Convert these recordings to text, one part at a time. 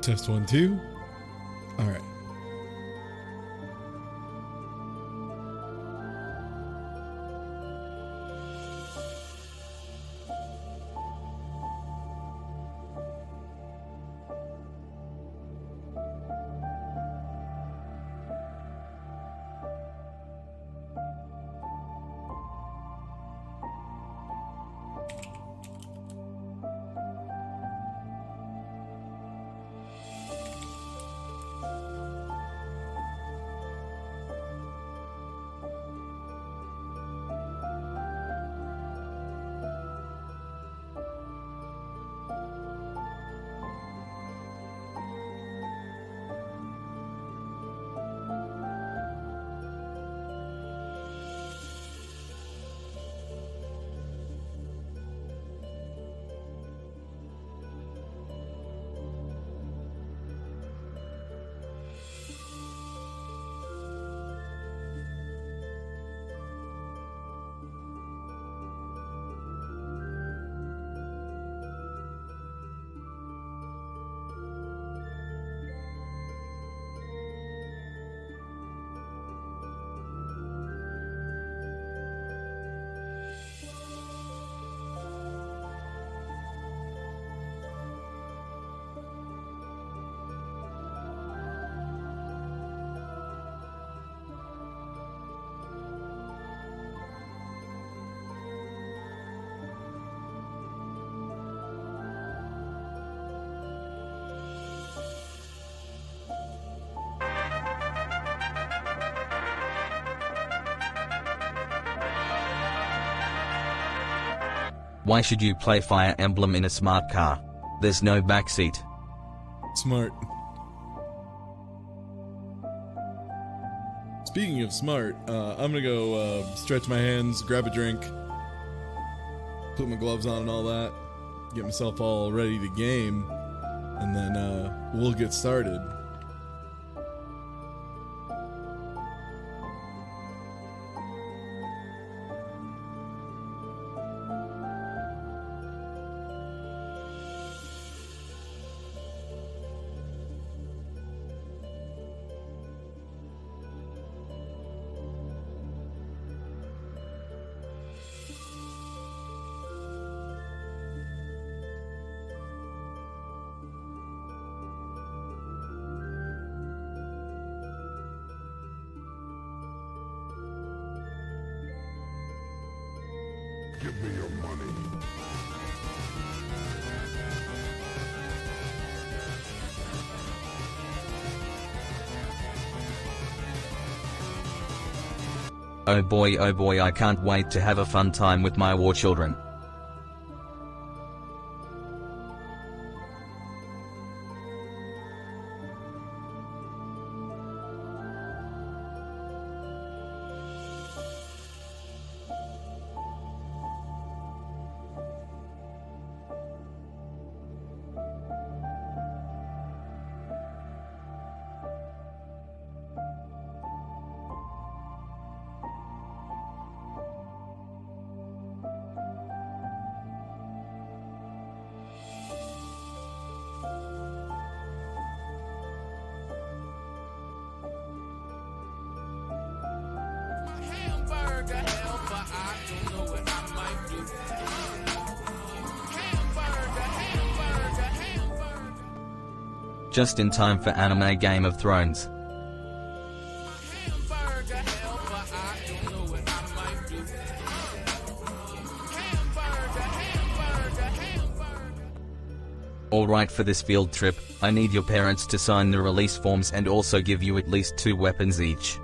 Test 1, 2. All right. Why should you play Fire Emblem in a smart car? There's no backseat. Smart. Speaking of smart, I'm gonna go stretch my hands, grab a drink, put my gloves on and all that, get myself all ready to game, and then we'll get started. Give me your money. Oh boy, I can't wait to have a fun time with my war children. Just in time for anime Game of Thrones. Alright, for this field trip, I need your parents to sign the release forms and also give you at least 2 weapons each.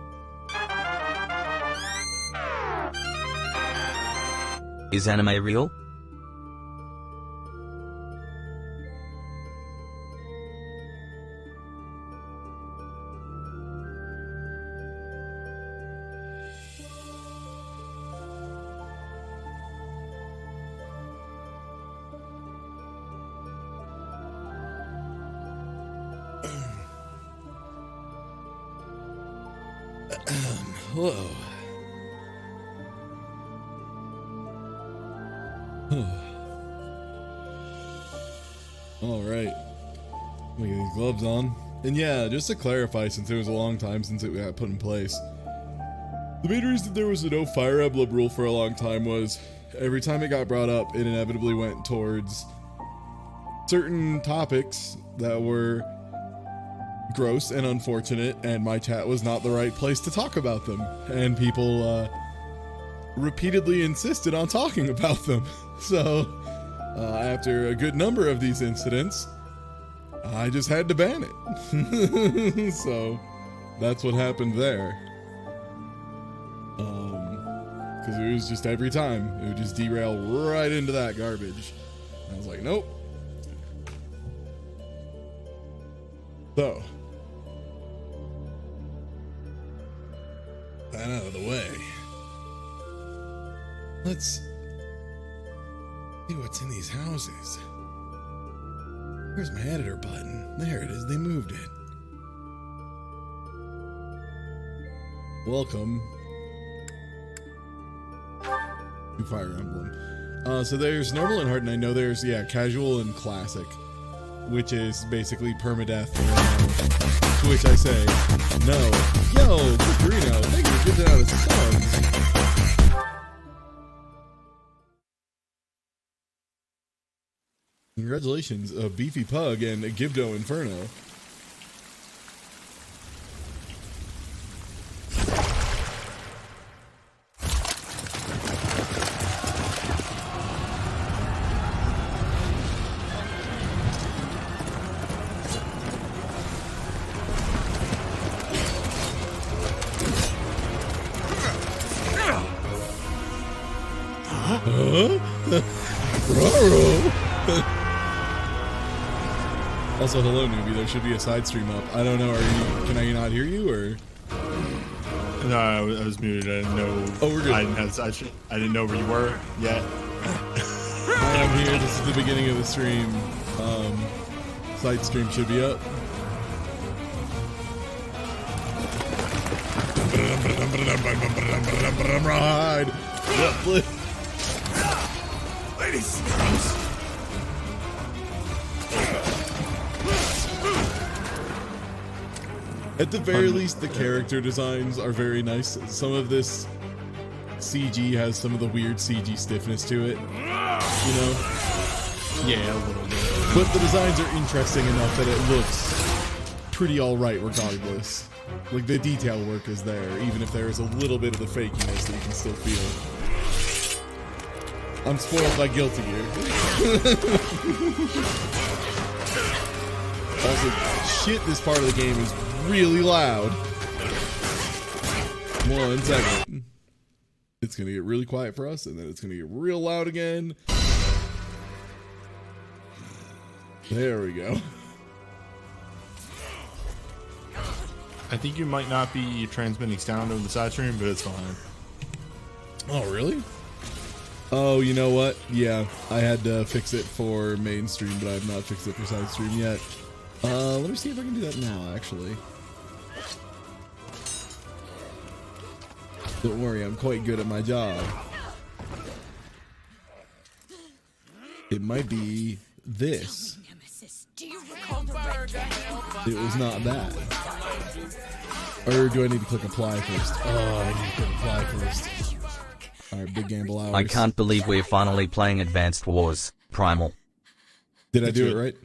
Is anime real? Hello. All right. Let me get these gloves on. And yeah, just to clarify, since it was a long time since it got put in place, the main reason there was a no Fire Emblem rule for a long time was every time it got brought up, it inevitably went towards certain topics that were gross and unfortunate, and my chat was not the right place to talk about them. And people repeatedly insisted on talking about them. So after a good number of these incidents, I just had to ban it. So that's what happened there. Because it was just every time, it would just derail right into that garbage. And I was like, nope. So, that out of the way. Let's see what's in these houses. Where's my editor button? There it is. They moved it. Welcome to Fire Emblem. So there's normal and hard, and I know there's, casual and classic, which is basically permadeath. To which I say, no. Yo, Grino, thank you for giving out his songs. Congratulations, a Beefy Pug and a Gibdo Inferno. Also, hello, newbie. There should be a side stream up. I don't know. Can I not hear you, or? No, I was muted. I didn't know. Oh, we're good. I didn't know where you were yet. I am here. This is the beginning of the stream. Side stream should be up. Ride. Ladies. At the very least, the character designs are very nice. Some of this CG has some of the weird CG stiffness to it, you know? Yeah, a little bit. But the designs are interesting enough that it looks pretty alright regardless. Like, the detail work is there, even if there is a little bit of the fakiness that you can still feel. I'm spoiled by Guilty Gear. Also, shit, this part of the game is really loud. 1 second. It's gonna get really quiet for us, and then it's gonna get real loud again. There we go. I think you might not be transmitting sound over the side stream, but it's fine. Oh, really? Oh, you know what? Yeah, I had to fix it for mainstream, but I have not fixed it for side stream yet. Let me see if I can do that now, actually. Don't worry, I'm quite good at my job. It might be this. It was not that. Or do I need to click apply first? Oh, I need to click apply first. Alright, big gamble hours. I can't believe we're finally playing Advanced Wars, Primal. Did I do it right?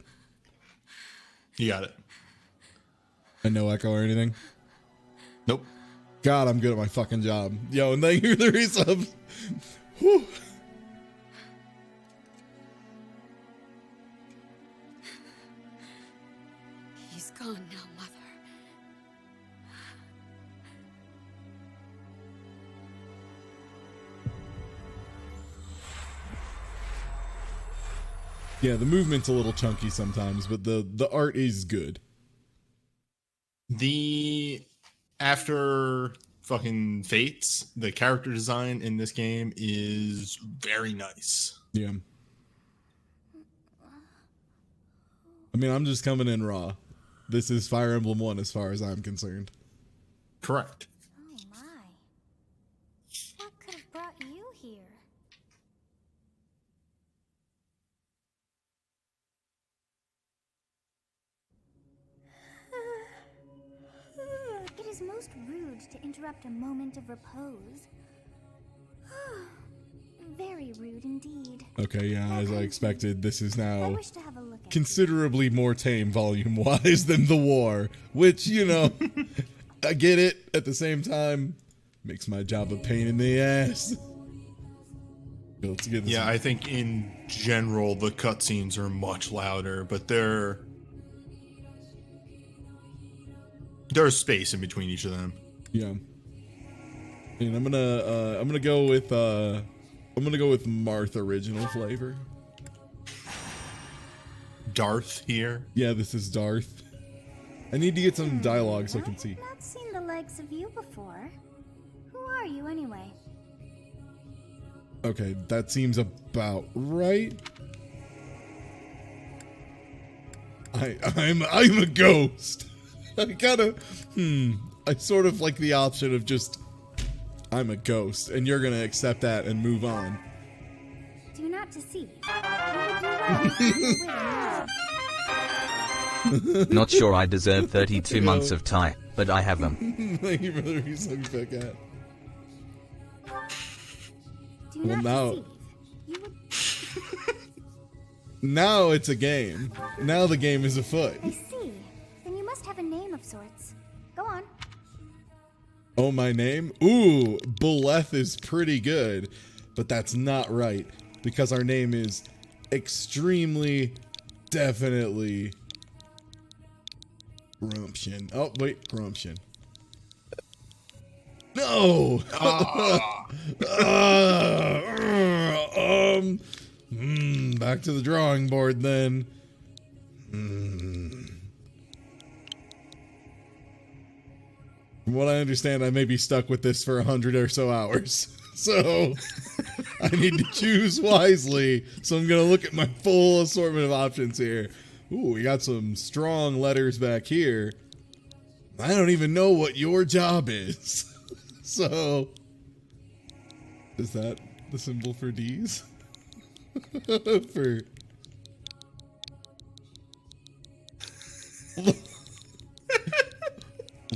You got it. And no echo or anything? Nope. God, I'm good at my fucking job. Yo, and thank you for the resubs. Whew. He's gone now, Mother. Yeah, the movement's a little chunky sometimes, but the art is good. After fucking Fates, the character design in this game is very nice. Yeah. I mean, I'm just coming in raw. This is Fire Emblem 1 as far as I'm concerned. Correct. Oh my. What could have brought you here? most rude to interrupt a moment of repose. Very rude indeed. Okay, yeah, as I expected, this is I now wish to have a look at considerably more tame volume-wise than The War, which, you know, I get it. At the same time, makes my job a pain in the ass. Let's get this. Yeah, I think in general the cutscenes are much louder, but there's space in between each of them. Yeah. And I'm gonna go with Marth original flavor. Darth here. Yeah, this is Darth. I need to get some dialogue so I can see. I've not seen the likes of you before. Who are you anyway? Okay, that seems about right. I'm a ghost. I gotta I sort of like the option of just I'm a ghost, and you're gonna accept that and move on. Do not deceive. You would do well. Not sure I deserve 32 months of Thai, but I have them. Thank you for the reason, Fat Cat. Do Well, not now- deceive. You would... Now it's a game. Now the game is afoot. I see. Then you must have a name of sorts. Go on. Oh, my name? Ooh, Buleth is pretty good, but that's not right because our name is extremely, definitely Grumption. Oh, wait, Grumption. No! Back to the drawing board then. From what I understand, I may be stuck with this for 100 or so hours. So I need to choose wisely. So I'm going to look at my full assortment of options here. Ooh, we got some strong letters back here. I don't even know what your job is. So is that the symbol for D's? For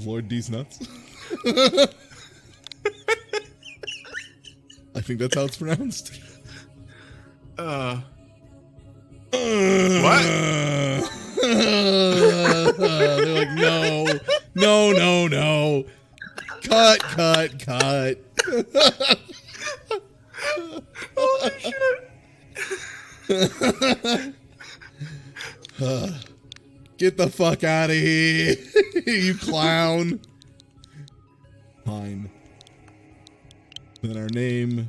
Lord D's nuts? I think that's how it's pronounced. What? They're like, no. Cut. Holy shit! Get the fuck out of here, you clown. Fine. Then our name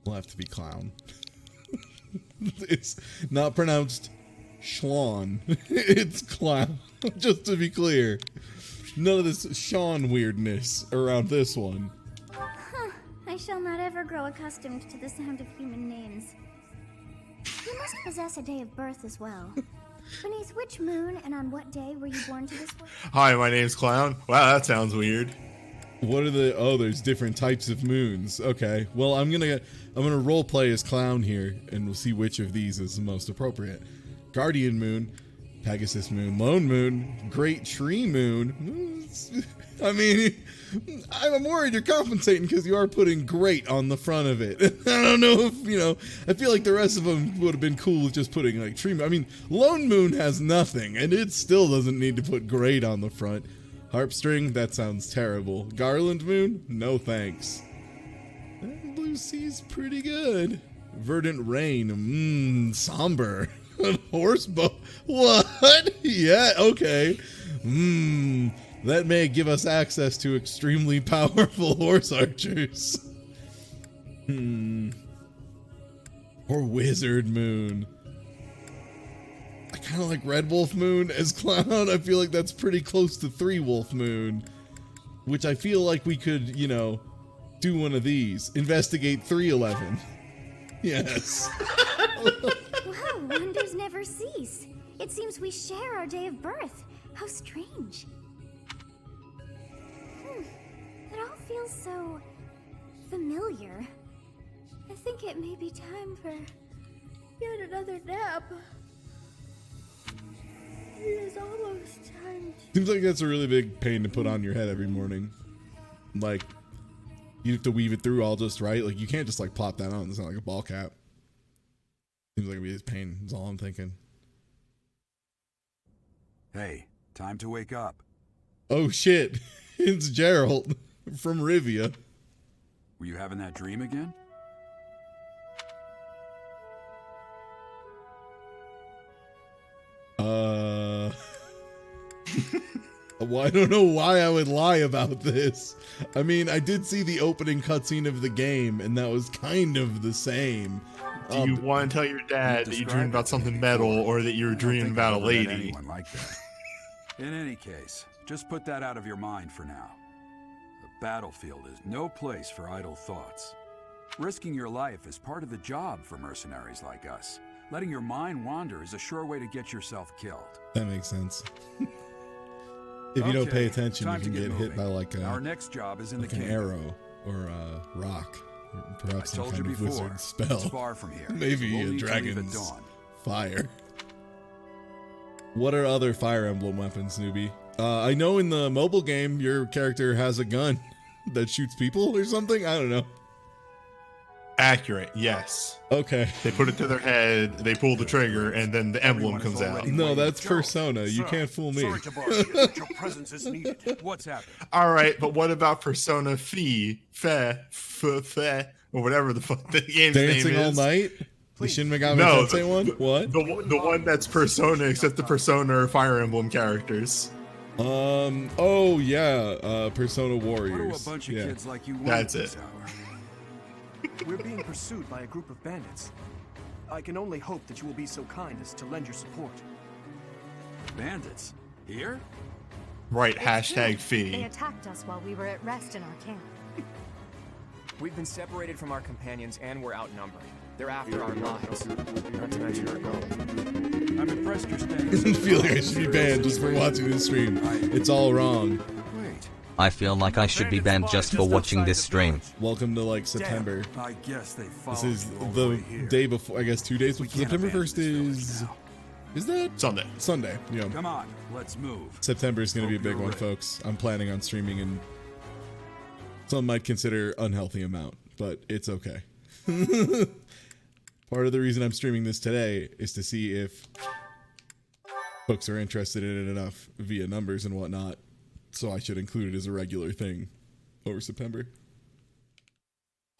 will have to be Clown. It's not pronounced Schlon. It's Clown. Just to be clear. None of this Sean weirdness around this one. Huh. I shall not ever grow accustomed to the sound of human names. You must possess a day of birth as well. Beneath which moon and on what day were you born to this world? Hi, my name's Clown. Wow, that sounds weird. What are the there's different types of moons. Okay. Well, I'm gonna role play as Clown here, and we'll see which of these is the most appropriate. Guardian Moon, Pegasus Moon, Lone Moon, Great Tree Moon. I mean, I'm worried you're compensating because you are putting great on the front of it. I don't know if, I feel like the rest of them would have been cool with just putting like tree. I mean, Lone Moon has nothing and it still doesn't need to put great on the front. Harpstring, that sounds terrible. Garland Moon, no thanks. Blue Sea's pretty good. Verdant Rain, somber. Horsebow, what? Yeah, okay. That may give us access to extremely powerful horse archers. Or Wizard Moon. I kind of like Red Wolf Moon as Clown. I feel like that's pretty close to Three Wolf Moon. Which I feel like we could, do one of these. Investigate 311. Yes. Wow, wonders never cease. It seems we share our day of birth. How strange. It all feels so familiar. I think it may be time for yet another nap. It is almost time to... Seems like that's a really big pain to put on your head every morning. Like, you have to weave it through all just right. Like, you can't just like plop that on. It's not like a ball cap. Seems like it'd be a pain. That's all I'm thinking. Hey, time to wake up. Oh shit. It's Gerald from Rivia. Were you having that dream again? Well, I don't know why I would lie about this. I mean, I did see the opening cutscene of the game, and that was kind of the same. Do you want to tell your dad that you dreamed about something metal, or that you were dreaming about a lady? Anyone like that. In any case, just put that out of your mind for now. The battlefield is no place for idle thoughts. Risking your life is part of the job for mercenaries like us. Letting your mind wander is a sure way to get yourself killed. That makes sense. If you don't pay attention, you can get hit by like Our next job is in like the an kingdom. arrow or a rock, or perhaps I some told kind you of before, wizard spell. it's far from here. Maybe We'll a need to leave at dragon's dawn. fire. What are other Fire Emblem weapons, newbie? I know in the mobile game, your character has a gun that shoots people or something. I don't know. Accurate, yes. Okay. They put it to their head, they pull the trigger, and then the emblem comes out. No, that's Persona. You can't fool me. Sorry to bother you, but your presence is needed. What's happening? All right, but what about Persona Fe, or whatever the fuck the game's Dancing name all is? night? The Shin Megami No, Tensei one? What? The one that's Persona, except the Persona are Fire Emblem characters. Oh yeah, Persona Warriors. What do a bunch of kids like you want That's at this it. hour? We're being pursued by a group of bandits. I can only hope that you will be so kind as to lend your support. Bandits? Here? Right, hashtag They Fee. attacked us while we were at rest in our camp. We've been separated from our companions and we're outnumbered. They're after our lives. Not to mention our gold. I'm impressed you're staying. I feel like I should be banned just for watching this stream. It's all wrong. Wait. I feel like I should be banned just for watching this stream. Welcome to like September. I guess they This followed is you all the way here. day before, I guess 2 days We before. can't September abandon 1st this village is... now. Is that? Sunday. Sunday, yeah. Come on, let's move. September is going to be a Hope big you're one, ready. folks. I'm planning on streaming in some might consider unhealthy amount, but it's okay. Part of the reason I'm streaming this today is to see if folks are interested in it enough via numbers and whatnot, so I should include it as a regular thing over September.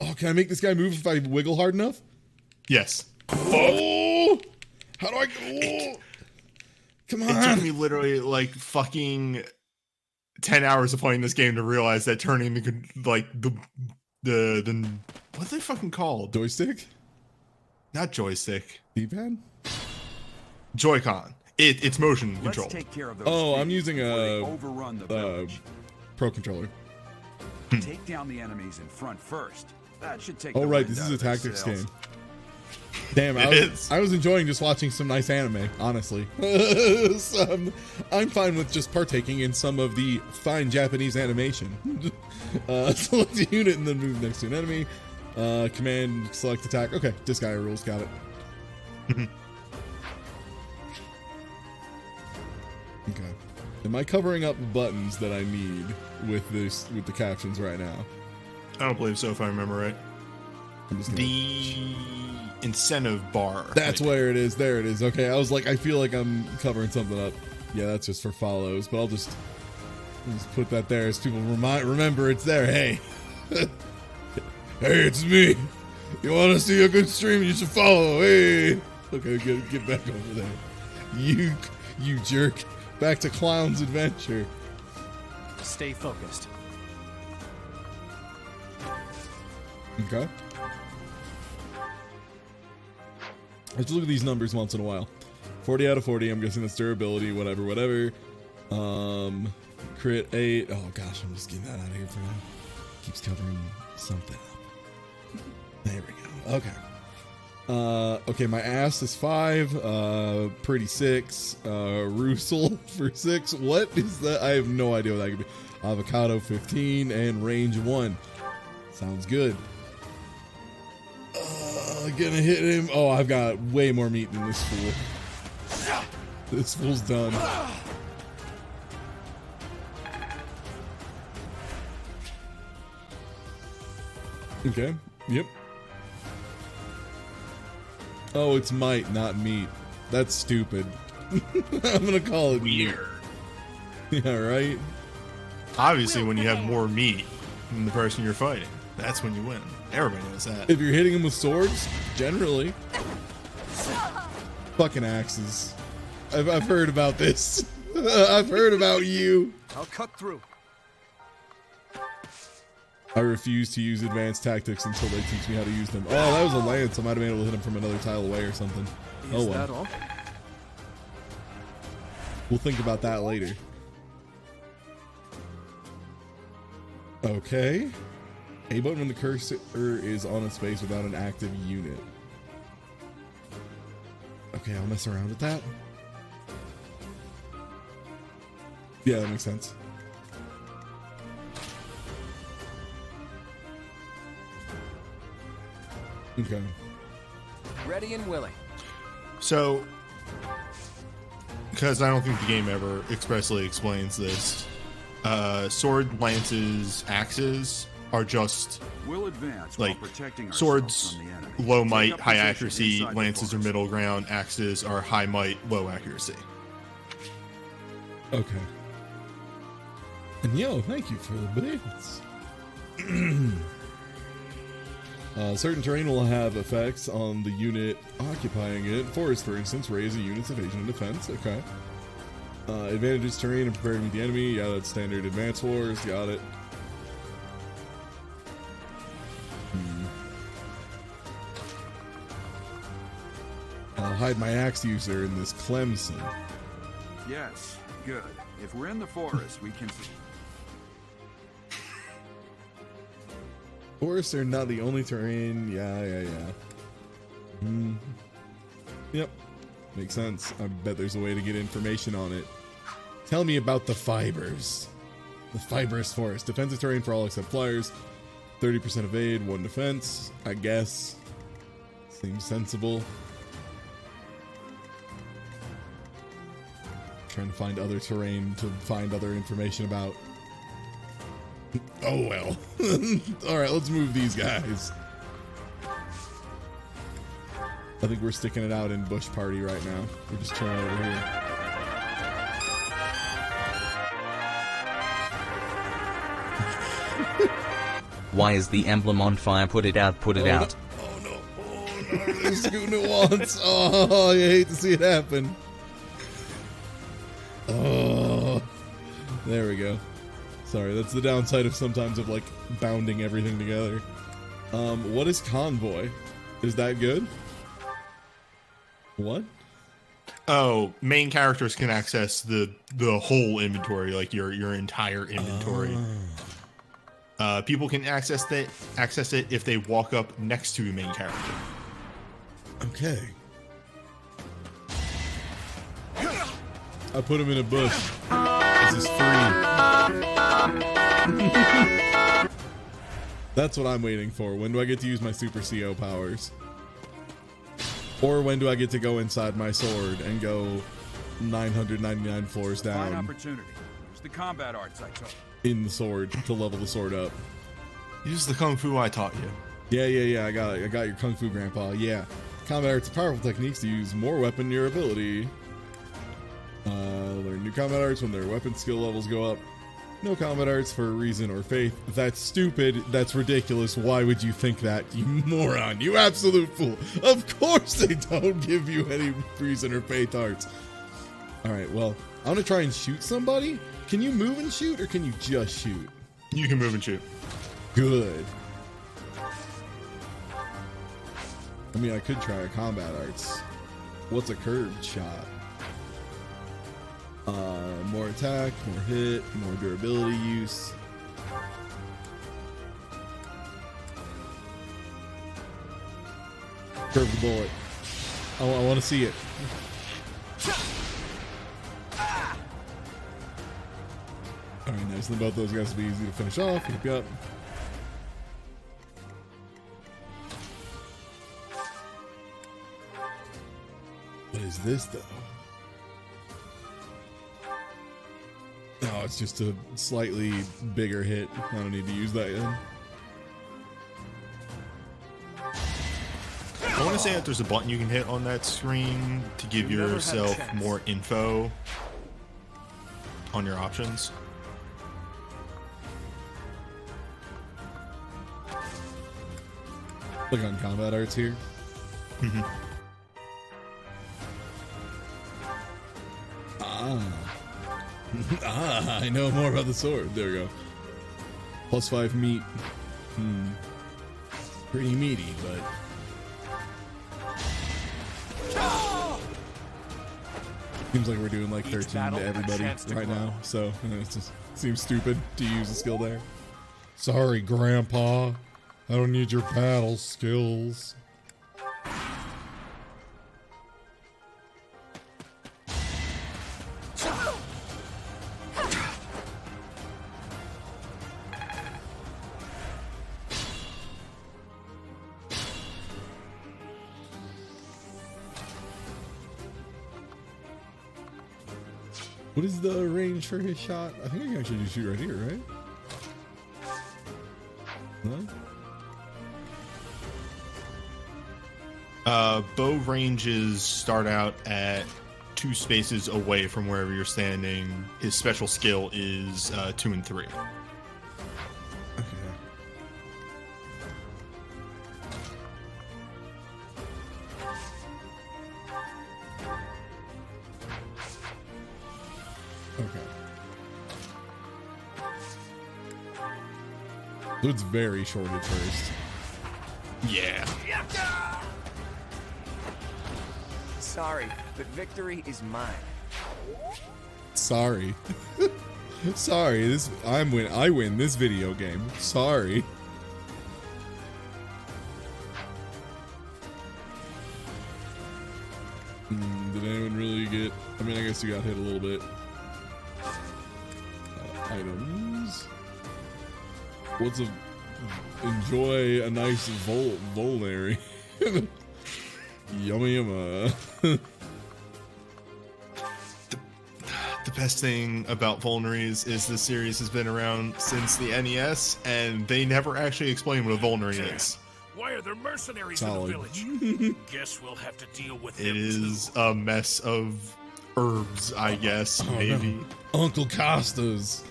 Oh, can I make this guy move if I wiggle hard enough? Yes. Oh! How do I... Oh! Come It took on! me literally like fucking 10 hours of playing this game to realize that turning the what's they fucking called? Joystick? Not joystick. D-pad? Joy-Con. It's motion Let's control. take care of those Oh, I'm thieves using before they a overrun the village. Pro controller. Take down the enemies in front first. That should take. Oh the right, wind this out is a of their tactics sails. game. Damn, I was enjoying just watching some nice anime, honestly. So I'm fine with just partaking in some of the fine Japanese animation. Select a unit and then move next to an enemy. Command, select attack. Okay, this guy rules, got it. Okay. Am I covering up buttons that I need with the captions right now? I don't believe so if I remember right. I'm just gonna- The incentive bar. That's where it is. There it is. Okay, I was like, I feel like I'm covering something up. Yeah, that's just for follows, but I'll just put that there as people remember it's there. Hey, hey, it's me. You want to see a good stream? You should follow. Hey, okay, get back over there. You jerk. Back to Clown's Adventure. Stay focused. Okay. Let's look at these numbers once in a while. 40 out of 40. I'm guessing that's durability, whatever. Crit 8. Oh gosh, I'm just getting that out of here for now. Keeps covering something up. There we go. Okay. Okay, my ass is 5. Pretty 6. Russell for 6. What is that? I have no idea what that could be. Avocado 15 and range 1. Sounds good. Gonna hit him. Oh, I've got way more meat than this fool. This fool's done. Okay. Yep. Oh, it's might, not meat. That's stupid. I'm gonna call it Weird. meat. Yeah, right? Obviously, when you have more meat than the person you're fighting, that's when you win. Everybody knows that. If you're hitting him with swords, generally. Fucking axes. I've heard about this. I've heard about you. I'll cut through. I refuse to use advanced tactics until they teach me how to use them. Oh, that was a lance. I might have been able to hit him from another tile away or something. Oh Is well. that all? We'll think about that later. Okay. A button when the cursor is on its face without an active unit. Okay, I'll mess around with that. Yeah, that makes sense. Okay. Ready and willing. So, because I don't think the game ever expressly explains this, sword, lances, axes are just We'll advance like while protecting swords, from the enemy. low Take might, up high position accuracy, inside the lances are forest. middle ground, axes are high might, low accuracy. Okay. And yo, thank you for the bits. Certain terrain will have effects on the unit occupying it. Forest, for instance, raise a unit's evasion and defense. Okay. Advantages terrain and preparing with the enemy. Yeah, that's standard advanced wars. Got it. I'll hide my axe user in this Clemson. Yes, good. If we're in the forest, we can. Forests are not the only terrain. Yeah. Yep. Makes sense. I bet there's a way to get information on it. Tell me about the fibers. The fibrous forest. Defensive terrain for all except flyers. 30% evade, 1 defense. I guess. Seems sensible. Trying to find other terrain to find other information about. Oh well. Alright, let's move these guys. I think we're sticking it out in Bush Party right now. We're just chilling over here. Why is the emblem on fire? Put it out, put it out. Oh no. They're scooting it once. Oh, you hate to see it happen. Oh. There we go. Sorry, that's the downside of sometimes of like bounding everything together. What is convoy? Is that good? What? Oh, main characters can access the whole inventory, like your entire inventory. People can access it if they walk up next to a main character. Okay. I put him in a bush. This is free. That's what I'm waiting for. When do I get to use my Super CO powers? Or when do I get to go inside my sword and go 999 floors Fine down opportunity. Use the combat arts I took. in the sword to level the sword up? Use the kung fu I taught you. Yeah. I got it. I got your Kung Fu Grandpa. Yeah. Combat arts are powerful techniques to use more weapon your ability. Learn new combat arts when their weapon skill levels go up. No combat arts for reason or faith. That's stupid. That's ridiculous. Why would you think that, you moron? You absolute fool. Of course they don't give you any reason or faith arts. Alright, well, I'm gonna try and shoot somebody. Can you move and shoot, or can you just shoot? You can move and shoot. Good. I mean, I could try a combat arts. What's a curved shot? More attack, more hit, more durability use. Curve the bullet. I want to see it. Alright, nice. Then both those guys will be easy to finish off. Yep. What is this, though? Oh, it's just a slightly bigger hit. I don't need to use that yet. I want to say that there's a button you can hit on that screen to give yourself more info on your options. Look on combat arts here. Mm-hmm. I know more about the sword. There we go. +5 meat. Pretty meaty, but... Seems like we're doing like 13 to everybody right now, so it just seems stupid to use a skill there. Sorry, Grandpa. I don't need your battle skills. What is the range for his shot? I think I can actually just shoot right here, right? No? Bow ranges start out at 2 spaces away from wherever you're standing. His special skill is 2 and 3. So it's very short at first. Yeah. Sorry, but victory is mine. Sorry. Sorry, I win this video game. Sorry. Did anyone really get... I mean, I guess you got hit a little bit. Items. What's a... Enjoy a nice vulnerary. Yummy yumma. The best thing about vulneries is this series has been around since the NES, and they never actually explain what a vulnerary is. Why are there mercenaries Solid. in the village? Guess we'll have to deal with them. It is a mess of herbs, I guess, maybe. No. Uncle Costa's.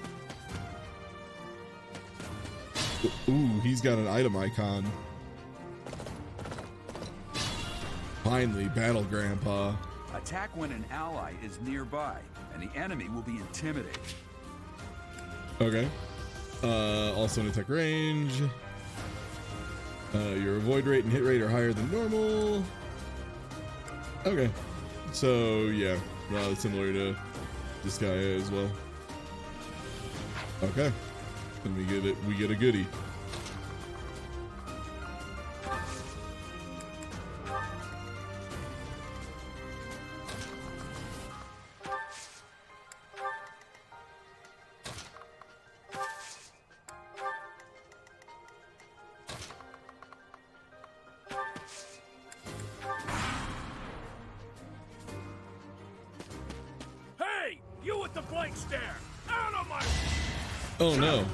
Ooh, he's got an item icon. Finally, battle grandpa. Attack when an ally is nearby, and the enemy will be intimidated. Okay. Also an attack range. Your avoid rate and hit rate are higher than normal. Okay. So, yeah. Similar to this guy as well. Okay. Then we get a goodie. Hey, you with the blank stare! Out of my... Oh no.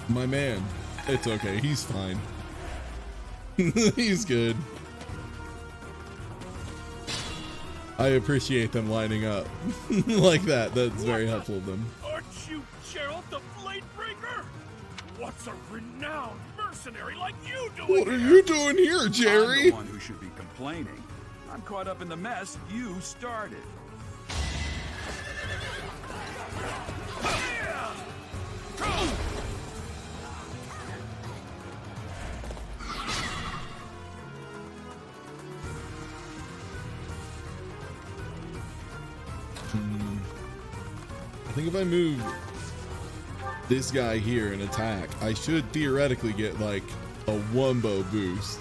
My man. It's okay. He's fine. He's good. I appreciate them lining up like that. That's very helpful of them. Aren't you Gerald the Bladebreaker? What's a renowned mercenary like you doing What are here? you doing here, Jerry? I'm the one who should be complaining. I'm caught up in the mess you started. I think if I move this guy here and attack, I should theoretically get like a wombo boost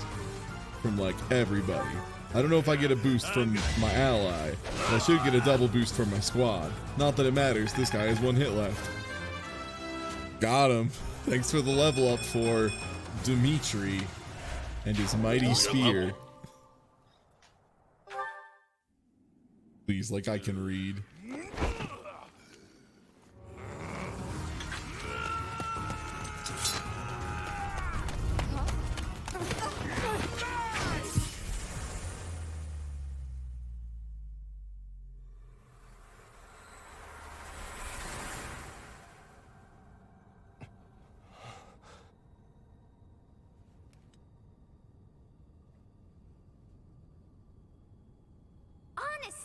from like everybody. I don't know if I get a boost from my ally, but I should get a double boost from my squad. Not that it matters, this guy has 1 hit left. Got him. Thanks for the level up for Dimitri and his mighty spear. Please, like I can read.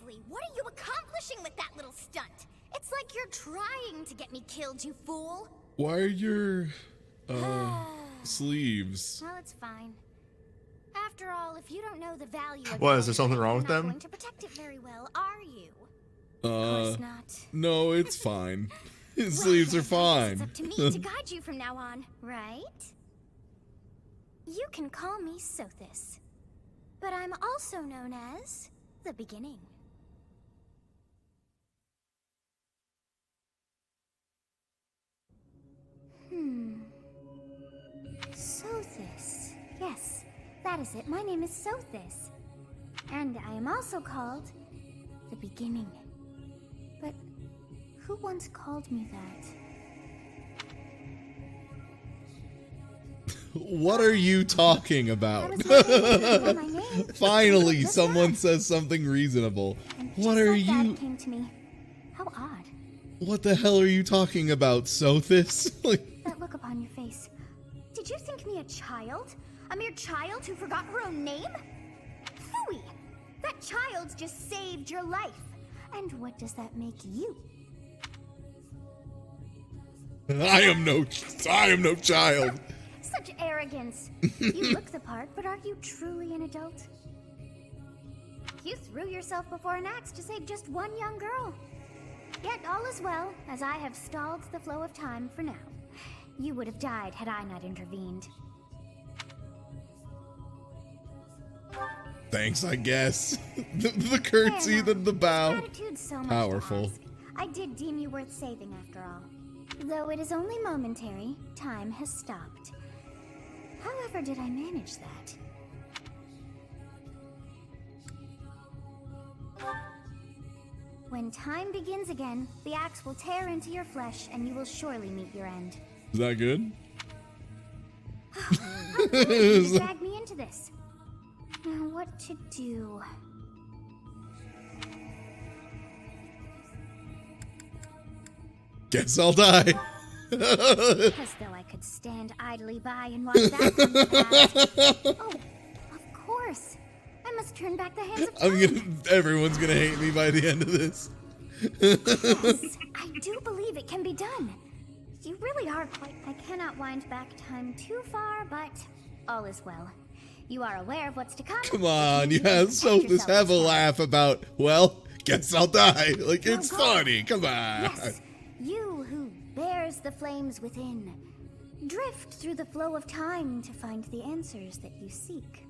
Seriously, what are you accomplishing with that little stunt? It's like you're trying to get me killed, you fool. Why are your sleeves? Well, it's fine. After all, if you don't know the value of What, your is there something life, wrong you're with not them? going to protect it very well, are you? Of course not. No, it's fine. His sleeves are fine. It's up to me to guide you from now on, right? You can call me Sothis, but I'm also known as the Beginning. Sothis. Yes, that is it. My name is Sothis. And I am also called the Beginning. But who once called me that? What are you talking I about? was wondering what my name. Finally, Just someone that. says something reasonable. And What just are like you? That came to me. How odd. What the hell are you talking about, Sothis? Like, That look upon your face. Did you think me a child? A mere child who forgot her own name? Phooey! That child just saved your life. And what does that make you? I am no child. Such arrogance. You look the part, but are you truly an adult? You threw yourself before an axe to save just one young girl. Yet all is well, as I have stalled the flow of time for now. You would have died had I not intervened. Thanks, I guess. The curtsy, the bow. Gratitude's so much Powerful. to ask. I did deem you worth saving after all. Though it is only momentary, time has stopped. However did I manage that? When time begins again, the axe will tear into your flesh and you will surely meet your end. Is that good? How could you drag me into this? Now what to do? Guess I'll die. As though I could stand idly by and watch that come to pass. Oh, of course. I must turn back the hands of time. Everyone's gonna hate me by the end of this. Yes, I do believe it can be done. You really are quite... I cannot wind back time too far, but all is well. You are aware of what's to come. Come on, you have Sothis have a laugh about, well, guess I'll die. Like, No, it's go. funny, come on. Yes, you who bears the flames within. Drift through the flow of time to find the answers that you seek.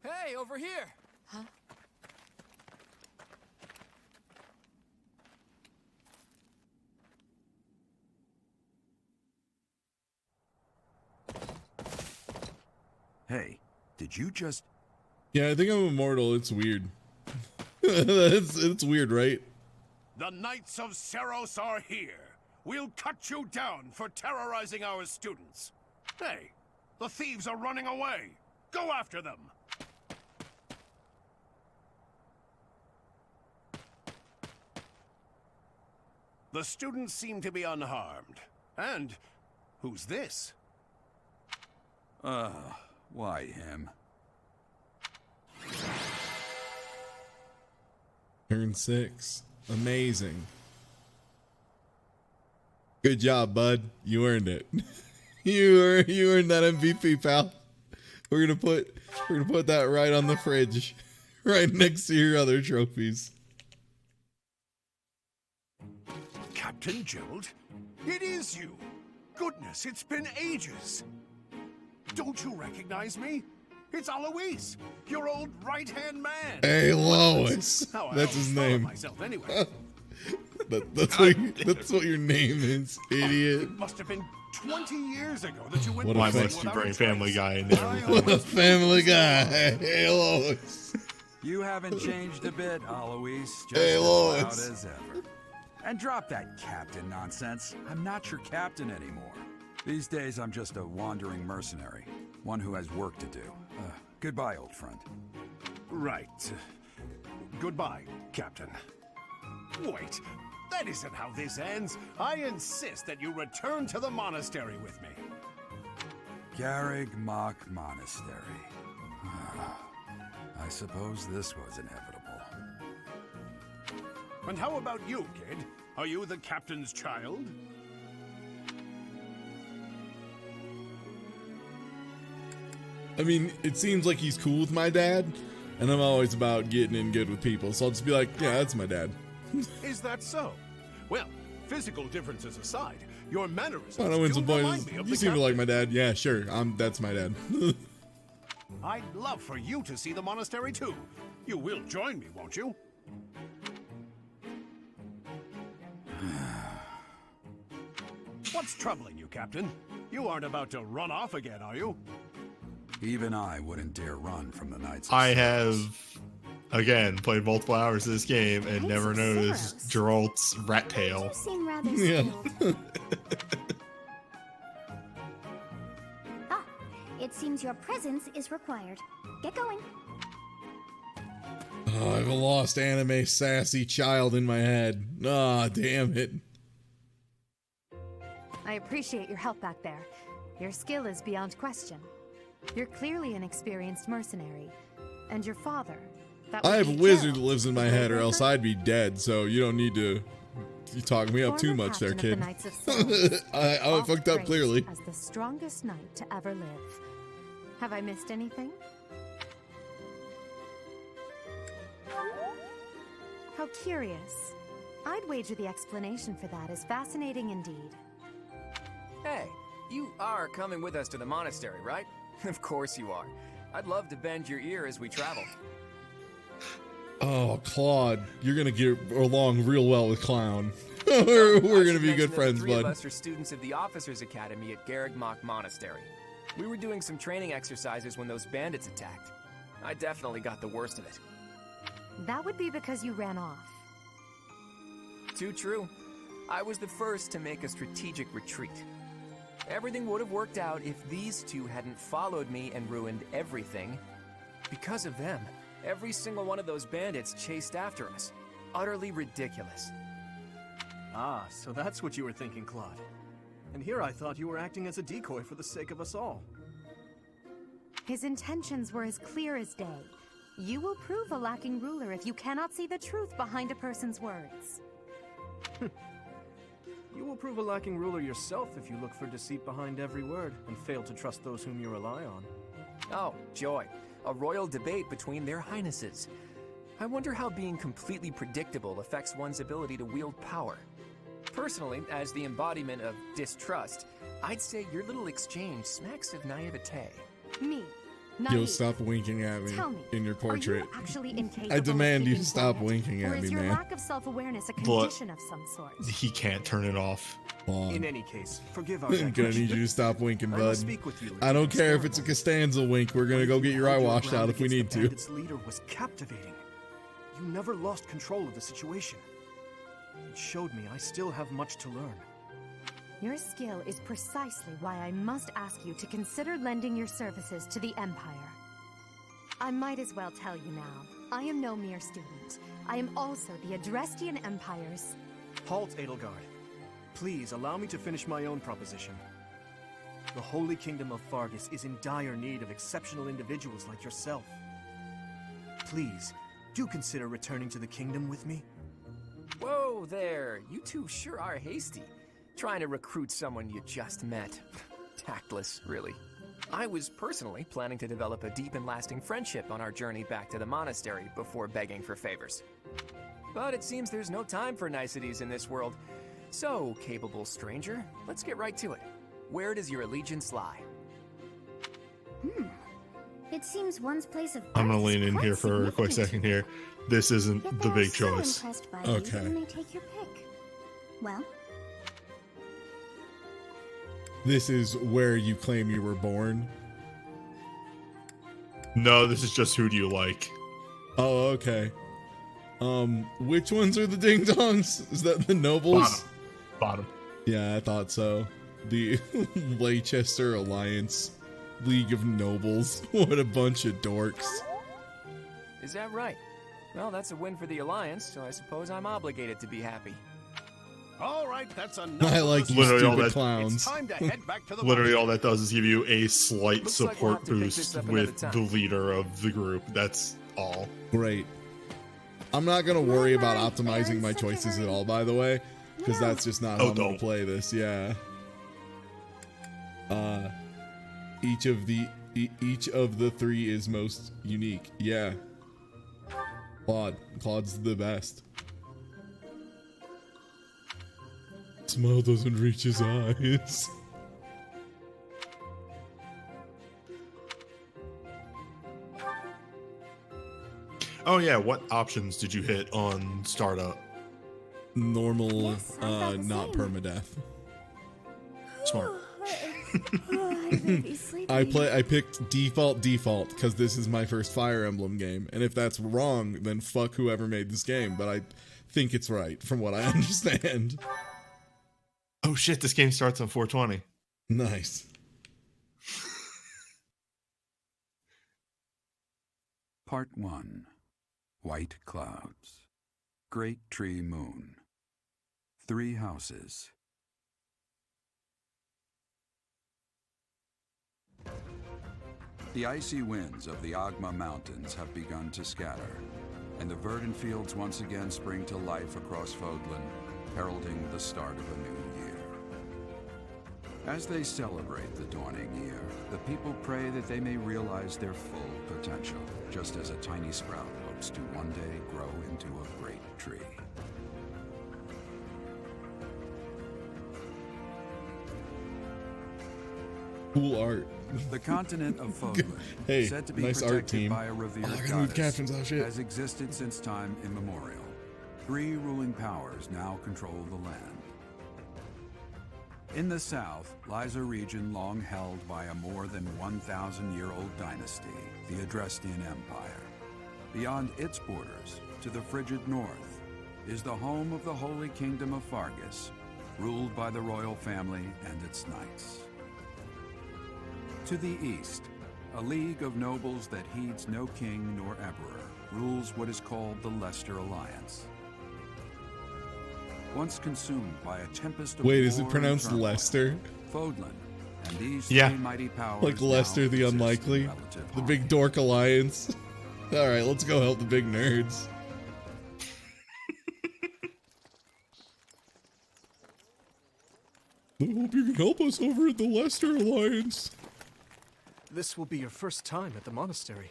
Hey, over here! Huh? Hey, did you just... Yeah, I think I'm immortal. It's weird. it's weird, right? The Knights of Seros are here. We'll cut you down for terrorizing our students. Hey, the thieves are running away. Go after them. The students seem to be unharmed. And who's this? Why him? Turn 6. Amazing. Good job, bud. You earned it. you earned that MVP, pal. We're gonna put that right on the fridge, right next to your other trophies. Captain Gerald? It is you! Goodness, it's been ages! Don't you recognize me? It's Alois, your old right-hand man! Hey, Lois! How I That's his always thought of name. myself anyway. That's what your name is, idiot. It must have been 20 years ago that you went What a Why missing must you without a bring trace. Family Guy in there? I What a always Family Guy. Hey, Lois. You haven't changed a bit, Alois. Just Hey, as Lois. loud as ever. And drop that captain nonsense. I'm not your captain anymore. These days, I'm just a wandering mercenary. One who has work to do. Goodbye, old friend. Right. Goodbye, Captain. Wait, that isn't how this ends. I insist that you return to the monastery with me. Garrig Mach Monastery. I suppose this was inevitable. And how about you, kid? Are you the captain's child? I mean, it seems like he's cool with my dad, and I'm always about getting in good with people, so I'll just be like, yeah, that's my dad. Is that so? Well, physical differences aside, your mannerisms I win some do remind points. me of You the seem to like captain. my dad. Yeah, sure. That's my dad. I'd love for you to see the monastery too. You will join me, won't you? What's troubling you, Captain? You aren't about to run off again, are you? Even I wouldn't dare run from the Knights of I Cerberus. have, again, played multiple hours of this game and Knights never of noticed Cerberus? Geralt's rat You tail. seem rather Yeah. skilled. Ah, it seems your presence is required. Get going. Oh, I have a lost anime sassy child in my head. Ah, damn it. I appreciate your help back there. Your skill is beyond question. You're clearly an experienced mercenary. And your father... that I would have a be wizard that Gerald, lives in my the head, or Waymaker, else I'd be dead, so you don't need to you talk me up too former much there, captain of kid. the Knights of Cerberus, I oft fucked up praised clearly. as the strongest knight to ever live. Have I missed anything? How curious. I'd wager the explanation for that is fascinating indeed. Hey, you are coming with us to the monastery, right? Of course you are. I'd love to bend your ear as we travel. Oh, Claude, you're gonna get along real well with Clown. I we're gonna should be mention good that friends, the three bud. of us are students of the Officers Academy at Garrig Mach Monastery. We were doing some training exercises when those bandits attacked. I definitely got the worst of it. That would be because you ran off. Too true. I was the first to make a strategic retreat. Everything would have worked out if these two hadn't followed me and ruined everything. Because of them, every single one of those bandits chased after us. Utterly ridiculous. Ah, so that's what you were thinking, Claude. And here I thought you were acting as a decoy for the sake of us all. His intentions were as clear as day. You will prove a lacking ruler if you cannot see the truth behind a person's words. You will prove a lacking ruler yourself if you look for deceit behind every word and fail to trust those whom you rely on. Oh, joy. A royal debate between their highnesses. I wonder how being completely predictable affects one's ability to wield power. Personally, as the embodiment of distrust, I'd say your little exchange smacks of naivete. Me, Yo, naive. stop winking at me Tell me, in your portrait. Are you actually incapable I demand of you keeping stop quiet? winking Or at is me, your man. lack of self-awareness a But- condition of some sort? He can't turn it off. In any case, forgive our I'm gonna need you to stop winking, I bud. must speak with you. I don't care if it's a Costanza wink. We're gonna go get your eye washed out if we need to. Its leader was captivating. You never lost control of the situation. It showed me I still have much to learn. Your skill is precisely why I must ask you to consider lending your services to the Empire. I might as well tell you now, I am no mere student. I am also the Adrestian Empire's... Halt, Edelgard. Please allow me to finish my own proposition. The Holy Kingdom of Fargus is in dire need of exceptional individuals like yourself. Please, do consider returning to the kingdom with me. Whoa there, you two sure are hasty. Trying to recruit someone you just met. Tactless, really. I was personally planning to develop a deep and lasting friendship on our journey back to the monastery before begging for favors. But it seems there's no time for niceties in this world. So, capable stranger, let's get right to it. Where does your allegiance lie? It seems one's place of I'm gonna birth is lean in quite here for a quick significant. second here. This isn't Yet the they are big so choice. impressed by Okay. you, they may take your pick. Well, This is where you claim you were born. No, this is just who do you like? Oh, okay. Which ones are the ding dongs? Is that the nobles? Bottom. Yeah, I thought so. The Leicester Alliance League of Nobles. What a bunch of dorks. Is that right? Well, that's a win for the Alliance, so I suppose I'm obligated to be happy. All right, that's enough. I like you Literally all stupid that- clowns. It's time to head back to the Literally, all that does is give you a slight Looks like we'll support have to pick this boost up another with time. the leader of the group. That's all. Great. I'm not gonna worry about Why, optimizing my Aaron's such a choices at hurry? all, by the way, because No. that's just not Oh, how I'm gonna don't. play this. Yeah. Each of the three is most unique. Yeah. Claude's the best. Smile doesn't reach his eyes. Oh yeah, what options did you hit on startup? Normal, Yes, I thought the not same. permadeath. Smart. I may be sleepy. I picked default because this is my first Fire Emblem game, and if that's wrong, then fuck whoever made this game. But I think it's right from what I understand. Oh shit, this game starts on 420. Nice. Part 1. White Clouds. Great Tree Moon. 3 houses. The icy winds of the Agma Mountains have begun to scatter, and the verdant fields once again spring to life across Fodlan, heralding the start of a new year. As they celebrate the dawning year, the people pray that they may realize their full potential, just as a tiny sprout hopes to one day grow into a great tree. Cool art. The continent of Fodlan, Hey, said to be nice art protected team. by a revered Oh, I gotta move goddess, captions. Oh, shit. has existed since time immemorial. 3 ruling powers now control the land. In the south lies a region long held by a more than 1,000-year-old dynasty, the Adrestian Empire. Beyond its borders, to the frigid north, is the home of the Holy Kingdom of Fargus, ruled by the royal family and its knights. To the east, a league of nobles that heeds no king nor emperor rules what is called the Leicester Alliance. Once consumed by a tempest of Wait, is it war and pronounced turmoil, Lester? Fodlan and these Yeah. 3 mighty powers Like Lester now the exist in Unlikely? relative The Big harmony. Dork Alliance? Alright, let's go help the big nerds. I hope you can help us over at the Lester Alliance. This will be your first time at the monastery.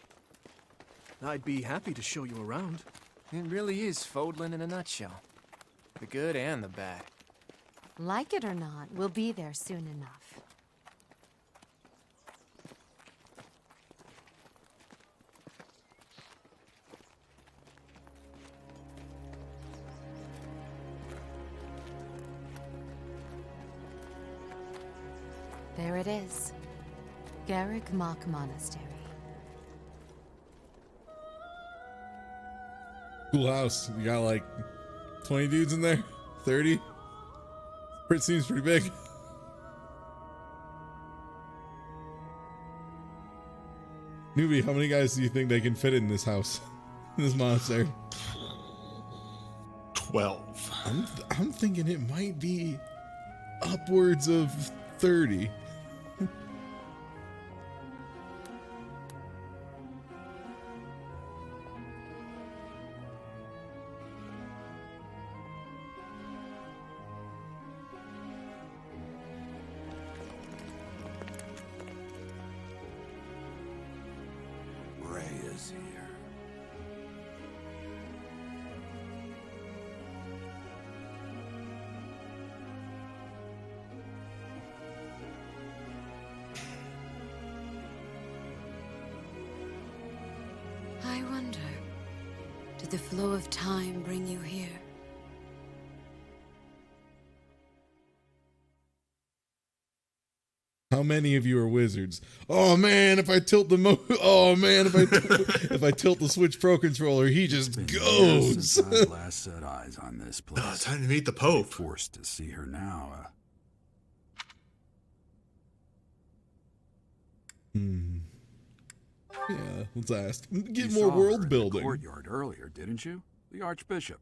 I'd be happy to show you around. It really is Fodlan in a nutshell. The good and the bad. Like it or not, we'll be there soon enough. There it is. Garrick Mach Monastery. Cool house. You got like 20 dudes in there? 30? It seems pretty big. Newbie, how many guys do you think they can fit in this house? In this monastery? 12. I'm thinking it might be upwards of 30. Ray is here. I wonder, did the flow of time bring you here? How many of you are wizards? Oh man, if I tilt the oh man, if I tilt the Switch Pro controller, he just goes. Since I last set eyes on this place. Oh, time to meet the Pope. Forced to see her now. Yeah, let's ask. Get You more saw her world in the building. courtyard earlier, didn't you? The Archbishop,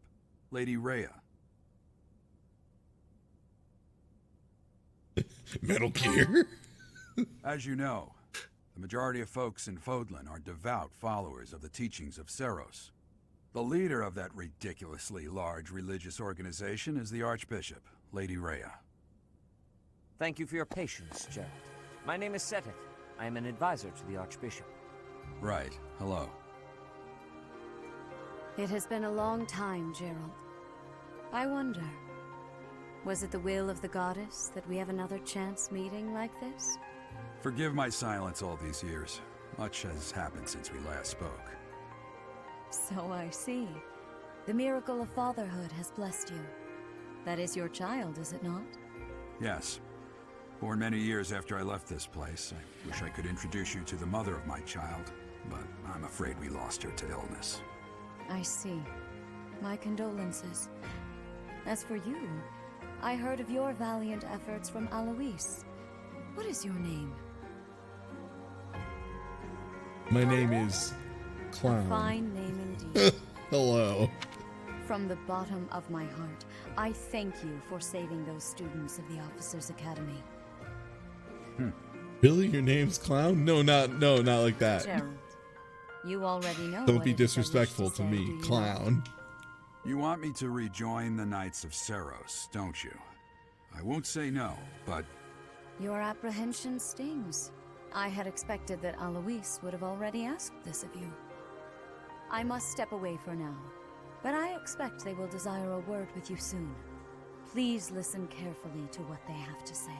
Lady Rhea. Metal Gear. As you know, the majority of folks in Fodlan are devout followers of the teachings of Seros. The leader of that ridiculously large religious organization is the Archbishop, Lady Rhea. Thank you for your patience, Gerald. My name is Seteth. I am an advisor to the Archbishop. Right. Hello. It has been a long time, Gerald. I wonder, was it the will of the goddess that we have another chance meeting like this? Forgive my silence all these years. Much has happened since we last spoke. So I see. The miracle of fatherhood has blessed you. That is your child, is it not? Yes. Born many years after I left this place, I wish I could introduce you to the mother of my child, but I'm afraid we lost her to illness. I see. My condolences. As for you, I heard of your valiant efforts from Alois. What is your name? My name is A Clown. fine name indeed. Hello. From the bottom of my heart, I thank you for saving those students of the Officers' Academy. Really? Your name's Clown? No, not like that. Gerald, you already know. Don't what be it is I wish disrespectful to say, do me, you? Clown. You want me to rejoin the Knights of Seros, don't you? I won't say no, but Your apprehension stings. I had expected that Alois would have already asked this of you. I must step away for now, but I expect they will desire a word with you soon. Please listen carefully to what they have to say.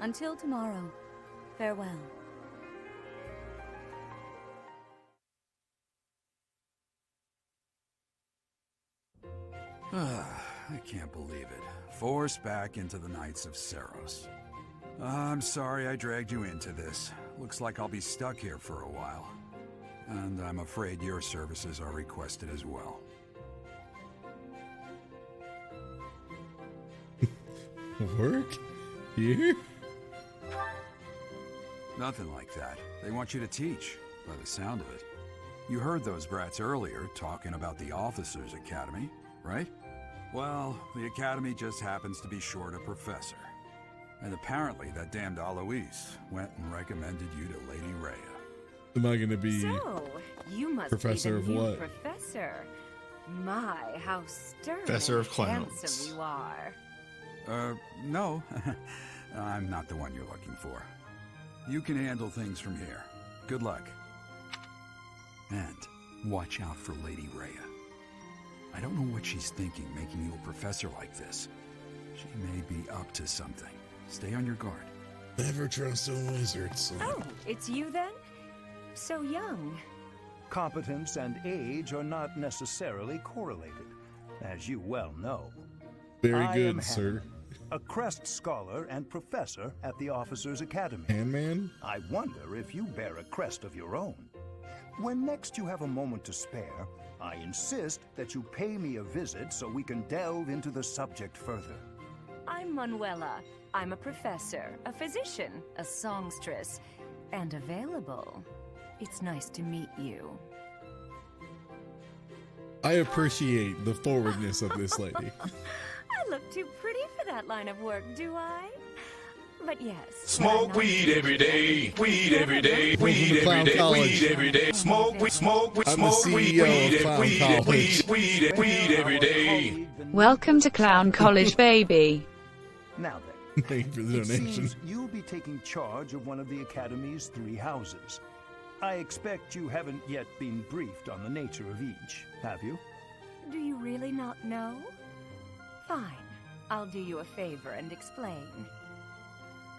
Until tomorrow, farewell. I can't believe it. Forced back into the Knights of Seros. I'm sorry I dragged you into this. Looks like I'll be stuck here for a while. And I'm afraid your services are requested as well. Work? Here? Nothing like that. They want you to teach, by the sound of it. You heard those brats earlier talking about the Officers' Academy, right? Well, the Academy just happens to be short a professor. And apparently that damned Alois went and recommended you to Lady Rhea. Am I gonna be So, you must Professor be the of new what? professor. My, how stern Professor of and clowns. handsome you are. No. I'm not the one you're looking for. You can handle things from here. Good luck. And watch out for Lady Rhea. I don't know what she's thinking making you a professor like this. She may be up to something. Stay on your guard. never trust a wizard, son? Oh, it's you then? So young. Competence and age are not necessarily correlated, as you well know. Very I good, am sir. Hanman, a Crest Scholar and Professor at the Officers' Academy. Handman? I wonder if you bear a crest of your own. When next you have a moment to spare, I insist that you pay me a visit so we can delve into the subject further. I'm Manuela. I'm a professor, a physician, a songstress, and available. It's nice to meet you. I appreciate the forwardness of this lady. I look too pretty for that line of work, do I? But yes. Smoke weed every day, weed every day, weed Clown every day, College. weed every day. Smoke weed, smoke weed, I'm the smoke weed, CEO weed, of Clown weed, College. weed every day. Welcome to Clown College, baby. Now then, Thank you for the it donation. seems you'll be taking charge of one of the Academy's 3 houses. I expect you haven't yet been briefed on the nature of each, have you? Do you really not know? Fine. I'll do you a favor and explain.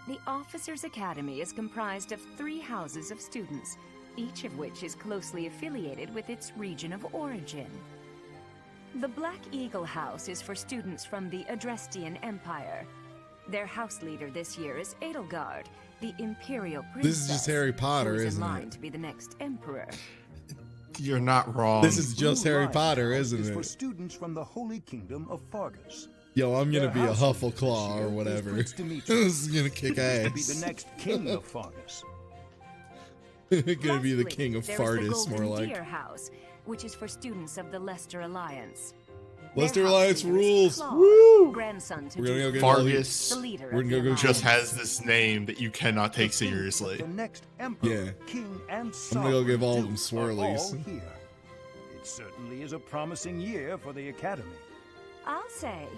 The Officers' Academy is comprised of 3 houses of students, each of which is closely affiliated with its region of origin. The Black Eagle House is for students from the Adrestian Empire. Their house leader this year is Edelgard, The Imperial This Princess. is just Harry Potter, who is isn't in line it? to be the next emperor. You're not wrong. This is just Blue Harry Lion Potter, House isn't is for it? students from the Holy Kingdom of Fargus. Yo, I'm gonna Their be a house leader Huffleclaw this year or is whatever. Prince This Demetrius. is gonna kick To be ass. the next king of Fargus. Gonna be the Lastly, king of there is the Fartus, more Golden like. Deer House, which is for students of the Leicester Alliance. Leicester Their house Alliance leader is rules. Claude, Woo! grandson to We're gonna go Duke, get all the- Fargus the leader We're of gonna the go just Alliance. has this name that you cannot take seriously. The next emperor, Yeah. king, and I'm gonna go give all of them sovereign duke are swirlies. all here. It certainly is a promising year for the academy. I'll say.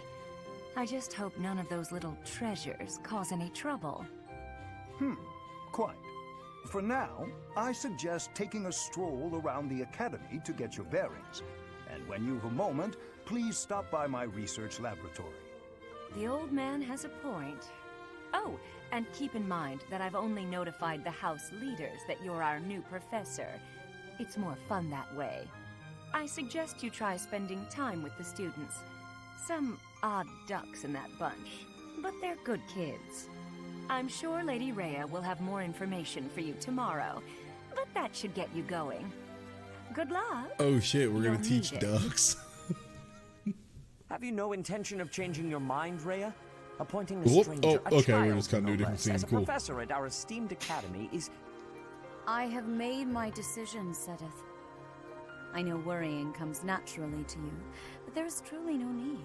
I just hope none of those little treasures cause any trouble. Quite. For now, I suggest taking a stroll around the academy to get your bearings. And when you've a moment, please stop by my research laboratory. The old man has a point. Oh, and keep in mind that I've only notified the house leaders that you're our new professor. It's more fun that way. I suggest you try spending time with the students. Some odd ducks in that bunch, but they're good kids. I'm sure Lady Rhea will have more information for you tomorrow, but that should get you going. Good luck. Oh shit, we're gonna You'll teach need it. ducks. Have you no intention of changing your mind, Rhea? Appointing a Whoop. stranger, Oh, a okay, we're child, just cutting to a no different less, scene. as a Cool. professor at our esteemed academy is... I have made my decision, Sedith. I know worrying comes naturally to you, but there is truly no need.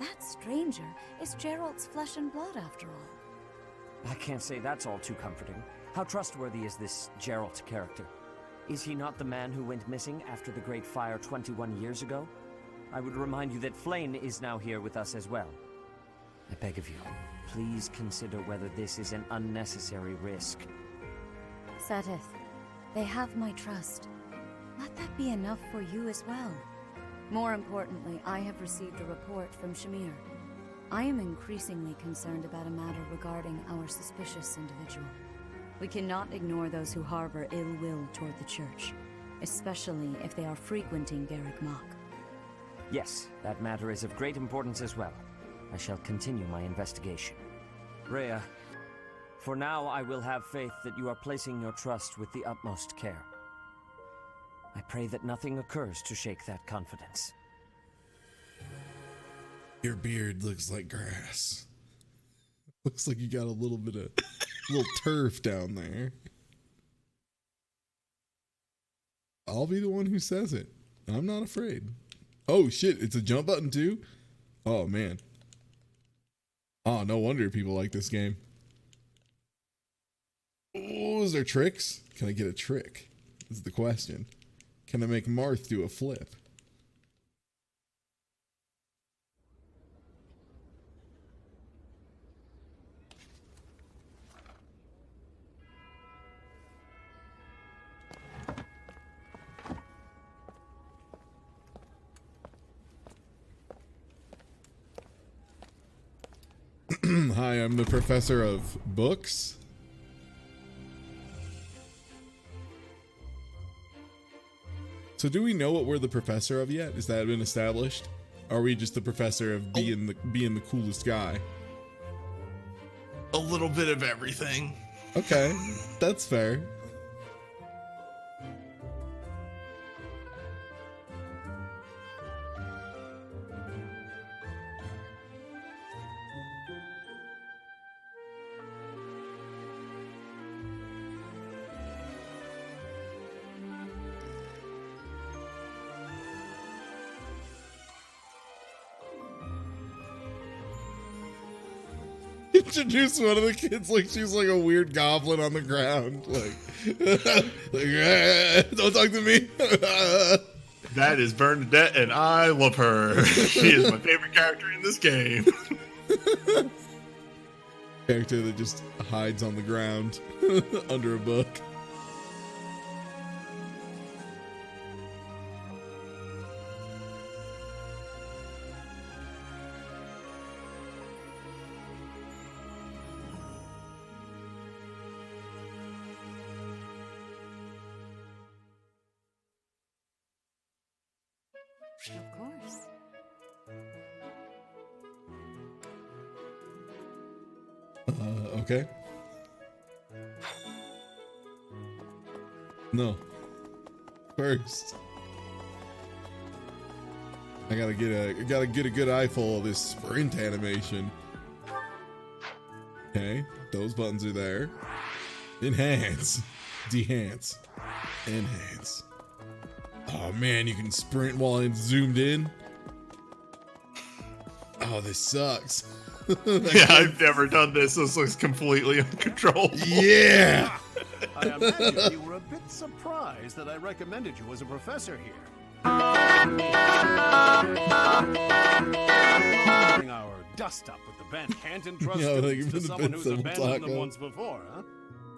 That stranger is Gerald's flesh and blood, after all. I can't say that's all too comforting. How trustworthy is this Geralt character? Is he not the man who went missing after the Great Fire 21 years ago? I would remind you that Flayn is now here with us as well. I beg of you, please consider whether this is an unnecessary risk. Sedith, they have my trust. Let that be enough for you as well. More importantly, I have received a report from Shamir. I am increasingly concerned about a matter regarding our suspicious individual. We cannot ignore those who harbor ill will toward the church, especially if they are frequenting Garrick Mach. Yes, that matter is of great importance as well. I shall continue my investigation. Rhea, for now I will have faith that you are placing your trust with the utmost care. I pray that nothing occurs to shake that confidence. Your beard looks like grass. Looks like you got a little bit of little turf down there. I'll be the one who says it. I'm not afraid. Oh shit, it's a jump button too? Oh man. Oh, no wonder people like this game. Oh, is there tricks? Can I get a trick? This is the question. Can I make Marth do a flip? Hi, I'm the professor of books. So do we know what we're the professor of yet? Has that been established? Or are we just the professor of being the coolest guy? A little bit of everything. Okay, that's fair. Introduce one of the kids like she's like a weird goblin on the ground. Like, don't talk to me. That is Bernadette, and I love her. She is my favorite character in this game. Character that just hides on the ground under a book. Of course. Okay. No. First. I gotta get a good eyeful of this sprint animation. Okay, those buttons are there. Enhance. Dehance. Enhance. Oh man, you can sprint while it's zoomed in. Oh, this sucks. Yeah, I've never done this. This looks completely uncontrollable. Yeah. I imagine you were a bit surprised that I recommended you as a professor here. Our dust up with the band can't entrust students to someone who's abandoned them once before, huh?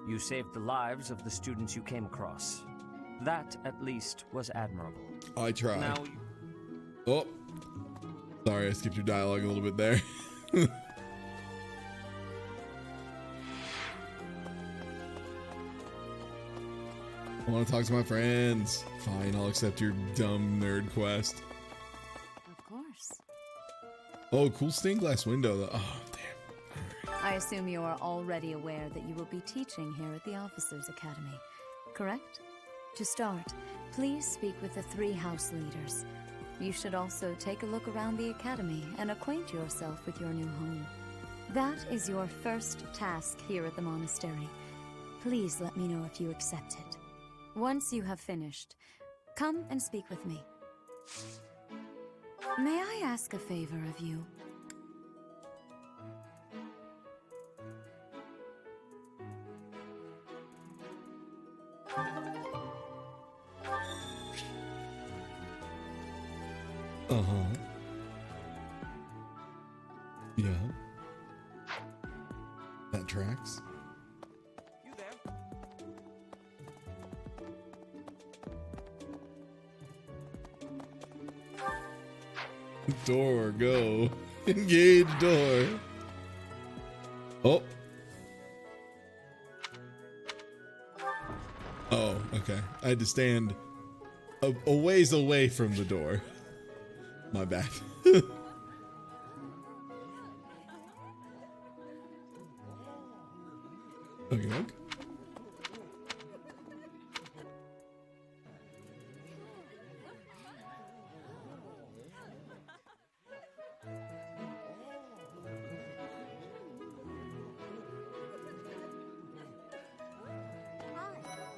You saved the lives of the students you came across. That, at least, was admirable. I tried. Now Oh. Sorry, I skipped your dialogue a little bit there. I want to talk to my friends. Fine, I'll accept your dumb nerd quest. Of course. Oh, cool stained glass window though. Oh, damn. I assume you are already aware that you will be teaching here at the Officers Academy, correct? To start, please speak with the 3 house leaders. You should also take a look around the academy and acquaint yourself with your new home. That is your first task here at the monastery. Please let me know if you accept it. Once you have finished, come and speak with me. May I ask a favor of you? Uh-huh. Yeah. That tracks. You there? Door, go. Engage door. Oh. Oh, okay. I had to stand a ways away from the door. My bad. Okay, okay.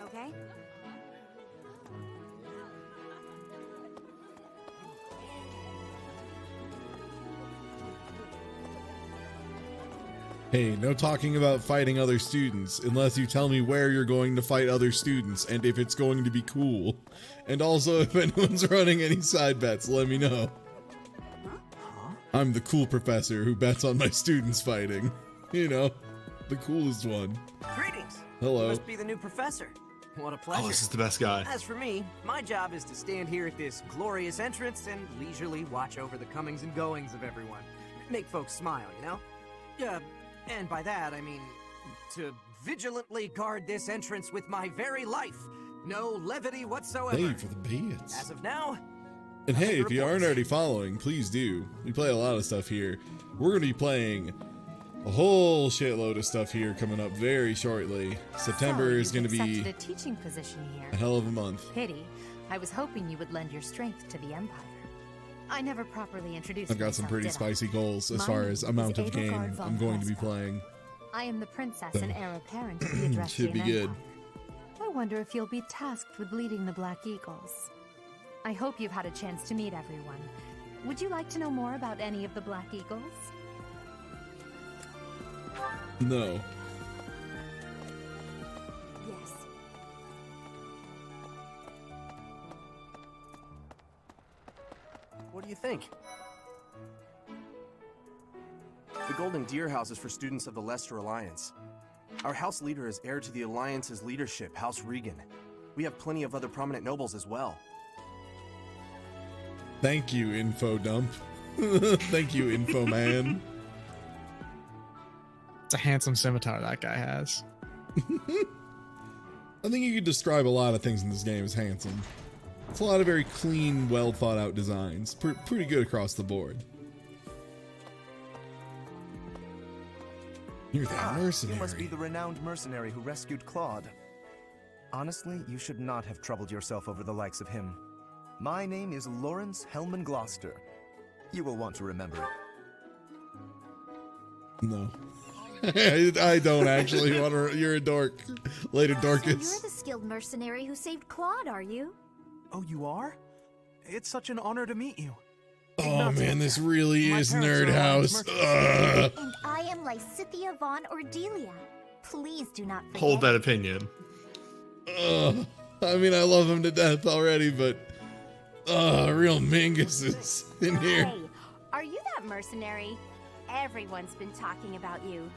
Okay? Hey, no talking about fighting other students unless you tell me where you're going to fight other students and if it's going to be cool. And also, if anyone's running any side bets, let me know. I'm the cool professor who bets on my students fighting. You know, the coolest one. Greetings. Hello. You must be the new professor. What a pleasure. Oh, this is the best guy. As for me, my job is to stand here at this glorious entrance and leisurely watch over the comings and goings of everyone. Make folks smile, you know? And by that, I mean to vigilantly guard this entrance with my very life. No levity whatsoever. Hey, for the bits. As of now. And hey, if you aren't already following, please do. We play a lot of stuff here. We're going to be playing a whole shitload of stuff here coming up very shortly. September is going to be accepted a teaching position here. a hell of a month. Pity. I was hoping you would lend your strength to the Empire. I never properly introduced I've got some myself, pretty did I? spicy goals as My far name as is amount of Edelgard game von I'm going to be Prescott. playing. I am the princess So, and heir apparent of the Adrestian should be good. Empire. I wonder if you'll be tasked with leading the Black Eagles. I hope you've had a chance to meet everyone. Would you like to know more about any of the Black Eagles? No. Yes. What do you think? The Golden Deer House is for students of the Leicester Alliance. Our house leader is heir to the Alliance's leadership, House Regan. We have plenty of other prominent nobles as well. Thank you, info dump. Thank you, info man. It's a handsome scimitar that guy has. I think you could describe a lot of things in this game as handsome. It's a lot of very clean, well thought out designs. Pretty good across the board. You're that mercenary. You must be the renowned mercenary who rescued Claude. Honestly, you should not have troubled yourself over the likes of him. My name is Lawrence Hellman Gloucester. You will want to remember it. No. I don't actually want to. You're a dork. Later, Dorcas. So you're the skilled mercenary who saved Claude, are you? Oh, you are? It's such an honor to meet you. Oh man, this really is Nerd House. And I am Lysithia von Ordelia. Please do not forget. Hold that opinion. I mean, I love him to death already, but real Mingus is in here. Hey, are you that mercenary? Everyone's been talking about you.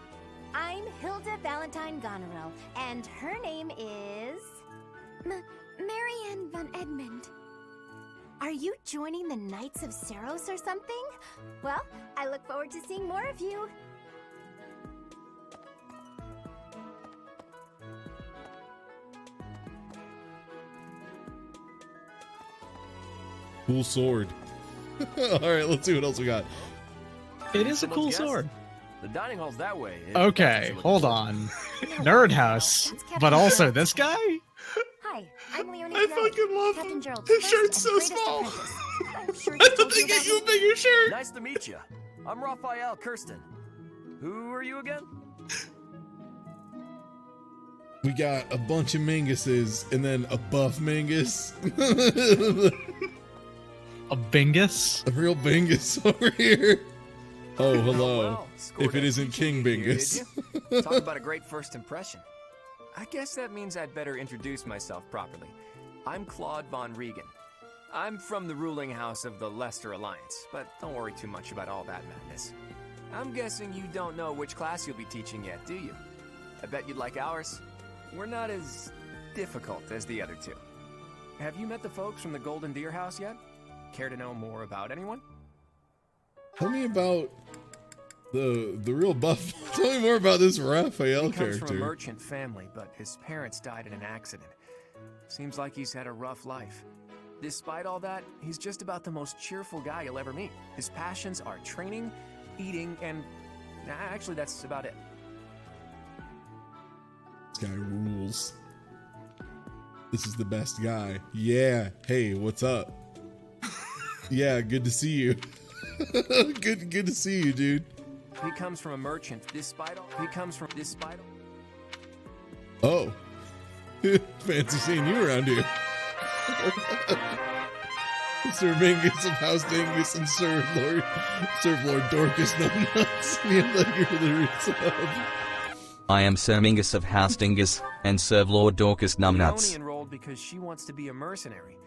I'm Hilda Valentine Goneril, and her name is... Marianne von Edmund. Are you joining the Knights of Seros or something? Well, I look forward to seeing more of you. Cool sword. All right, let's see what else we got. It is a cool sword. The dining hall's that way. Okay, hold on. Nerd House, but also this guy? Hi, I'm Leonie. I fucking love Captain him. Gerald's His first shirt's so and greatest small. apprentice. I'm sure I he thought told they you get about you a me. bigger shirt. Nice to meet you. I'm Raphael Kirsten. Who are you again? We got a bunch of Minguses and then a buff Mingus. A Bingus? A real Bingus over here. Oh, hello. Well, If it isn't King Here, did Bingus. you? Talk about a great first impression. I guess that means I'd better introduce myself properly. I'm Claude von Regan. I'm from the ruling house of the Leicester Alliance, but don't worry too much about all that madness. I'm guessing you don't know which class you'll be teaching yet, do you? I bet you'd like ours. We're not as difficult as the other two. Have you met the folks from the Golden Deer House yet? Care to know more about anyone? Tell me about the real buff. Tell me more about this Raphael He comes from a character. merchant family, but his parents died in an accident. Seems like he's had a rough life. Despite all that, he's just about the most cheerful guy you'll ever meet. His passions are training, eating, and actually that's about it. This guy rules. This is the best guy. Yeah. Hey, what's up? Yeah, good to see you. good to see you, dude. He comes from a merchant. Despite all, Oh. Fancy seeing you around here. Sir Mingus of House Dingus and Sir Lord Dorcas Numbnuts. Yeah, thank you for the resub. I am Sir Mingus of House Dingus, and serve Lord Dorcas Leonie Numbnuts. enrolled because she wants to be a mercenary.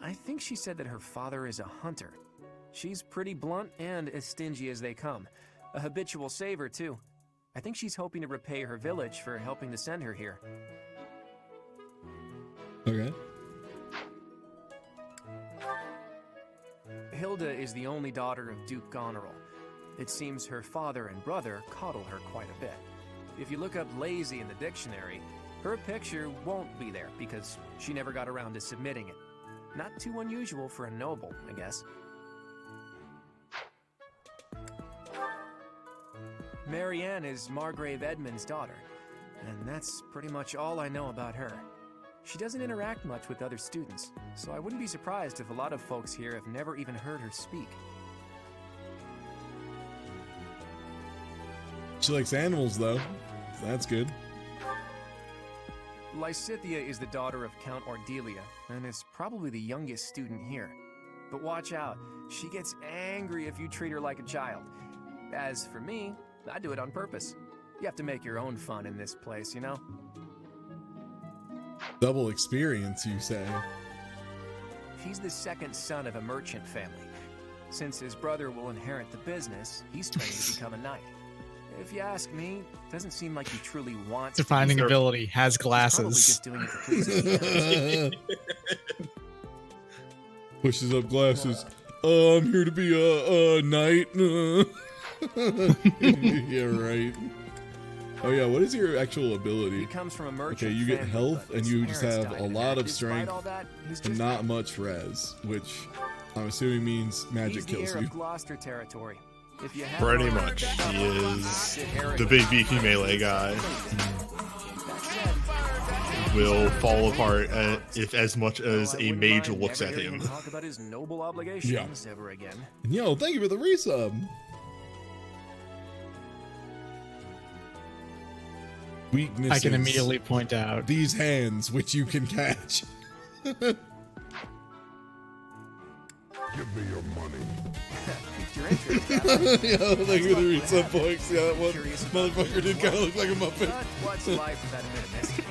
I think she said that her father is a hunter. She's pretty blunt and as stingy as they come. A habitual saver, too. I think she's hoping to repay her village for helping to send her here. Okay. Hilda is the only daughter of Duke Goneril. It seems her father and brother coddle her quite a bit. If you look up lazy in the dictionary, her picture won't be there because she never got around to submitting it. Not too unusual for a noble, I guess. Marianne is Margrave Edmund's daughter, and that's pretty much all I know about her. She doesn't interact much with other students, so I wouldn't be surprised if a lot of folks here have never even heard her speak. She likes animals, though. So that's good. Lysithia is the daughter of Count Ordelia, and is probably the youngest student here. But watch out, she gets angry if you treat her like a child. As for me, I do it on purpose. You have to make your own fun in this place, you know? Double experience, you say? He's the second son of a merchant family. Since his brother will inherit the business, he's training to become a knight. If you ask me, it doesn't seem like he truly wants Defining to be ability, has He's probably glasses. just doing it to please his parents. Pushes up glasses. I'm here to be a knight. Yeah, right. Oh yeah, what is your actual ability? He comes from a merchant Okay, you get family, health but and his you just parents have died a in lot that. of Despite strength all that, he's and just not much res, which I'm assuming means magic He's the kills heir you. of Gloucester territory. If you have Pretty much. He is the big beefy melee guy. That said, will fall apart if as much as a mage looks at him. Talk about his noble obligations ever again. And yo, thank you for the resub. Weaknesses. I can immediately point out these hands, which you can catch. Give me your money. Piqued your interest, huh? Yo, thank you for the resub, folks. Yeah, that one motherfucker did kind of look like a Muppet. But what's life without a bit of mystery?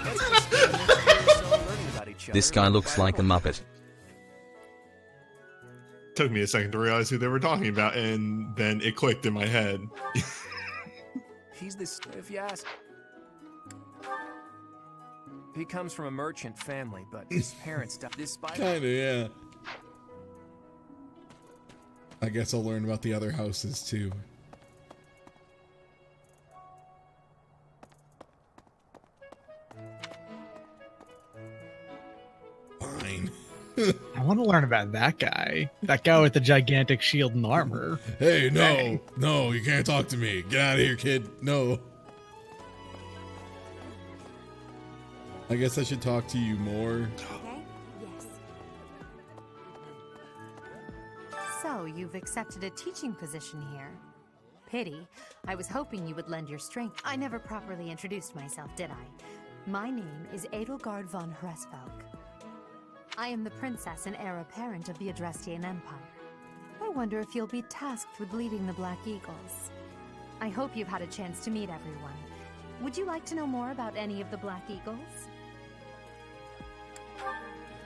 Let's just spend the next year or so learning about each other. This guy looks like a Muppet. Took me a second to realize who they were talking about, and then it clicked in my head. He's this, if you ask. He comes from a merchant family, but his parents died. Kinda, yeah. I guess I'll learn about the other houses too. Fine. I want to learn about that guy. That guy with the gigantic shield and armor. Hey, no. No, you can't talk to me. Get out of here, kid. No. I guess I should talk to you more. Okay, yes. So, you've accepted a teaching position here. Pity. I was hoping you would lend your strength. I never properly introduced myself, did I? My name is Edelgard von Hresvelk. I am the princess and heir apparent of the Adrestian Empire. I wonder if you'll be tasked with leading the Black Eagles. I hope you've had a chance to meet everyone. Would you like to know more about any of the Black Eagles?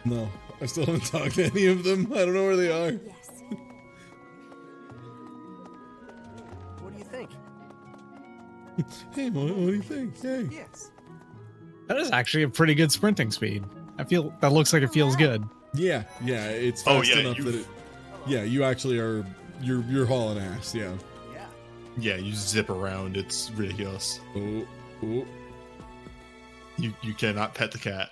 No, I still haven't talked to any of them. I don't know where they are. Yes. What do you think? Hey, what do you think? Hey. Yes. That is actually a pretty good sprinting speed. I feel that looks like it feels good. Yeah, it's fast enough that it. Yeah, you actually are. You're hauling ass. Yeah. Yeah, you zip around. It's ridiculous. Oh. You cannot pet the cat.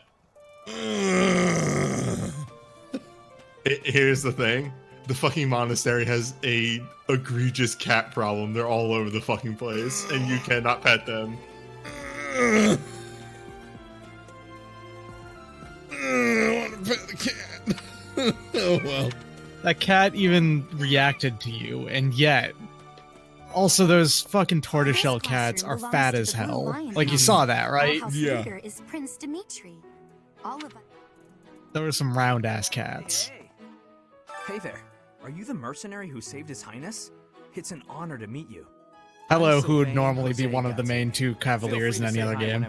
Here's the thing. The fucking monastery has a egregious cat problem. They're all over the fucking place, and you cannot pet them. I want to pet the cat. Oh well. That cat even reacted to you, and yet. Also, those fucking tortoiseshell cats are fat as hell. Like, you saw that, right? Yeah. Is Prince Dimitri. All of us. There were some round-ass cats. Hey there. Are you the mercenary who saved His Highness? It's an honor to meet you. Hello, who would normally be one of the main two cavaliers in any other game.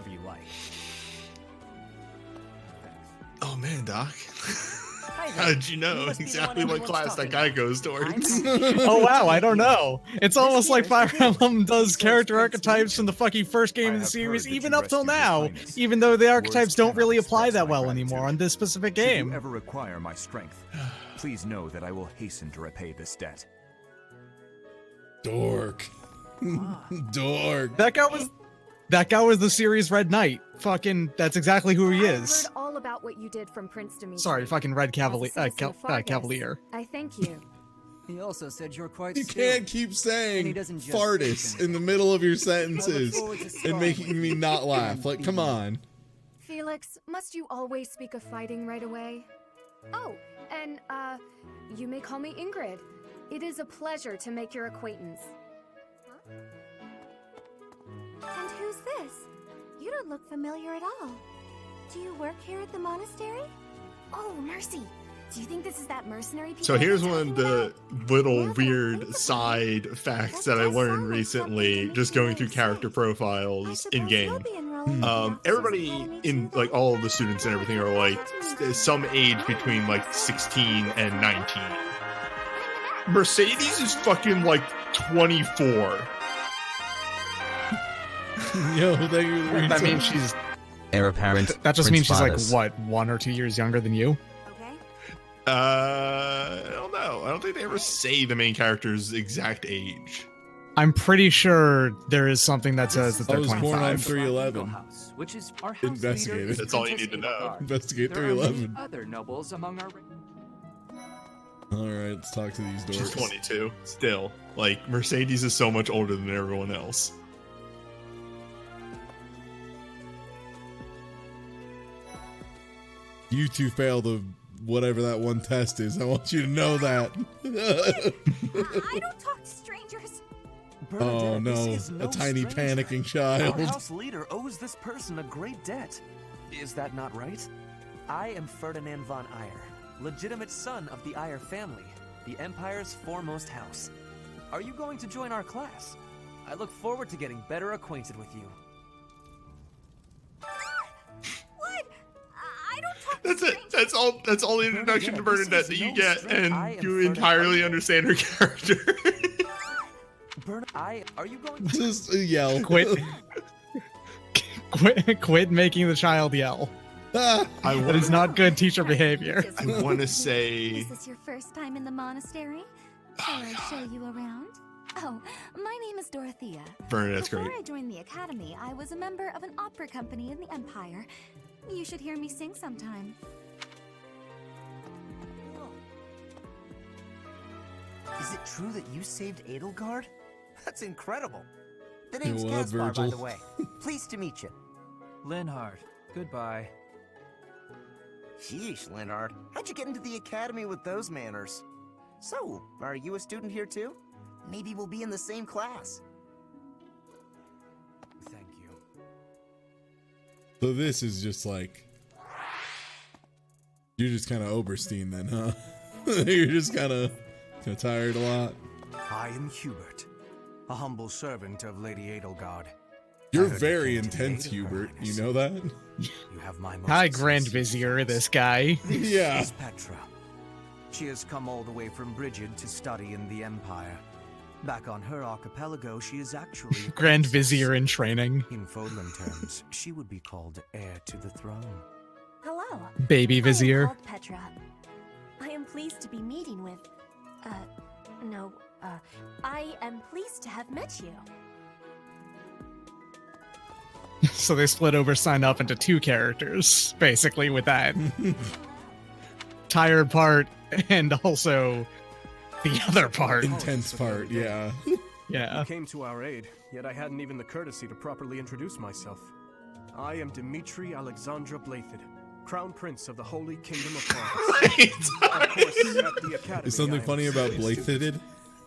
Oh man, Doc. How did you know exactly what class that guy goes towards? Oh wow, I don't know. It's almost like Fire Emblem does character archetypes from the fucking first game of the series, even up till now, even though the archetypes don't really apply that well anymore on this specific game. If you ever require my strength, please know that I will hasten to repay this debt. Dork. Dork. That guy was the series Red Knight. Fucking, that's exactly who he is. I heard all about what you did from Prince Dimitri. Sorry, fucking Red Cavalier. Cavalier. I thank you. He also said you're quite You can't keep saying fartus in the middle of your sentences and making me not laugh. Like, come on. Felix, must you always speak of fighting right away? Oh, and, you may call me Ingrid. It is a pleasure to make your acquaintance. And who's this? You don't look familiar at all. Do you work here at the monastery? Oh, mercy. Do you think this is that mercenary people? So here's one of the little weird side facts that I learned recently, just going through character profiles in game. Everybody in like all of the students and everything are like some age between like 16 and 19. Mercedes is fucking like 24. Yo, that means she's heir apparent. That just means she's like Spartus. what, 1 or 2 years younger than you? I don't know. I don't think they ever say the main character's exact age. I'm pretty sure there is something that says that they're I was 25. born on 311. Which is our house Investigate leader it. is That's all you Princess need to know. Edelgard. Investigate There are many 311. other nobles among our. Alright, let's talk to these dorks. She's 22. Still. Like, Mercedes is so much older than everyone else. You two failed the whatever that one test is. I want you to know that. I don't talk to strangers. Oh Bernadette, no, this is a tiny stranger. panicking child. Our house leader owes this person a great debt. Is that not right? I am Ferdinand von Eyre, legitimate son of the Eyre family, the Empire's foremost house. Are you going to join our class? I look forward to getting better acquainted with you. What? I don't talk That's it. That's all the introduction to Bernadette that you get, and you entirely understand her character. Are you going to just yell? Quit making the child yell. That is not good teacher behavior. I want to say. Is this your first time in the monastery? Shall I show you around? Oh, my name is Dorothea. Bernadette's Before great. I joined the academy, I was a member of an opera company in the Empire. You should hear me sing sometime. Is it true that you saved Edelgard? That's incredible. The Hey, name's what up, Caspar, by Virgil? the way. Pleased to meet you. Linhard, goodbye. Sheesh, Linhard. How'd you get into the academy with those manners? So, are you a student here too? Maybe we'll be in the same class. Thank you. So this is just like you're just kind of Oberstein then, huh? You're just kind of tired a lot. I am Hubert, a humble servant of Lady Edelgard. You're very intense, Hubert. You know that? You have my most Hi, Grand Vizier, this guy. Yeah. This is Petra. She has come all the way from Brigid to study in the Empire. Back on her archipelago, she is actually a Grand princess. Vizier in training. In Fodlan terms, she would be called heir to the throne. Hello. Baby I am Vizier. called Petra. I am pleased to be meeting with... I am pleased to have met you. So they split over sign up into two characters, basically, with that. Tired part and also the other part. Intense part, yeah. Yeah. You came to our aid, yet I hadn't even the courtesy to properly introduce myself. I am Dimitri Alexandra Blathid, Crown Prince of the Holy Kingdom of Fargus. Of course, at the academy, Is something I am funny about still a student. Blathided?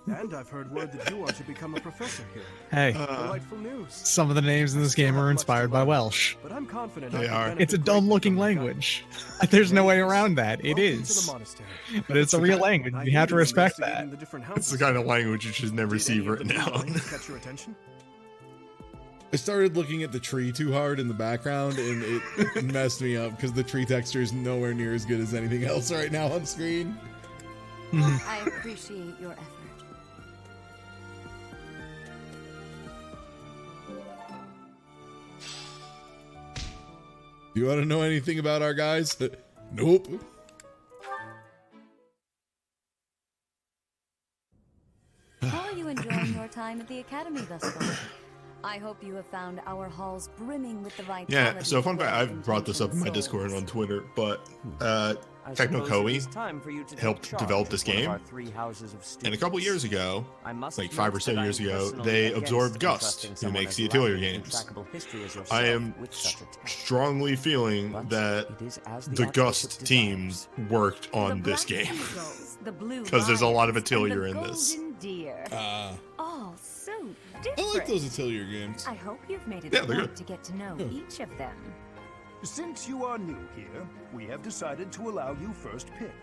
And I've heard word that you are to become a professor here. Hey. Delightful news. Some of the names in this game are inspired by Welsh. But I'm confident They I can are. benefit It's a dumb-looking language. There's no way around that. It is. But it's a real language. You have to respect that. It's the kind of language you should never see written down. Catch your attention? I started looking at the tree too hard in the background, and it messed me up because the tree texture is nowhere near as good as anything else right now on screen. I appreciate your effort. Do you want to know anything about our guys? Nope. How are you enjoying your time at the academy thus far? I hope you have found our halls brimming with the vitality. Yeah, so fun fact, of I've brought this up in my Discord and on Twitter, but Techno suppose it is time for you to Koei take helped charge develop of this one of game. our 3 houses of And a students. couple years ago, I must like 5 or admit 7 that years I'm ago, personally they against absorbed entrusting Gust, who someone makes as the Atelier lively and games. implacable history as I yourself am with such a task. strongly feeling that it is as the the Gust Archbishop team worked on this game. The blue Because there's a lot of lions Atelier and in the this. golden deer. All so different. I like those Atelier games. I hope you've made it Yeah, a they're point good. to get to know each of them. Since you are new here, we have decided to allow you first pick.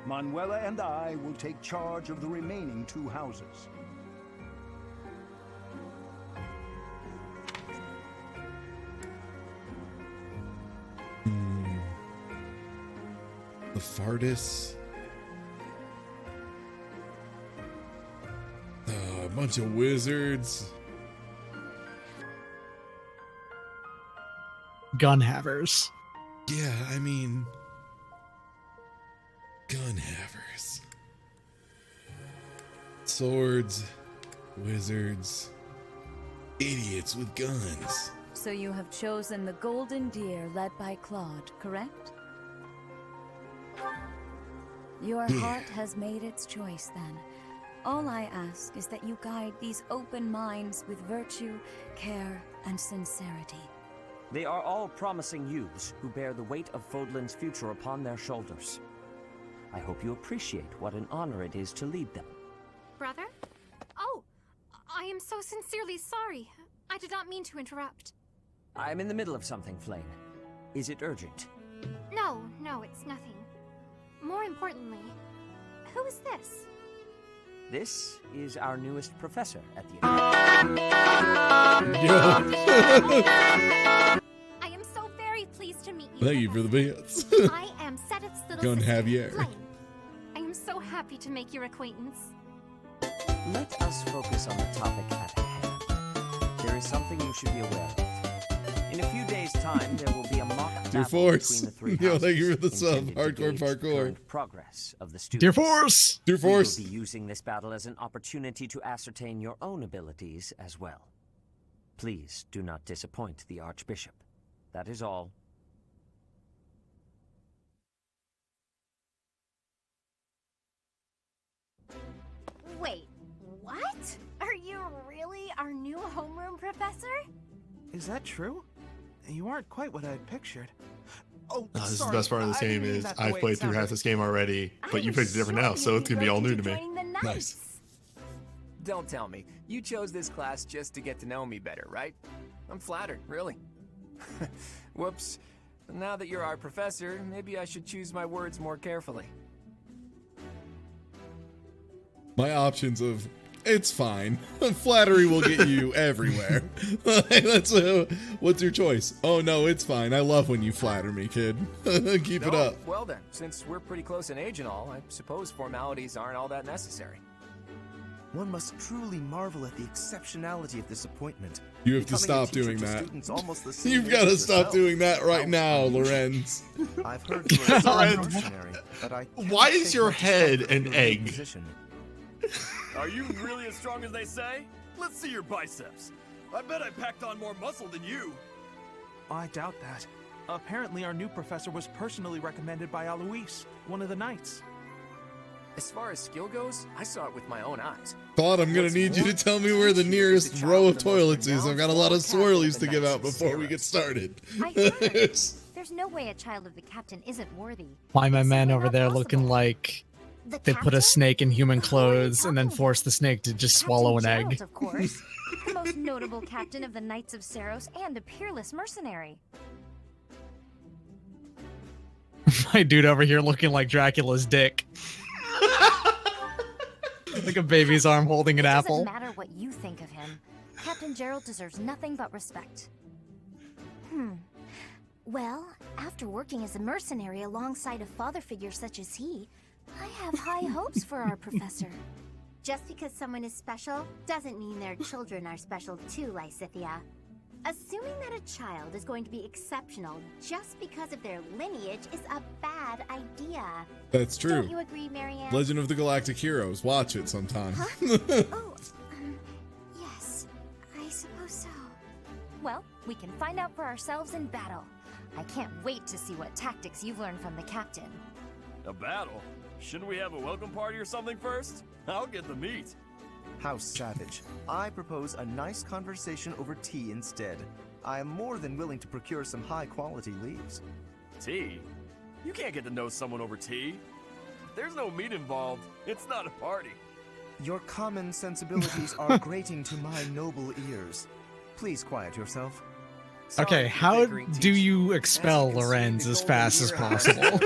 Manuela and I will take charge of the remaining 2 houses. The Fardis. A bunch of wizards. Gun havers. Yeah, I mean, gun havers. Swords, wizards, idiots with guns. So you have chosen the golden deer led by Claude, correct? Your Yeah. heart has made its choice then. All I ask is that you guide these open minds with virtue, care, and sincerity. They are all promising youths who bear the weight of Fodlan's future upon their shoulders. I hope you appreciate what an honor it is to lead them. Brother? Oh, I am so sincerely sorry. I did not mean to interrupt. I'm in the middle of something, Flame. Is it urgent? No, it's nothing. More importantly, who is this? This is our newest professor at the I am so very pleased to meet you. Thank you for the bits. I am Setith's little Going sister, Javier. Flame. I am so happy to make your acquaintance. Let us focus on the topic at hand. There is something you should be aware of. In a few days' time, there will be a mock Dear battle Force. between the three Yo, houses thank you for the sub. intended to Hardcore gauge the parkour. current progress of the students. Dear Force! Dear Force. We will be using this battle as an opportunity to ascertain your own abilities as well. Please do not disappoint the Archbishop. That is all. Wait, what? Are you really our new homeroom professor? Is that true? You aren't quite what I had pictured. Oh, This is the sorry, best part of this I game didn't mean is that the I've way played it through half sounded. this game already, but you picked a different house, so it's gonna be all new to me. Nice. Don't tell me. You chose this class just to get to know me better, right? I'm flattered, really. Whoops. Now that you're our professor, maybe I should choose my words more carefully. My options of it's fine. Flattery will get you everywhere. That's what's your choice? Oh no, it's fine. I love when you flatter me, kid. Keep it No? up. Well then, since we're pretty close in age and all, I suppose formalities aren't all that necessary. One must truly marvel at the exceptionality of this appointment. You have to Becoming a stop teacher doing to that. students almost the same You've age got to as stop yourself. doing that right How now, unusual. Lorenz. I've heard you are a Lorenz, mercenary, but I why can't is take your much head comfort in an your new egg? position. Are you really as strong as they say? Let's see your biceps. I bet I packed on more muscle than you. I doubt that. Apparently, our new professor was personally recommended by Alois, one of the knights. As far as skill goes, I saw it with my own eyes. Thought I'm gonna What's need you more, to tell me where the nearest row of toilets is. I've got a lot of captain of swirlies the to give Knights out of before we Saros. get started. I heard. There's no way a child of the captain isn't worthy. Why my man over there looking like The they put a captain? snake in human clothes and then force the snake to just swallow an Geralt, egg. of course. The most notable captain of the Knights of Saros and a peerless mercenary. My dude over here looking like Dracula's dick. Like a baby's arm holding an It apple. doesn't matter what you think of him. Captain Geralt deserves nothing but respect. Well, after working as a mercenary alongside a father figure such as he, I have high hopes for our professor. Just because someone is special doesn't mean their children are special too, Lysithia. Assuming that a child is going to be exceptional just because of their lineage is a bad idea. That's true. Don't you agree, Marianne? Legend of the Galactic Heroes. Watch it sometime. Yes, I suppose so. Well, we can find out for ourselves in battle. I can't wait to see what tactics you've learned from the captain. A battle? Shouldn't we have a welcome party or something first? I'll get the meat. How savage. I propose a nice conversation over tea instead. I am more than willing to procure some high-quality leaves. Tea? You can't get to know someone over tea. If there's no meat involved, it's not a party. Your common sensibilities are grating to my noble ears. Please quiet yourself. Okay, how do you expel Lorenz as fast as possible?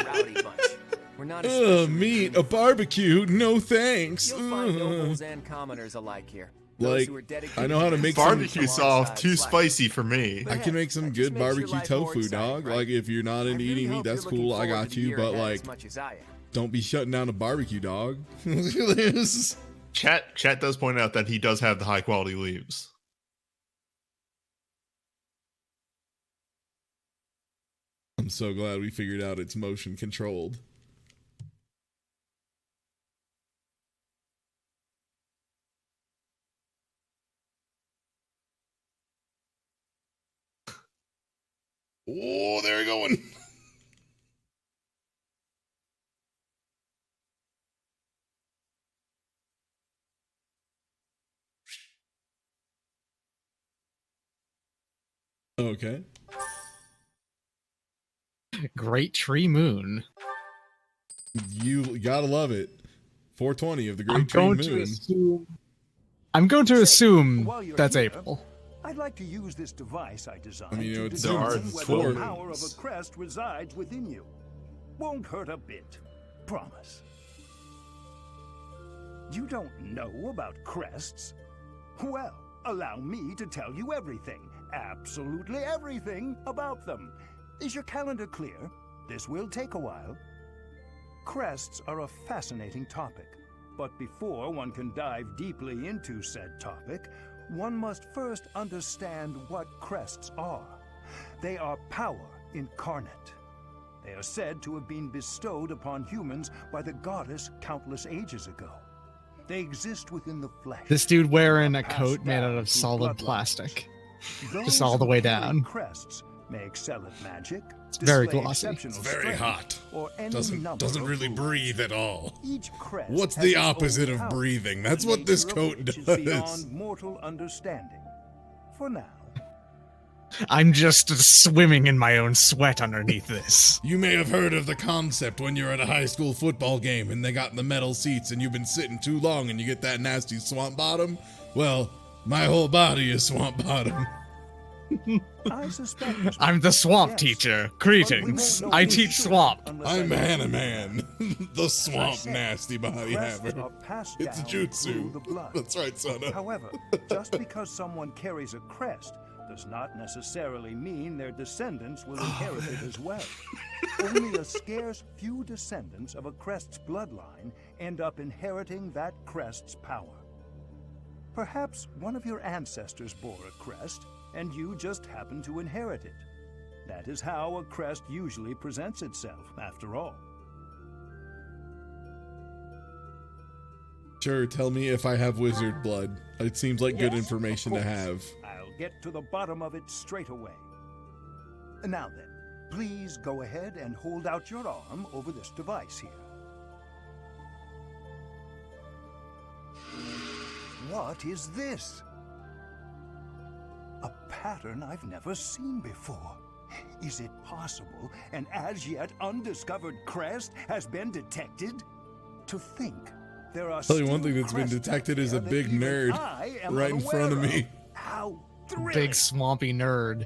We're not as Meat, a barbecue, no thanks. You'll find nobles and commoners alike here. Like, I know how to make barbecue some sauce too spicy for me. I can make some good barbecue tofu, dog. Like, if you're not into eating meat, that's cool. I got you. But like, don't be shutting down a barbecue, dog. Chat does point out that he does have the high quality leaves. I'm so glad we figured out it's motion controlled. Oh, they're going. Okay. Great Tree Moon. You gotta love it. 420 of the Great Tree Moon. I'm going to assume While you're that's here, April. I'd like to use this device I designed I mean, to it's determine it's whether four. the power of a crest resides within you. Won't hurt a bit. Promise. You don't know about crests? Well, allow me to tell you everything, absolutely everything about them. Is your calendar clear? This will take a while. Crests are a fascinating topic, but before one can dive deeply into said topic, one must first understand what crests are. They are power incarnate. They are said to have been bestowed upon humans by the goddess countless ages ago. They exist within the flesh. This dude wearing a coat made out of solid plastic. Just all the way down. Crests may excel at magic. It's very display glossy. exceptional It's very strength, hot. or any Doesn't number of really moves. breathe at all. Each crest What's has the its own opposite of power, breathing? That's the what this nature of coat which is does. beyond mortal understanding. For now. I'm just swimming in my own sweat underneath this. You may have heard of the concept when you're at a high school football game and they got the metal seats and you've been sitting too long and you get that nasty swamp bottom. Well, my whole body is swamp bottom. I suspect I'm the swamp teacher. Greetings. I teach swamp. I'm Hannah Man, the swamp nasty body Crests haver. are passed It's a down through jutsu. the blood. That's right, son. However, just because someone carries a crest does not necessarily mean their descendants will inherit it as well. Only a scarce few descendants of a crest's bloodline end up inheriting that crest's power. Perhaps one of your ancestors bore a crest, and you just happen to inherit it. That is how a crest usually presents itself, after all. Sure, tell me if I have wizard blood. It seems like good Yes, information of to course. have. I'll get to the bottom of it straight away. Now then, please go ahead and hold out your arm over this device here. What is this? A pattern I've never seen before. Is it possible an as yet undiscovered crest has been detected? To think there are Tell you one still thing that's been crests out detected is a there that big even nerd I am right in front of unaware me. How thrilling! Big swampy nerd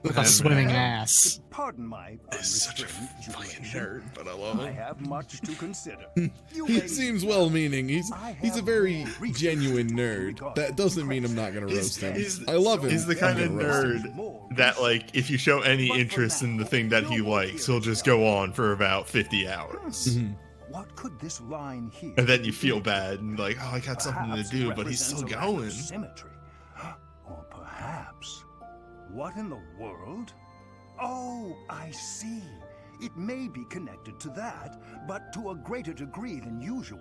with a That swimming man. ass. Pardon my unrestrained jubilation. Nerd, but I love I him. have much to consider. You He may- seems well-meaning. He's a very genuine nerd. That doesn't mean I'm not gonna roast him. I love him. He's the kind of I'm gonna roast him. nerd that, like, if you show any interest in the thing that he likes, he'll just go on for about 50 hours. Mm-hmm. What could this line here? And then you feel bad and like, oh, I got something to perhaps do, but he's still represents a lack of going. Symmetry. Or perhaps, what in the world? Oh, I see. It may be connected to that, but to a greater degree than usual.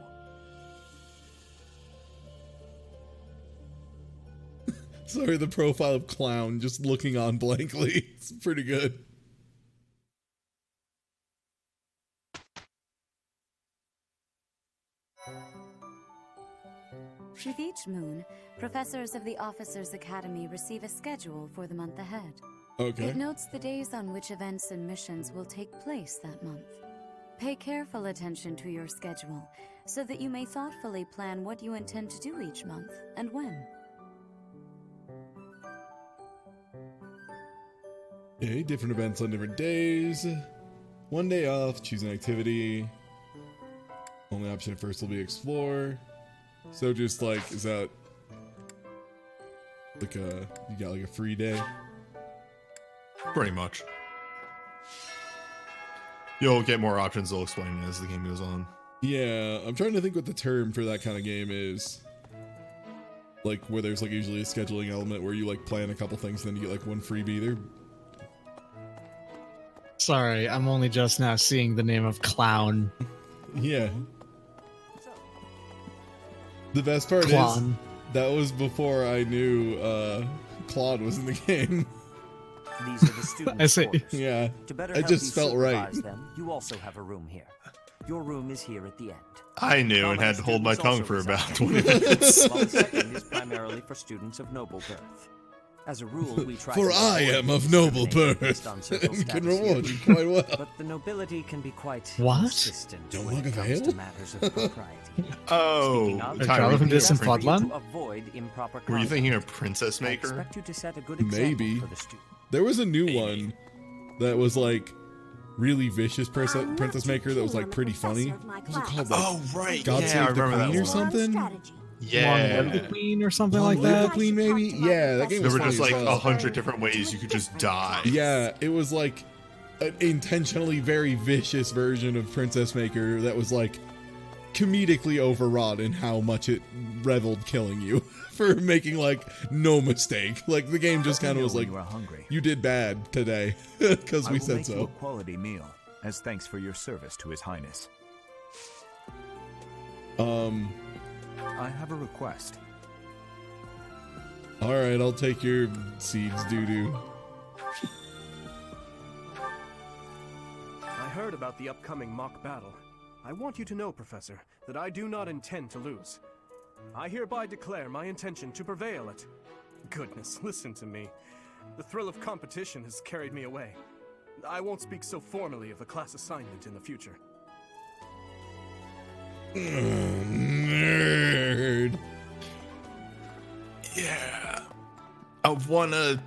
Sorry, the profile of clown just looking on blankly. It's pretty good. With each moon, professors of the Officers' Academy receive a schedule for the month ahead. Okay. It notes the days on which events and missions will take place that month. Pay careful attention to your schedule so that you may thoughtfully plan what you intend to do each month and when. Okay, different events on different days. One day off, choose an activity. Only option at first will be explore. So just like, is that like you got like a free day? Pretty much. You'll get more options, they'll explain as the game goes on. Yeah, I'm trying to think what the term for that kind of game is. Like where there's like usually a scheduling element where you like plan a couple things and then you get like one freebie. They're Sorry, I'm only just now seeing the name of Clown. Yeah. The best part Clon. is that was before I knew Claude was in the game. These are the student I see. quarters. Yeah, To better it help just you felt right. supervise them, you also have a room here. Your room is here at the end. I knew and had to hold my tongue Students for also about reside 20 minutes. While the second is primarily for students of noble birth. As a rule, we try For to I avoid am of noble discriminating birth, based on social and can status reward here. you quite well. But the nobility can be quite What? insistent Don't when look it a comes veil? to matters of propriety. Oh, Speaking of, Tyree, from Distant we ask you Floodland? to avoid improper were you conduct. thinking of Princess I Maker? expect you to set a good example Maybe. for the student. There was a new one that was like really vicious Princess Maker that was like pretty funny. What was it called? Like, Oh, right. God Yeah, I Save the remember that Queen or one. something? Yeah. Long Live the Queen or something Long like Live that. the Queen, maybe? Yeah, that game There was were funny just as like hell. 100 different ways you could just die. Yeah, it was like an intentionally very vicious version of Princess Maker that was like comedically overwrought in how much it reveled killing you for making like no mistake. Like the game just kind of was like, you are hungry. you did bad today because I we will said make you a so. quality meal as thanks for your service to His Highness. I have a request. All right, I'll take your seeds, doo-doo. I heard about the upcoming mock battle. I want you to know, Professor, that I do not intend to lose. I hereby declare my intention to prevail at... Goodness, listen to me. The thrill of competition has carried me away. I won't speak so formally of a class assignment in the future. Nerd. Yeah. I want to,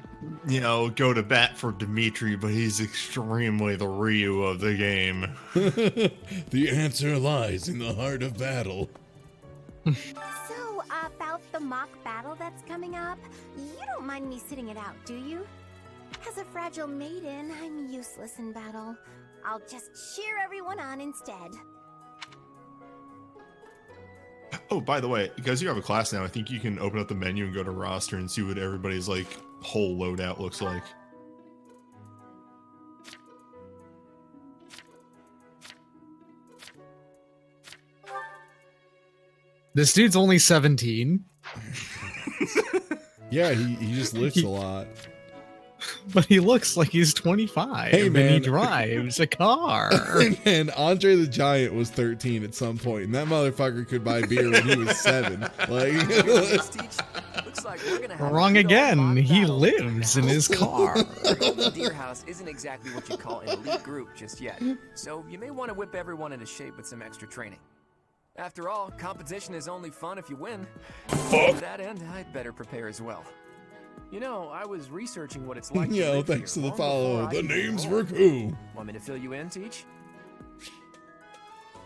go to bat for Dimitri, but he's extremely the Ryu of the game. The answer lies in the heart of battle. So, about the mock battle that's coming up, you don't mind me sitting it out, do you? As a fragile maiden, I'm useless in battle. I'll just cheer everyone on instead. Oh, by the way, because you have a class now, I think you can open up the menu and go to roster and see what everybody's like whole loadout looks like. This dude's only 17. Yeah, he just lifts a lot. But he looks like he's 25. Hey, man. And he drives a car. And Andre the Giant was 13 at some point, and that motherfucker could buy beer when he was 7. Like, Looks like we're gonna have Wrong again. He lives in his car. The Golden Deer House isn't exactly what you call an elite group just yet, so you may want to whip everyone into shape with some extra training. After all, competition is only fun if you win. To that end, I'd better prepare as well. You know, I was researching what it's like to yo, live thanks to here the long follow. before I The even name's enrolled. Raku. Want me to fill you in, Teach?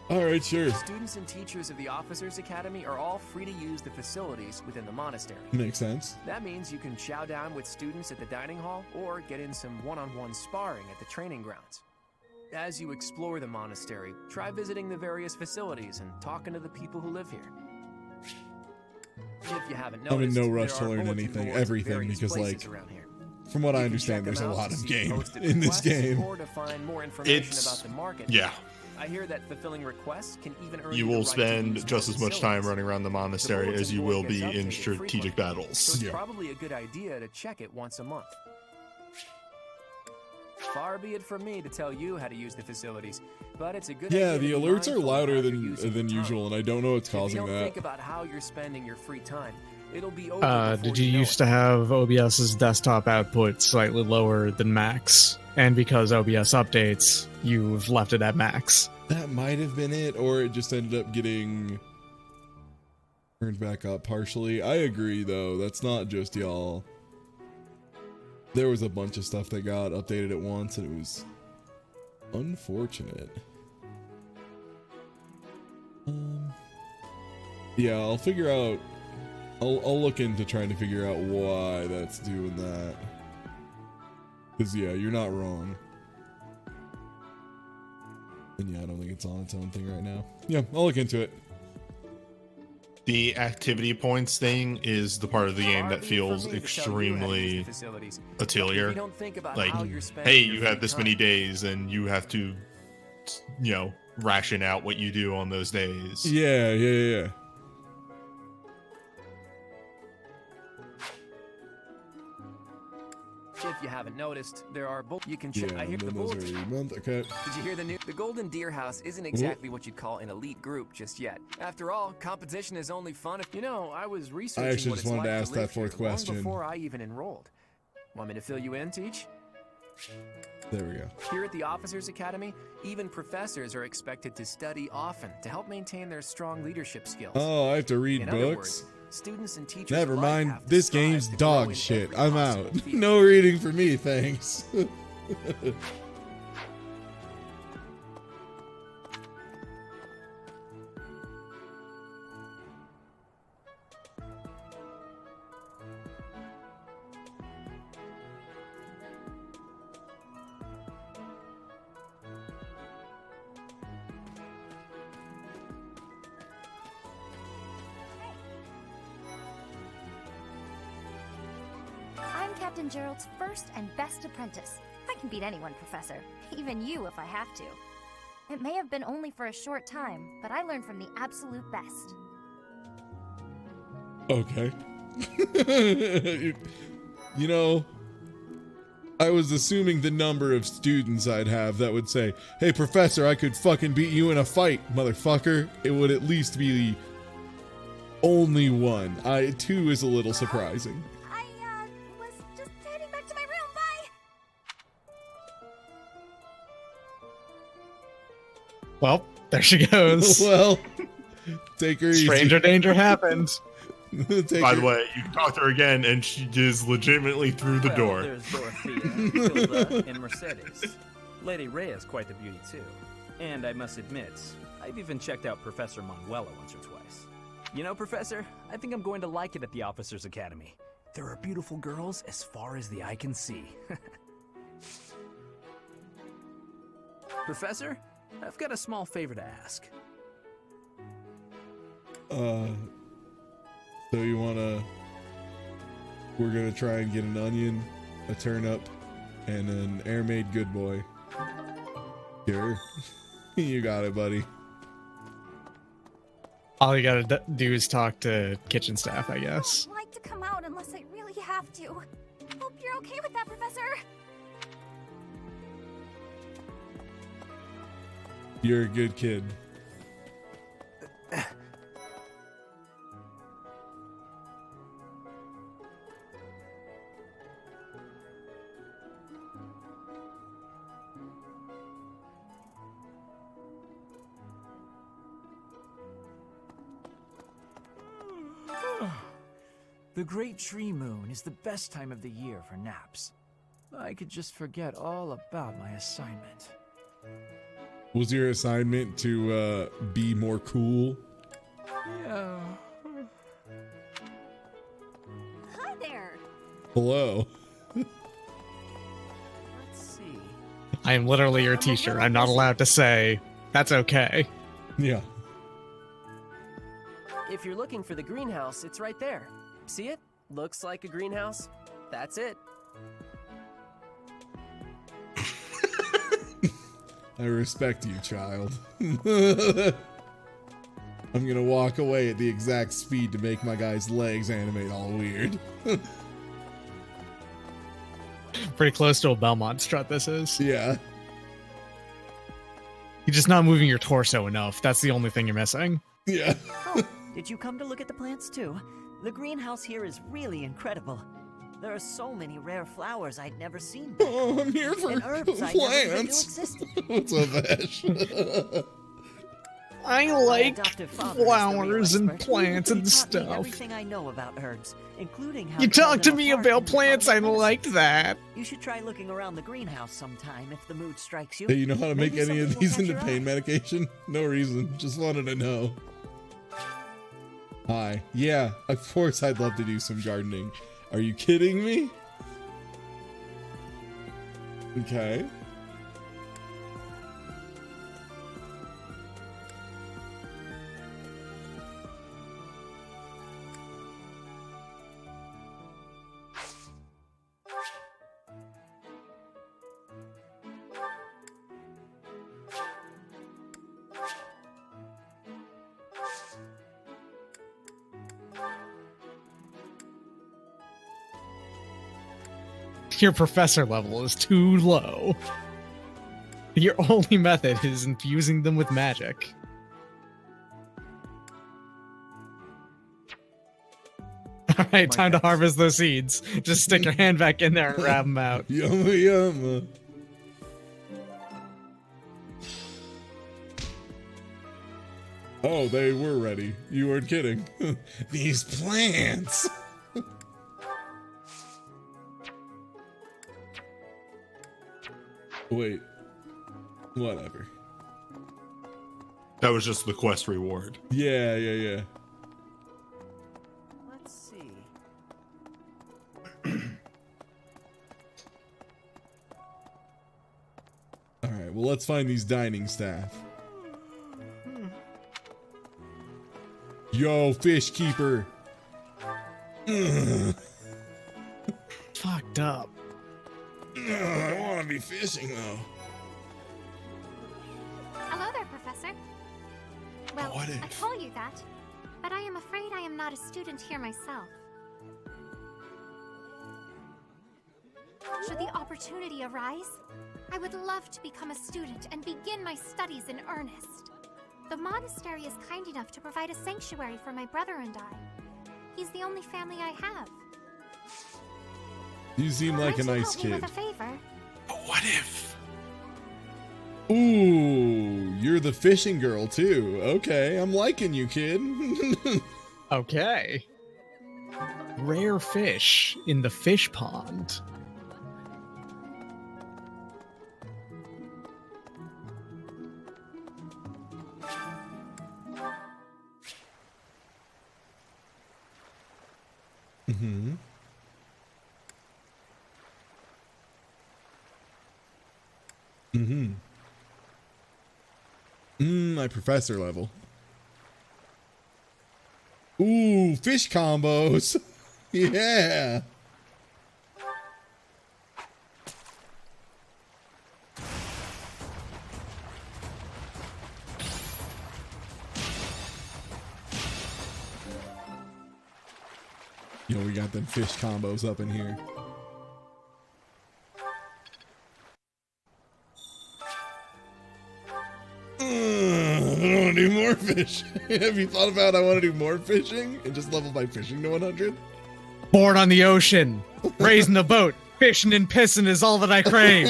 All right, sure. Students and teachers of the Officers Academy are all free to use the facilities within the monastery. Makes sense. That means you can chow down with students at the dining hall or get in some one-on-one sparring at the training grounds. As you explore the monastery, try visiting the various facilities and talking to the people who live here. If you haven't I'm in noticed, no rush there to are learn bulletin anything, boards at everything, various because places like, around here. from what I You can check understand, there's a them out lot to of see game posted in this requests game. or to find more information It's- about the market. yeah. I hear that fulfilling requests can even earn You the will right to spend use just as more much time facilities. running around the monastery as you will be in strategic battles. So it's probably a good idea to check it once a month. Far be it from me to tell you how to use the facilities, but it's a good idea Yeah, to the be alerts are mindful of louder how you're than using your time. usual, and I don't know what's If you causing don't that. think about how you're spending your free time, it'll be over before Did you know used to have OBS's desktop output slightly lower than max? And because OBS updates, you've left it at max. That might have been it, or it just ended up getting turned back up partially. I agree, though. That's not just y'all. There was a bunch of stuff that got updated at once, and it was unfortunate. Yeah, I'll figure out. I'll look into trying to figure out why that's doing that. Because, yeah, you're not wrong. And yeah, I don't think it's on its own thing right now. Yeah, I'll look into it. The activity points thing is the part of the game that feels extremely atelier. Like, hey, you have this many days and you have to, ration out what you do on those days. Yeah. If you haven't noticed, there are you can check. Yeah, I hear the and then those bulletin. are a month. Okay. Did you hear the new? The Golden Deer House isn't exactly what you'd call an elite group just yet. After all, competition is only fun if I was researching I actually what just it's wanted to like ask live that fourth here long question. before I even enrolled. Want me to fill you in, Teach? There we go. Here at the Officers Academy, even professors are expected to study often to help maintain their strong leadership skills. Oh, I have to read In books? other words, students and teachers Never alike mind. have to This strive game's to grow dog in shit. every I'm possible out. field. No reading for me, thanks. I'm Captain Gerald's first and best apprentice. I can beat anyone, Professor. Even you if I have to. It may have been only for a short time, but I learned from the absolute best. Okay. You know, I was assuming the number of students I'd have that would say, hey, Professor, I could fucking beat you in a fight, motherfucker. It would at least be only one. Two is a little surprising. I was just heading back to my room. Bye! Well, there she goes. Well, take her easy. Stranger danger happened. By the way, you can talk to her again, and she is legitimately through the door. There's Dorothea, Hilda, and Mercedes. Lady Rhea is quite the beauty too. And I must admit, I've even checked out Professor Manuela once or twice. You know, Professor, I think I'm going to like it at the Officers Academy. There are beautiful girls as far as the eye can see. Professor, I've got a small favor to ask. So you wanna... We're gonna try and get an onion, a turnip, and an air-made good boy. Sure. You got it, buddy. All you gotta do is talk to kitchen staff, I guess. I'd like to come out unless I really have to. Hope you're okay with that, Professor. You're a good kid. The Great Tree Moon is the best time of the year for naps. I could just forget all about my assignment. Was your assignment to be more cool? Yeah. Hi there. Hello. Let's see. I am literally your teacher. I'm not allowed to say, that's okay. Yeah. If you're looking for the greenhouse, it's right there. See it? Looks like a greenhouse. That's it. I respect you, child. I'm gonna walk away at the exact speed to make my guy's legs animate all weird. Pretty close to a Belmont strut, this is. Yeah. You're just not moving your torso enough. That's the only thing you're missing. Yeah. Oh, did you come to look at the plants too? The greenhouse here is really incredible. There are so many rare flowers I'd never seen. Oh, I'm here for and herbs I never even knew plants. existed. What's up, Ash? I My like adoptive father is the flowers real and expert. plants He and taught me stuff. everything I know about herbs, including how You to tell talked to them me apart about and plants. how I to medicine. liked that. You should try looking around the greenhouse sometime if the mood strikes you. Hey, you know how to make Maybe any of something will these catch into your pain eye. medication? No reason. Just wanted to know. Hi. Yeah, of course I'd love to do some gardening. Are you kidding me? Okay. Your professor level is too low. Your only method is infusing them with magic. All right, time to harvest those seeds. Just stick your hand back in there and grab them out. Yumma yumma. Oh, they were ready. You weren't kidding. These plants. Wait. Whatever. That was just the quest reward. Yeah. Let's see. Alright, well, let's find these dining staff. Yo, fish keeper. Fucked up. I want to be fishing, though. Hello there, Professor. Well, What if? I call you that, but I am afraid I am not a student here myself. Should the opportunity arise, I would love to become a student and begin my studies in earnest. The monastery is kind enough to provide a sanctuary for my brother and I. He's the only family I have. You seem like a Might you nice help me kid. with a favor? But what if? Ooh, you're the fishing girl, too. Okay, I'm liking you, kid. Okay. Rare fish in the fish pond. Mm-hmm. My professor level. Ooh, fish combos. Yeah. Yo, we got them fish combos up in here. I want to do more fish. Have you thought about I want to do more fishing and just level my fishing to 100? Born on the ocean, raised in a boat, fishing and pissing is all that I crave.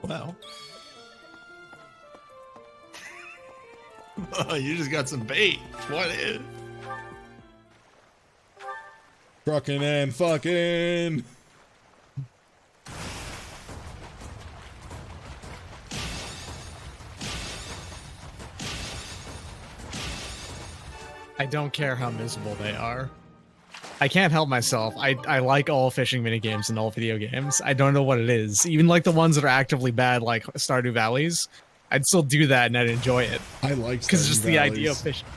Well. Oh, you just got some bait. What if? Trucking and fucking. I don't care how miserable they are. I can't help myself. I like all fishing minigames in all video games. I don't know what it is. Even like the ones that are actively bad, like Stardew Valleys, I'd still do that and I'd enjoy it. I like because just Stardew the idea Valleys. of fishing.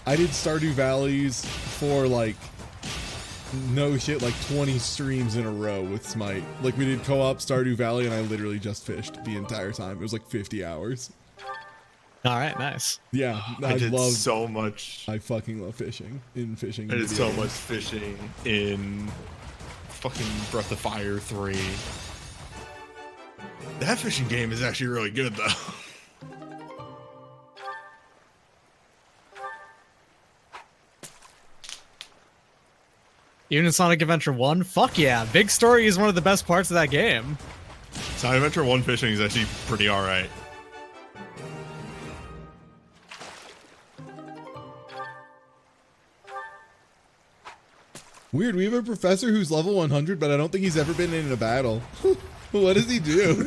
I did Stardew Valleys for like no shit, like 20 streams in a row with Smite. Like we did co-op Stardew Valley and I literally just fished the entire time. It was like 50 hours. All right, nice. Yeah, I did love so much. I fucking love fishing in fishing. I did video so much games. fishing in fucking Breath of Fire 3. That fishing game is actually really good though. Even in Sonic Adventure 1? Fuck yeah. Big story is one of the best parts of that game. Sonic Adventure 1 fishing is actually pretty alright. Weird, we have a professor who's level 100, but I don't think he's ever been in a battle. What does he do?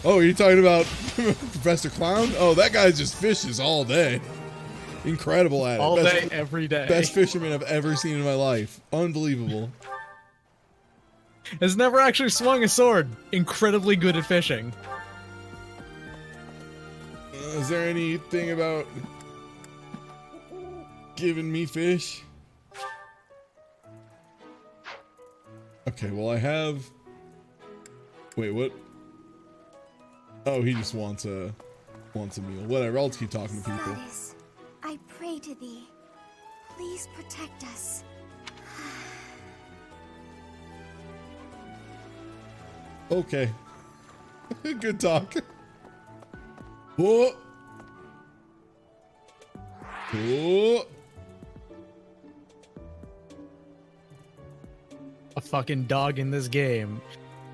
Oh, you're talking about Professor Clown? Oh, that guy just fishes all day. Incredible at it. All day, every day. Best fisherman I've ever seen in my life. Unbelievable. Has never actually swung a sword. Incredibly good at fishing. Is there anything about giving me fish? Okay, well I have... Wait, what? Oh, he just wants a meal. Whatever, I'll just keep talking to people. Sardis, I pray to thee. Please protect us. Okay. Good talk. Whoa! Ooh. A fucking dog in this game.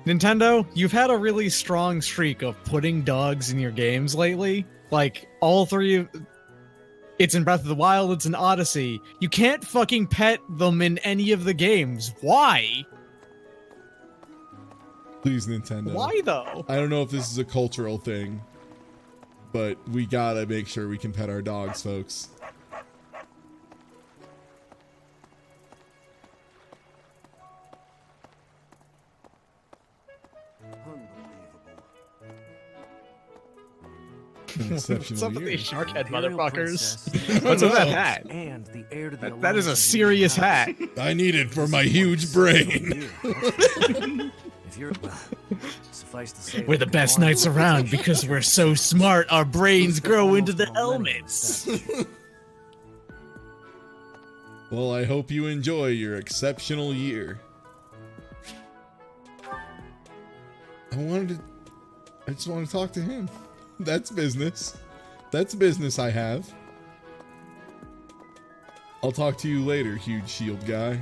Nintendo, you've had a really strong streak of putting dogs in your games lately. Like, all three of... It's in Breath of the Wild, it's in Odyssey. You can't fucking pet them in any of the games. Why? Please, Nintendo. Why, though? I don't know if this is a cultural thing, but we gotta make sure we can pet our dogs, folks. What's up with these shark head motherfuckers? Princess. What's with that hat? And the heir to the That is a Alliance serious hat. I need it for my huge brain. If you're, suffice to say, We're the best knights around because we're so smart, our brains grow into the helmets. Well, I hope you enjoy your exceptional year. I just want to talk to him. That's business. That's business I have. I'll talk to you later, huge shield guy.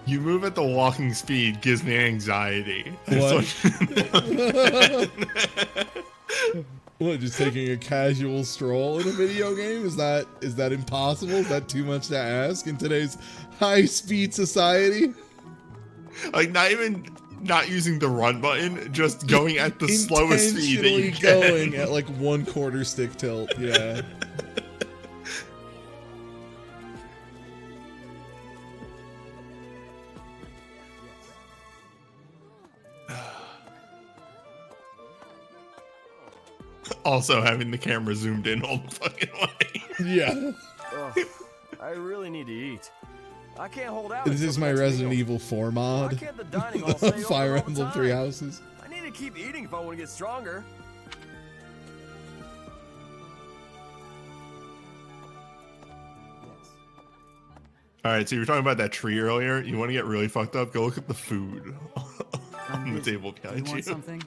You move at the walking speed gives me anxiety. What? What, just taking a casual stroll in a video game? Is that impossible? Is that too much to ask in today's high-speed society? Like, not using the run button, just going at the slowest speed that you can. Going at like 1/4 stick tilt, yeah. Also having the camera zoomed in all the fucking way. Yeah. Ugh, I really need to eat. I can't hold out. This until is the my next Resident meal. Evil 4 mod. Why can't the dining hall stay open Fire all the Emblem time? 3 Houses. I need to keep eating if I want to get stronger. All right, so you were talking about that tree earlier. You want to get really fucked up? Go look at the food on the table behind You you. want something?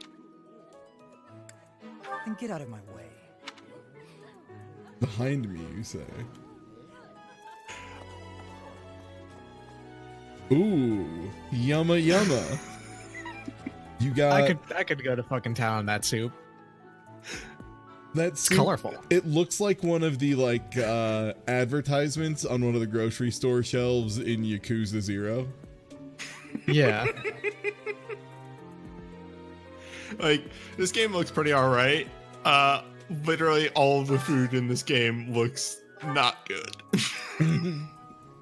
Then get out of my way. Behind me, you say. Ooh, yumma yumma. You got. I could go to fucking town on that soup. That's colorful. It looks like one of the advertisements on one of the grocery store shelves in Yakuza 0. Yeah. Like, this game looks pretty alright. Literally all of the food in this game looks not good.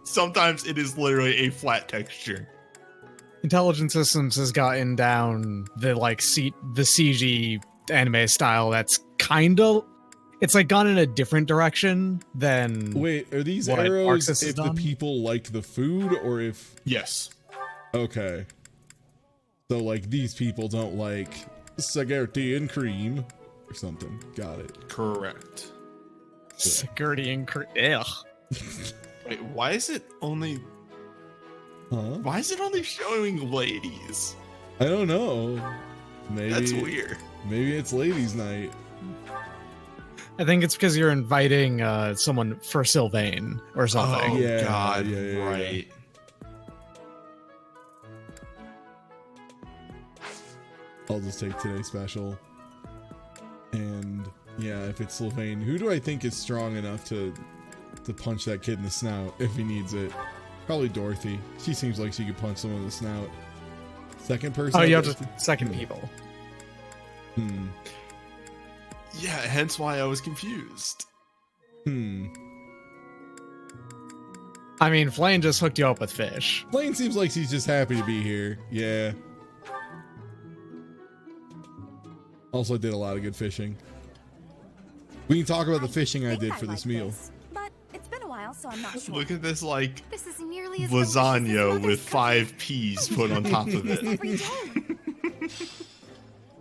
Sometimes it is literally a flat texture. Intelligent Systems has gotten down the the CG anime style that's kind of, it's like gone in a different direction than. Wait, are these what arrows Arxis has if the done? people like the food or if? Yes. Okay. So like these people don't like spaghetti and cream or something. Got it. Correct. Security and ugh. Wait, why is it only? Huh? Why is it only showing ladies? I don't know. Maybe That's weird. Maybe it's ladies' night. I think it's because you're inviting someone for Sylvain or something. Oh Yeah, God! yeah, Right. I'll just take today's special. And yeah, if it's Sylvain, who do I think is strong enough to punch that kid in the snout if he needs it? Probably Dorothy. She seems like she could punch someone in the snout. Second person. Oh, you have to second people. Hmm. Yeah, hence why I was confused. Hmm. I mean, Flame just hooked you up with fish. Flame seems like she's just happy to be here. Yeah. Also did a lot of good fishing. We can talk about the fishing I did for this meal. But it's been a while, so I'm not sure. Look at this, like, This is nearly as lasagna with 5 peas put on top of it. every day.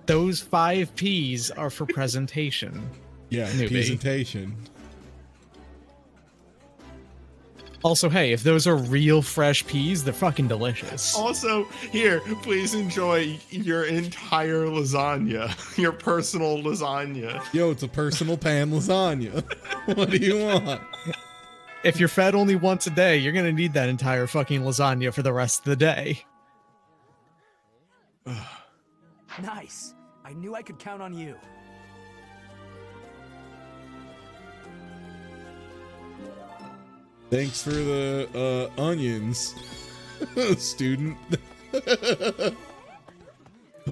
Those 5 P's are for presentation. Yeah, Newbie. presentation. Also, hey, if those are real fresh peas, they're fucking delicious. Also, here, please enjoy your entire lasagna. Your personal lasagna. Yo, it's a personal pan lasagna. What do you want? If you're fed only once a day, you're gonna need that entire fucking lasagna for the rest of the day. Nice. I knew I could count on you. Thanks for the onions, student.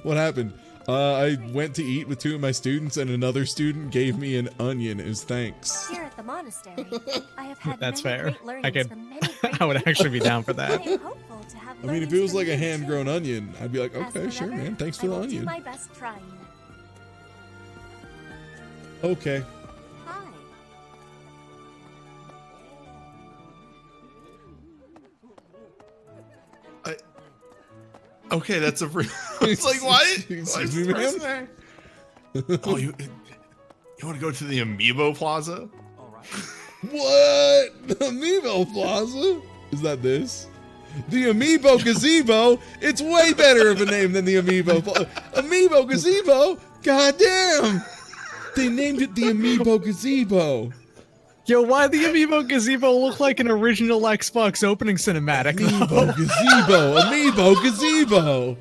What happened? I went to eat with 2 of my students, and another student gave me an onion as thanks. Here at the monastery, I have had That's many fair. great learnings I could. from many great I would actually be down for I that. am hopeful to have I mean, if it was like a hand-grown onion, I'd be like, As okay, sure, forever, man. Thanks I for the will do onion. my best trying. Okay. Hi. Okay, that's a. It's like what? Excuse me, ma'am? Oh, you want to go to the Amiibo Plaza? What? The Amiibo Plaza? Is that this? The Amiibo Gazebo? It's way better of a name than the Amiibo Plaza. Amiibo Gazebo? Goddamn! They named it the Amiibo Gazebo. Yo, why the Amiibo Gazebo look like an original Xbox opening cinematic? Amiibo Gazebo! Amiibo Gazebo!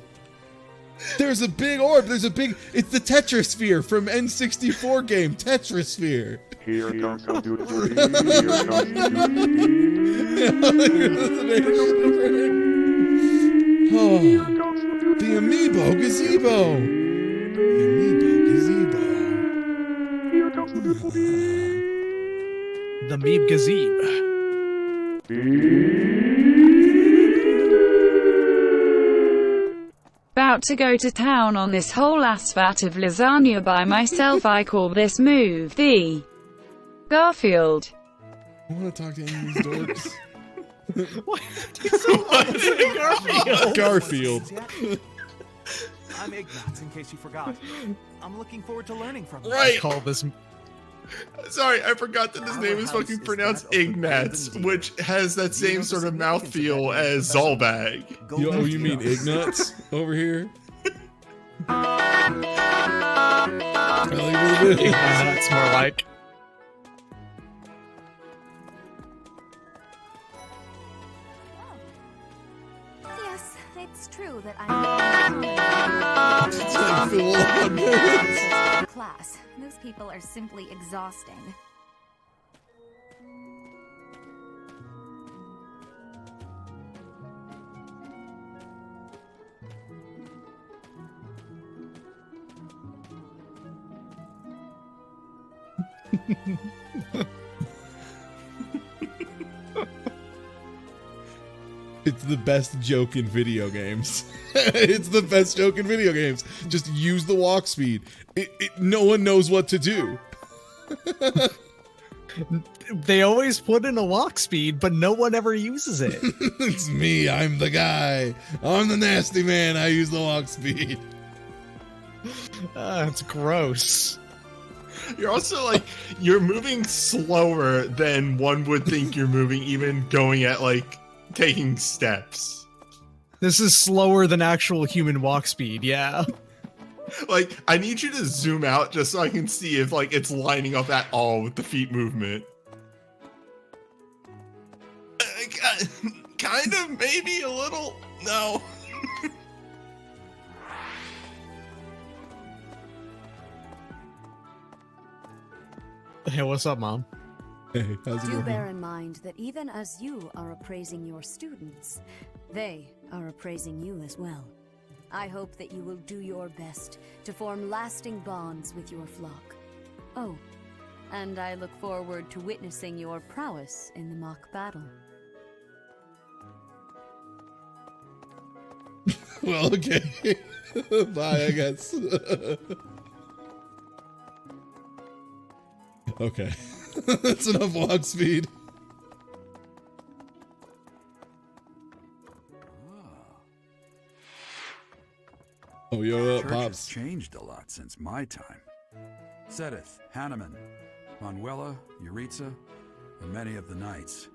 There's a big orb. It's the Tetrasphere from N64 game, Tetrasphere. Here comes the duty. Here comes The Amiibo Gazebo. The Amiibo Gazebo. The Meeb Gazebo. About to go to town on this whole ass vat of lasagna by myself. I call this move the Garfield. I want to talk to any of these dorks. Garfield. I'm Ignatz, in case you forgot. I'm looking forward to learning from you. Right. Call this. Sorry, I forgot that his name is fucking pronounced Ignatz, which has that same sort of mouthfeel as Zolbag. Yo, you mean Ignatz over here? Ignatz, more like. Yes, it's true that I'm class. Those people are simply exhausting. It's the best joke in video games. It's the best joke in video games. Just use the walk speed. No one knows what to do. They always put in a walk speed, but no one ever uses it. It's me. I'm the guy. I'm the nasty man. I use the walk speed. It's gross. You're also like, you're moving slower than one would think you're moving, even going at like taking steps. This is slower than actual human walk speed, yeah. Like, I need you to zoom out just so I can see if like it's lining up at all with the feet movement. Kind of, maybe a little. No. Hey, what's up, Mom? Hey, how's it Do going? bear in mind that even as you are appraising your students, they are appraising you as well. I hope that you will do your best to form lasting bonds with your flock. Oh, and I look forward to witnessing your prowess in the mock battle. Well, okay. Bye, I guess. Okay. That's enough walk speed. Oh, yo, Church Pops. has changed a lot since my time. Sedith, Hanneman, Manuela, Yuritsa, and many of the knights.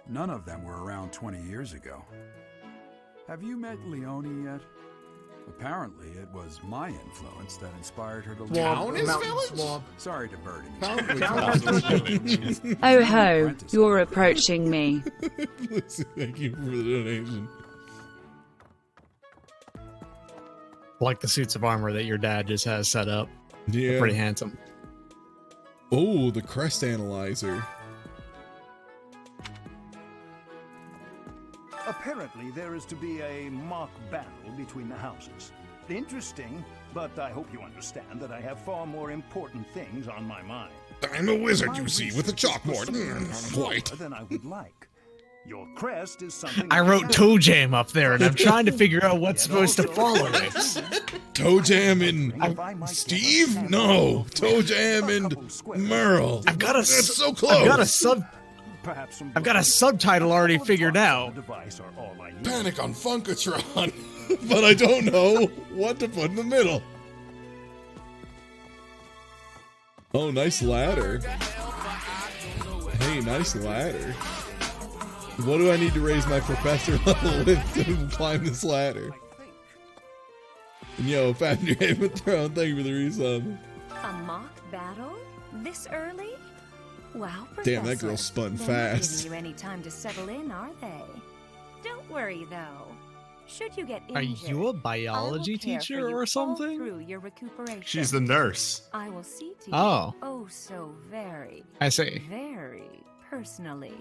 None of them were around 20 years ago. Have you met Leonie yet? Apparently, it was my influence that inspired her to Town is Mountain village? Swamp. Sorry to burden you. Oh ho, you're approaching me. Listen, thank you for the donation. Like the suits of armor that your dad just has set up. Yeah. They're pretty handsome. Oh, the crest analyzer. Apparently, there is to be a mock battle between the houses. Interesting, but I hope you understand that I have far more important things on my mind. I'm a wizard, My you see, with a research is chalkboard. proceeding White. slower than I would like. Your crest is something I wrote Toe Jam up there, and I'm trying to figure out what's supposed to follow it. Toe Jam and Steve? No, Toe Jam and Merle. I've got a That's so close. I've got a subtitle already figured out. Panic on Funkatron, but I don't know what to put in the middle. Oh, nice ladder. Hey, nice ladder. What do I need to raise my professor level with to climb this ladder? And yo, Fafnir Haven Throne, thank you for the resub. A mock battle? This early? Wow, Professor. Damn, that girl spun They're fast. not giving you any time to settle in, are they? Don't worry, though. Should you get Are injured, you a I will biology care for teacher you or all something? through your recuperation. She's the nurse. I will see to you. Oh. Oh, so very. I see. Very personally.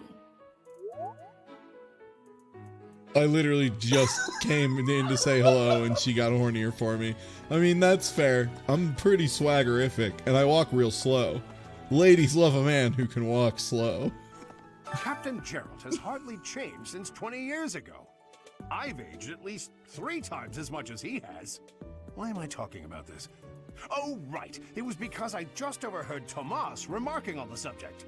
I literally just came in to say hello and she got hornier for me. I mean, that's fair. I'm pretty swaggerific and I walk real slow. Ladies love a man who can walk slow. Captain Gerald has hardly changed since 20 years ago. I've aged at least 3 times as much as he has. Why am I talking about this? Oh, right. It was because I just overheard Tomas remarking on the subject.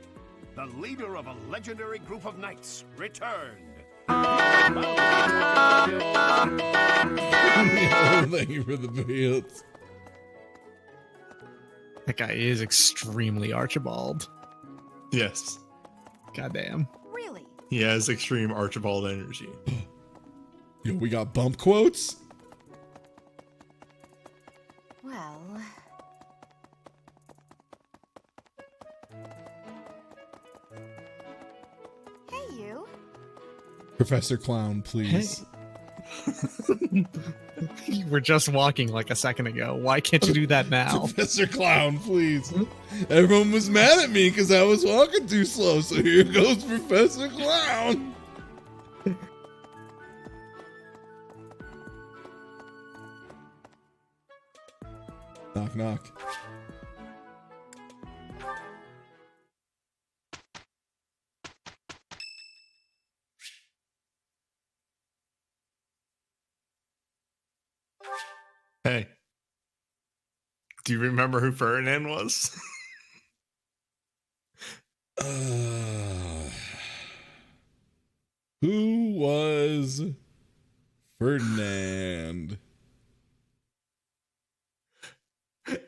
The leader of a legendary group of knights returned. Thank you for the bits. That guy is extremely Archibald. Yes. Goddamn. Really? He has extreme Archibald energy. Yo, we got bump quotes? Well... Hey, you. Professor Clown, please. You were just walking like a second ago. Why can't you do that now? Professor Clown, please. Everyone was mad at me because I was walking too slow, so here goes Professor Clown. Knock, knock. Hey. Do you remember who Ferdinand was? Who was Ferdinand?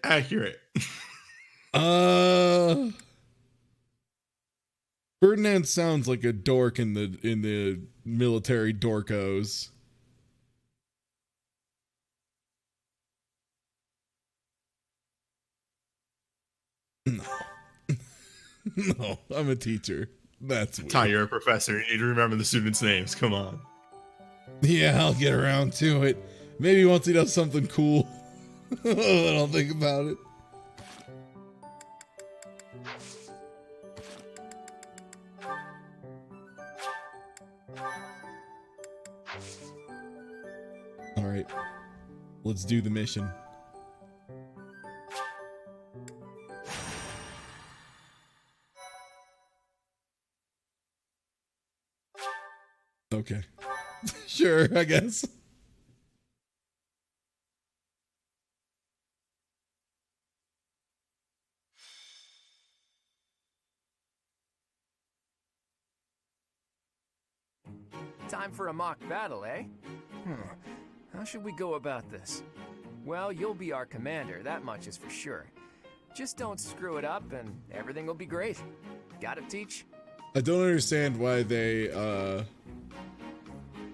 Accurate. Ferdinand sounds like a dork in the military dorkos. No. No, I'm a teacher. That's weird. Ty, you're a professor. You need to remember the students' names. Come on. Yeah, I'll get around to it. Maybe once he does something cool. Then I'll think about it. All right. Let's do the mission. Okay. Sure, I guess. Time for a mock battle, eh? How should we go about this? Well, you'll be our commander, that much is for sure. Just don't screw it up and everything will be great. Got it, Teach? I don't understand why they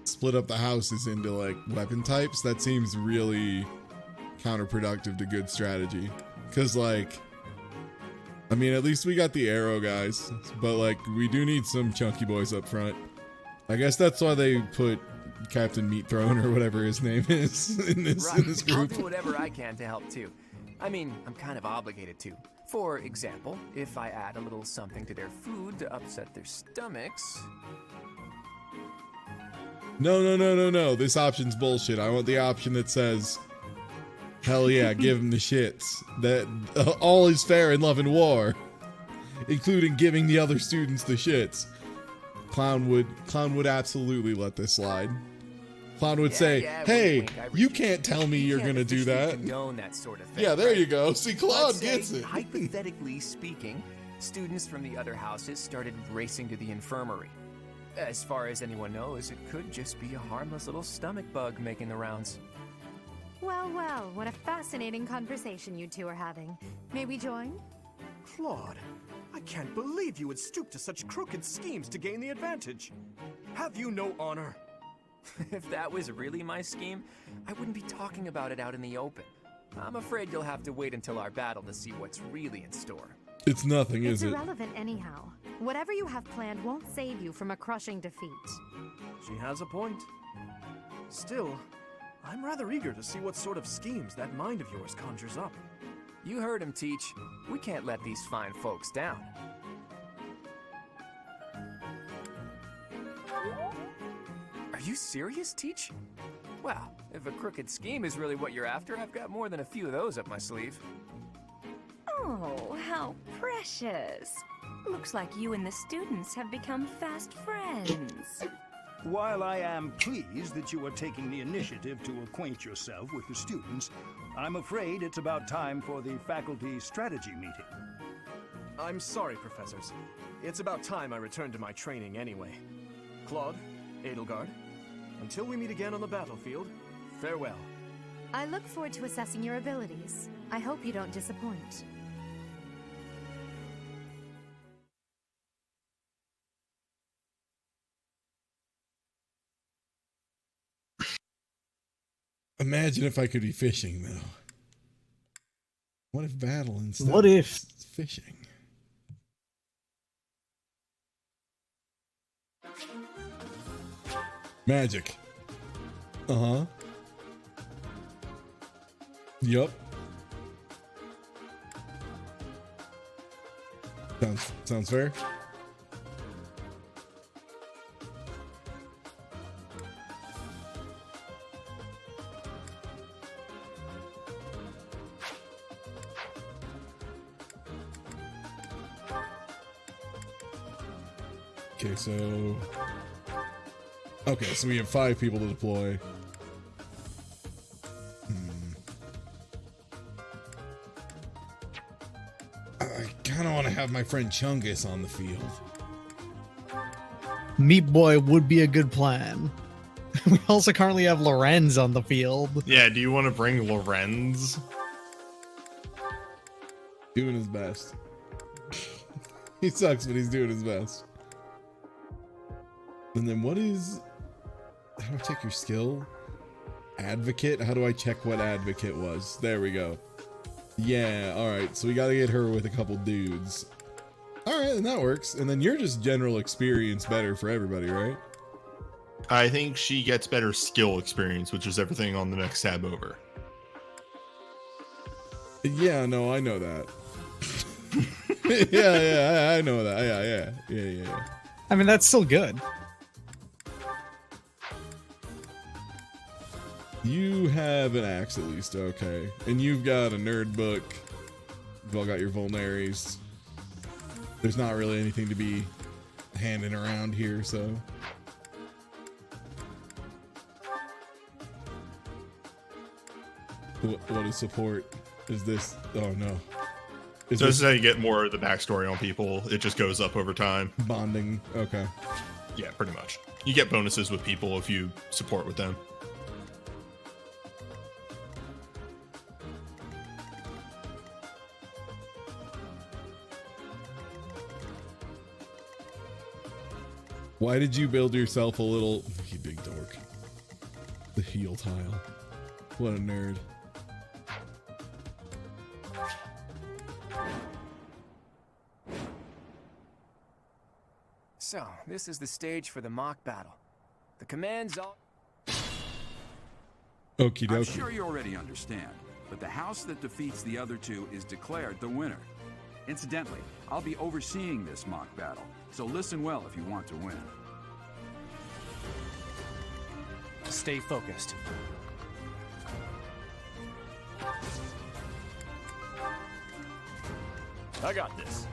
split up the houses into like weapon types. That seems really counterproductive to good strategy. Cause like, I mean, at least we got the arrow guys, but like we do need some chunky boys up front. I guess that's why they put Captain Meat Throne or whatever his name is in this group. I'll do whatever I can to help too. I mean, I'm kind of obligated to. For example, if I add a little something to their food to upset their stomachs. No. This option's bullshit. I want the option that says, hell yeah, give him the shits. That all is fair in love and war, including giving the other students the shits. Clown would absolutely let this slide. Clown would say, hey, wink, you can't tell me you're gonna do that. Condone that sort of thing, Yeah, there right? you go. See, Clown Let's say, gets it. Hypothetically speaking, students from the other houses started racing to the infirmary. As far as anyone knows, it could just be a harmless little stomach bug making the rounds. Well, well, what a fascinating conversation you two are having. May we join? Claude, I can't believe you would stoop to such crooked schemes to gain the advantage. Have you no honor? If that was really my scheme, I wouldn't be talking about it out in the open. I'm afraid you'll have to wait until our battle to see what's really in store. It's nothing, It's is it? irrelevant anyhow. Whatever you have planned won't save you from a crushing defeat. She has a point. Still, I'm rather eager to see what sort of schemes that mind of yours conjures up. You heard him, Teach. We can't let these fine folks down. Are you serious, Teach? Well, if a crooked scheme is really what you're after, I've got more than a few of those up my sleeve. Oh, how precious. Looks like you and the students have become fast friends. While I am pleased that you are taking the initiative to acquaint yourself with the students, I'm afraid it's about time for the faculty strategy meeting. I'm sorry, professors. It's about time I returned to my training anyway. Claude, Edelgard, until we meet again on the battlefield, farewell. I look forward to assessing your abilities. I hope you don't disappoint. Imagine if I could be fishing, though. What if battle instead What if? of fishing? Magic. Uh-huh. Yup. Sounds fair. Okay, so we have 5 people to deploy. I kind of want to have my friend Chungus on the field. Meat Boy would be a good plan. We also currently have Lorenz on the field. Yeah, do you want to bring Lorenz? Doing his best. He sucks, but he's doing his best. And then what is... How do I check your skill? Advocate? How do I check what advocate was? There we go. Yeah, alright. So we gotta get her with a couple dudes. Alright, and that works. And then you're just general experience better for everybody, right? I think she gets better skill experience, which is everything on the next tab over. Yeah, no, I know that. yeah, I know that. Yeah. I mean, that's still good. You have an axe at least, okay. And you've got a nerd book. You've all got your vulnaries. There's not really anything to be handing around here, so... What is support? Is this... Oh, no. So this is how you get more of the backstory on people. It just goes up over time. Bonding, okay. Yeah, pretty much. You get bonuses with people if you support with them. Why did you build yourself a little... You big dork. The heal tile. What a nerd. So, this is the stage for the mock battle. The commands all... Okie I'm dokie. sure you already understand, but the house that defeats the other two is declared the winner. Incidentally, I'll be overseeing this mock battle, so listen well if you want to win. Stay focused. I got this.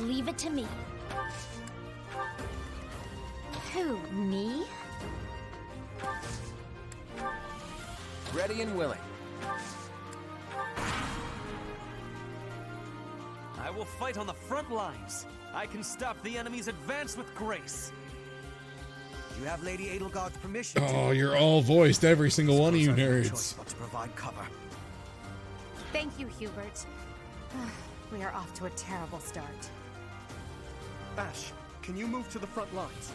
Leave it to me. Who, me? Ready and willing. I will fight on the front lines. I can stop the enemy's advance with grace. You have Lady Edelgard's permission. Oh, you're all voiced, every single one of you nerds. But to provide cover. Thank you, Hubert. We are off to a terrible start. Ash, can you move to the front lines?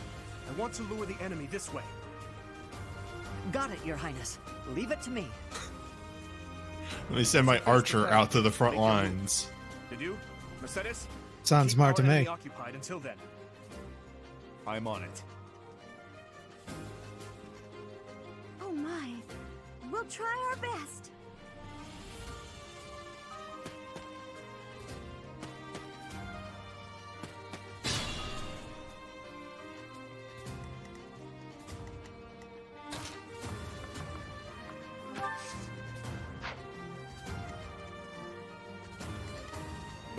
I want to lure the enemy this way. Got it, Your Highness. Leave it to me. Let me send my archer out to the front lines. Did you, Mercedes? Sounds smart to Keep our me. enemy occupied until then. I'm on it. Oh my. We'll try our best.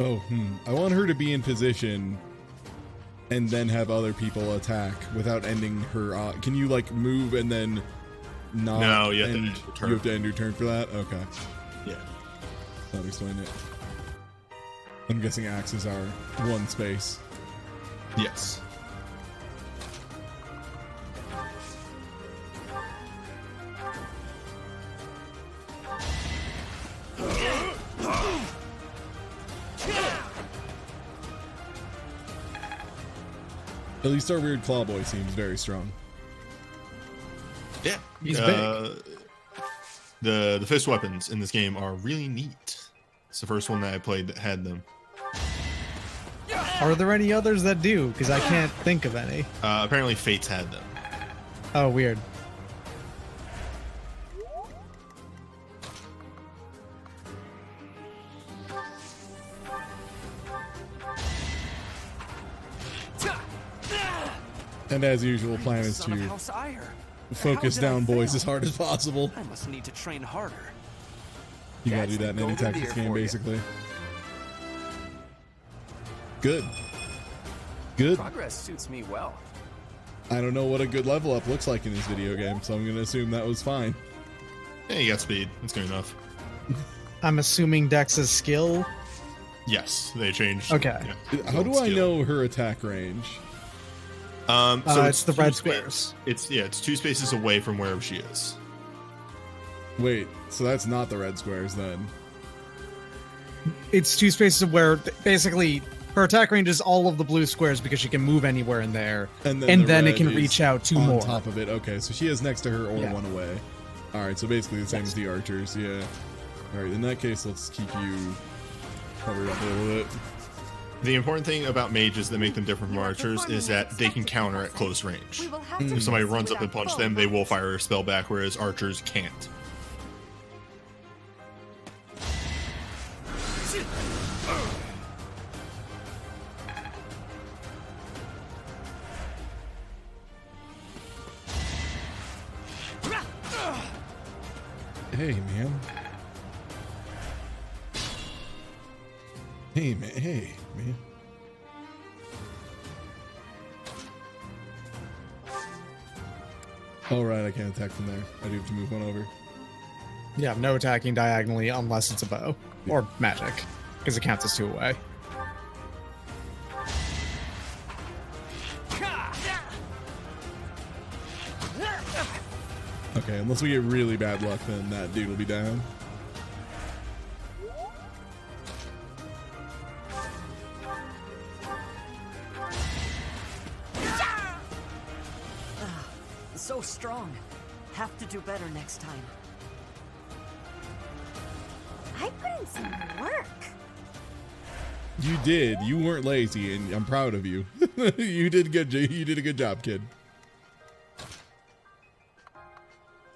Oh, I want her to be in position and then have other people attack without ending her. Can you like move and then not? No, you have to end, end your turn. You have to end your turn for that? Okay. Yeah. That'll explain it. I'm guessing axes are one space. Yes. At least our weird claw boy seems very strong. Yeah. He's big. The fist weapons in this game are really neat. It's the first one that I played that had them. Are there any others that do? Because I can't think of any. Apparently Fates had them. Oh, weird. And as usual, plan is Son of to House Ire. focus How did I down boys fail? as hard as possible. I must need to train harder. You gotta That's do that in the any golden tactics deer game, for you. basically. Good. Good. Progress suits me well. I don't know what a good level up looks like in this video game, so I'm gonna assume that was fine. Yeah, you got speed. That's good enough. I'm assuming Dex's skill. Yes, they changed. Okay. Yeah, How do I skill. know her attack range? So it's the two red spa- squares. It's 2 spaces away from wherever she is. Wait, so that's not the red squares then? It's 2 spaces of where basically her attack range is all of the blue squares because she can move anywhere in there, and the then it red can is reach out 2 on more. top of it. Okay, so she has next to her or Yeah. one away. All right, so basically the same as the archers. Yeah. All right, in that case, let's keep you covered up a little bit. The important thing about mages that make them different from archers is that they can counter at close range. If somebody runs up and punch them, they will fire a spell back, whereas archers can't. Hey, man. Hey, man. Hey, man. All right, I can't attack from there. I do have to move one over. Yeah, no attacking diagonally unless it's a bow or magic, because it counts as 2 away. Okay, unless we get really bad luck, then that dude will be down. so strong. Have to do better next time. I put in some work. You did. You weren't lazy, and I'm proud of you. You did good. You did a good job, kid.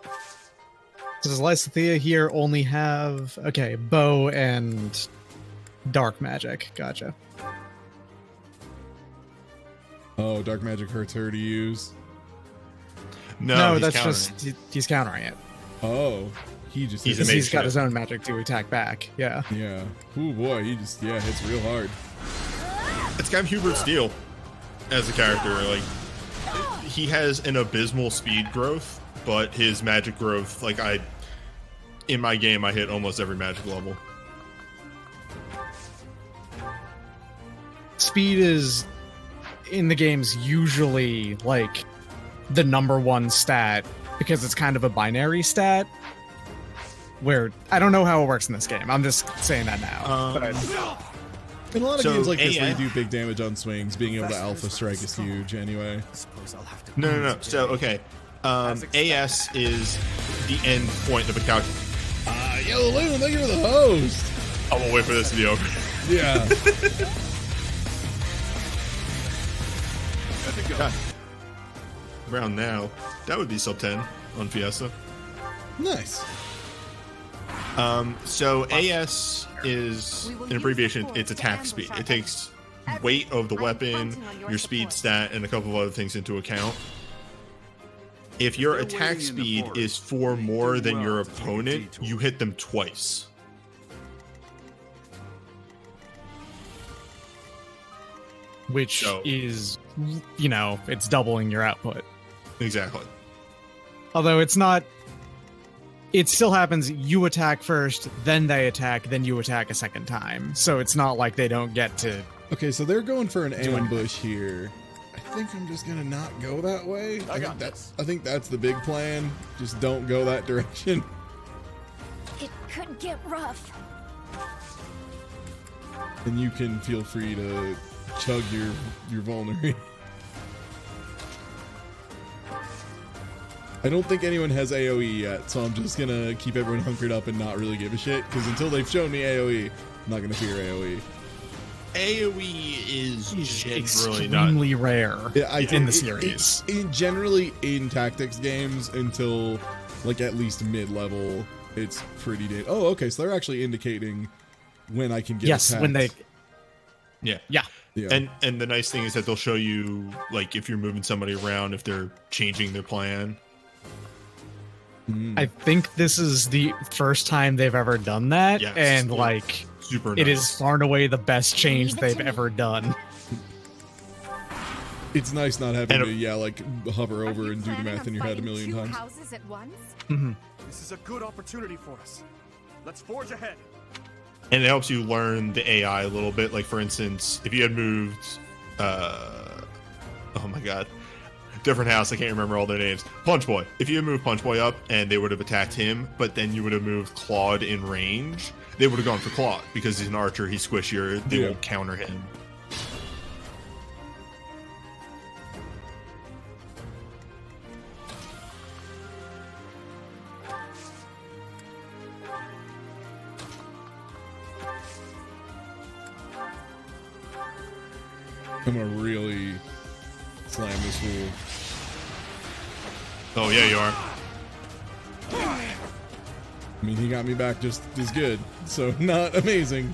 So does Lysithea here only have bow and dark magic? Gotcha. Oh, dark magic hurts her to use. No, that's just he's countering it. Oh, he's got his own magic to attack back. Yeah. Yeah. Oh boy, he just hits real hard. It's kind of Hubert's deal as a character. Like, he has an abysmal speed growth, but his magic growth, in my game, I hit almost every magic level. Speed is in the games usually like the #1 stat because it's kind of a binary stat. Where I don't know how it works in this game. I'm just saying that now. In a lot of games like this where you do big damage on swings, being able to alpha strike is huge anyway. No. So, okay. AS is the end point of a calculus. Yo, Loon, thank you for the host. I won't wait for this to be over. Yeah. Around now, that would be sub 10 on Fiesta. Nice. So AS is an abbreviation. It's attack speed. It takes weight of the weapon, your speed stat, and a couple of other things into account. If your attack speed is 4 more than your opponent, you hit them twice. Which is, it's doubling your output. Exactly. Although it's not... It still happens, you attack first, then they attack, then you attack a second time. So it's not like they don't get to... Okay, so they're going for an ambush here. I think I'm just gonna not go that way. I think that's the big plan. Just don't go that direction. It could get rough. And you can feel free to chug your vulnerary. I don't think anyone has AoE yet, so I'm just gonna keep everyone hunkered up and not really give a shit, because until they've shown me AoE, I'm not gonna fear AoE. AoE is extremely rare in the series. Generally in tactics games until at least mid-level, it's pretty damn... Oh, okay, so they're actually indicating when I can get attacked. When they... Yeah. And the nice thing is that they'll show you, if you're moving somebody around, if they're changing their plan. I think this is the first time they've ever done that, yes, and super it nice. is far and away the best change they've ever done. It's nice not having to hover over and do the math in your head a million times. Houses at once? This is a good opportunity for us. Let's forge ahead. And it helps you learn the AI a little bit. Like, for instance, if you had moved, oh my god, different house, I can't remember all their names. Punch Boy. If you had moved Punch Boy up and they would have attacked him, but then you would have moved Claude in range, they would have gone for Claude because he's an archer, he's squishier, they won't counter him. I'm gonna really slam this fool. Oh yeah, you are. I mean, he got me back just as good, so not amazing.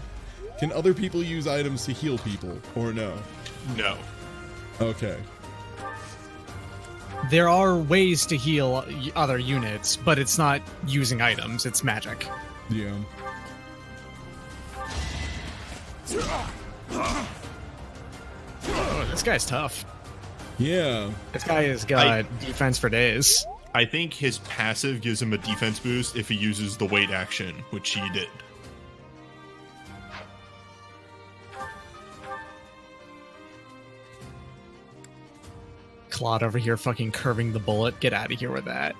Can other people use items to heal people, or no? No. Okay. There are ways to heal other units, but it's not using items, it's magic. Yeah. Oh, this guy's tough. Yeah. This guy has got defense for days. I think his passive gives him a defense boost if he uses the wait action, which he did. Claude over here fucking curving the bullet. Get out of here with that.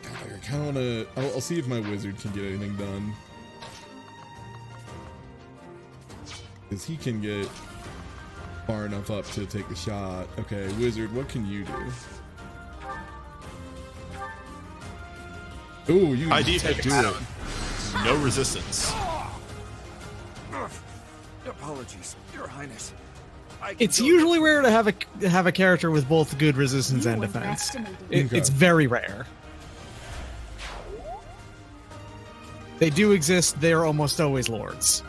God, I kind of want to... I'll see if my wizard can get anything done. Because he can get far enough up to take the shot. Okay, wizard, what can you do? Ooh, you High can defense. do it. No resistance. Apologies, Your Highness. It's usually rare to have a character with both good resistance and defense. It's very rare. They do exist. They're almost always lords.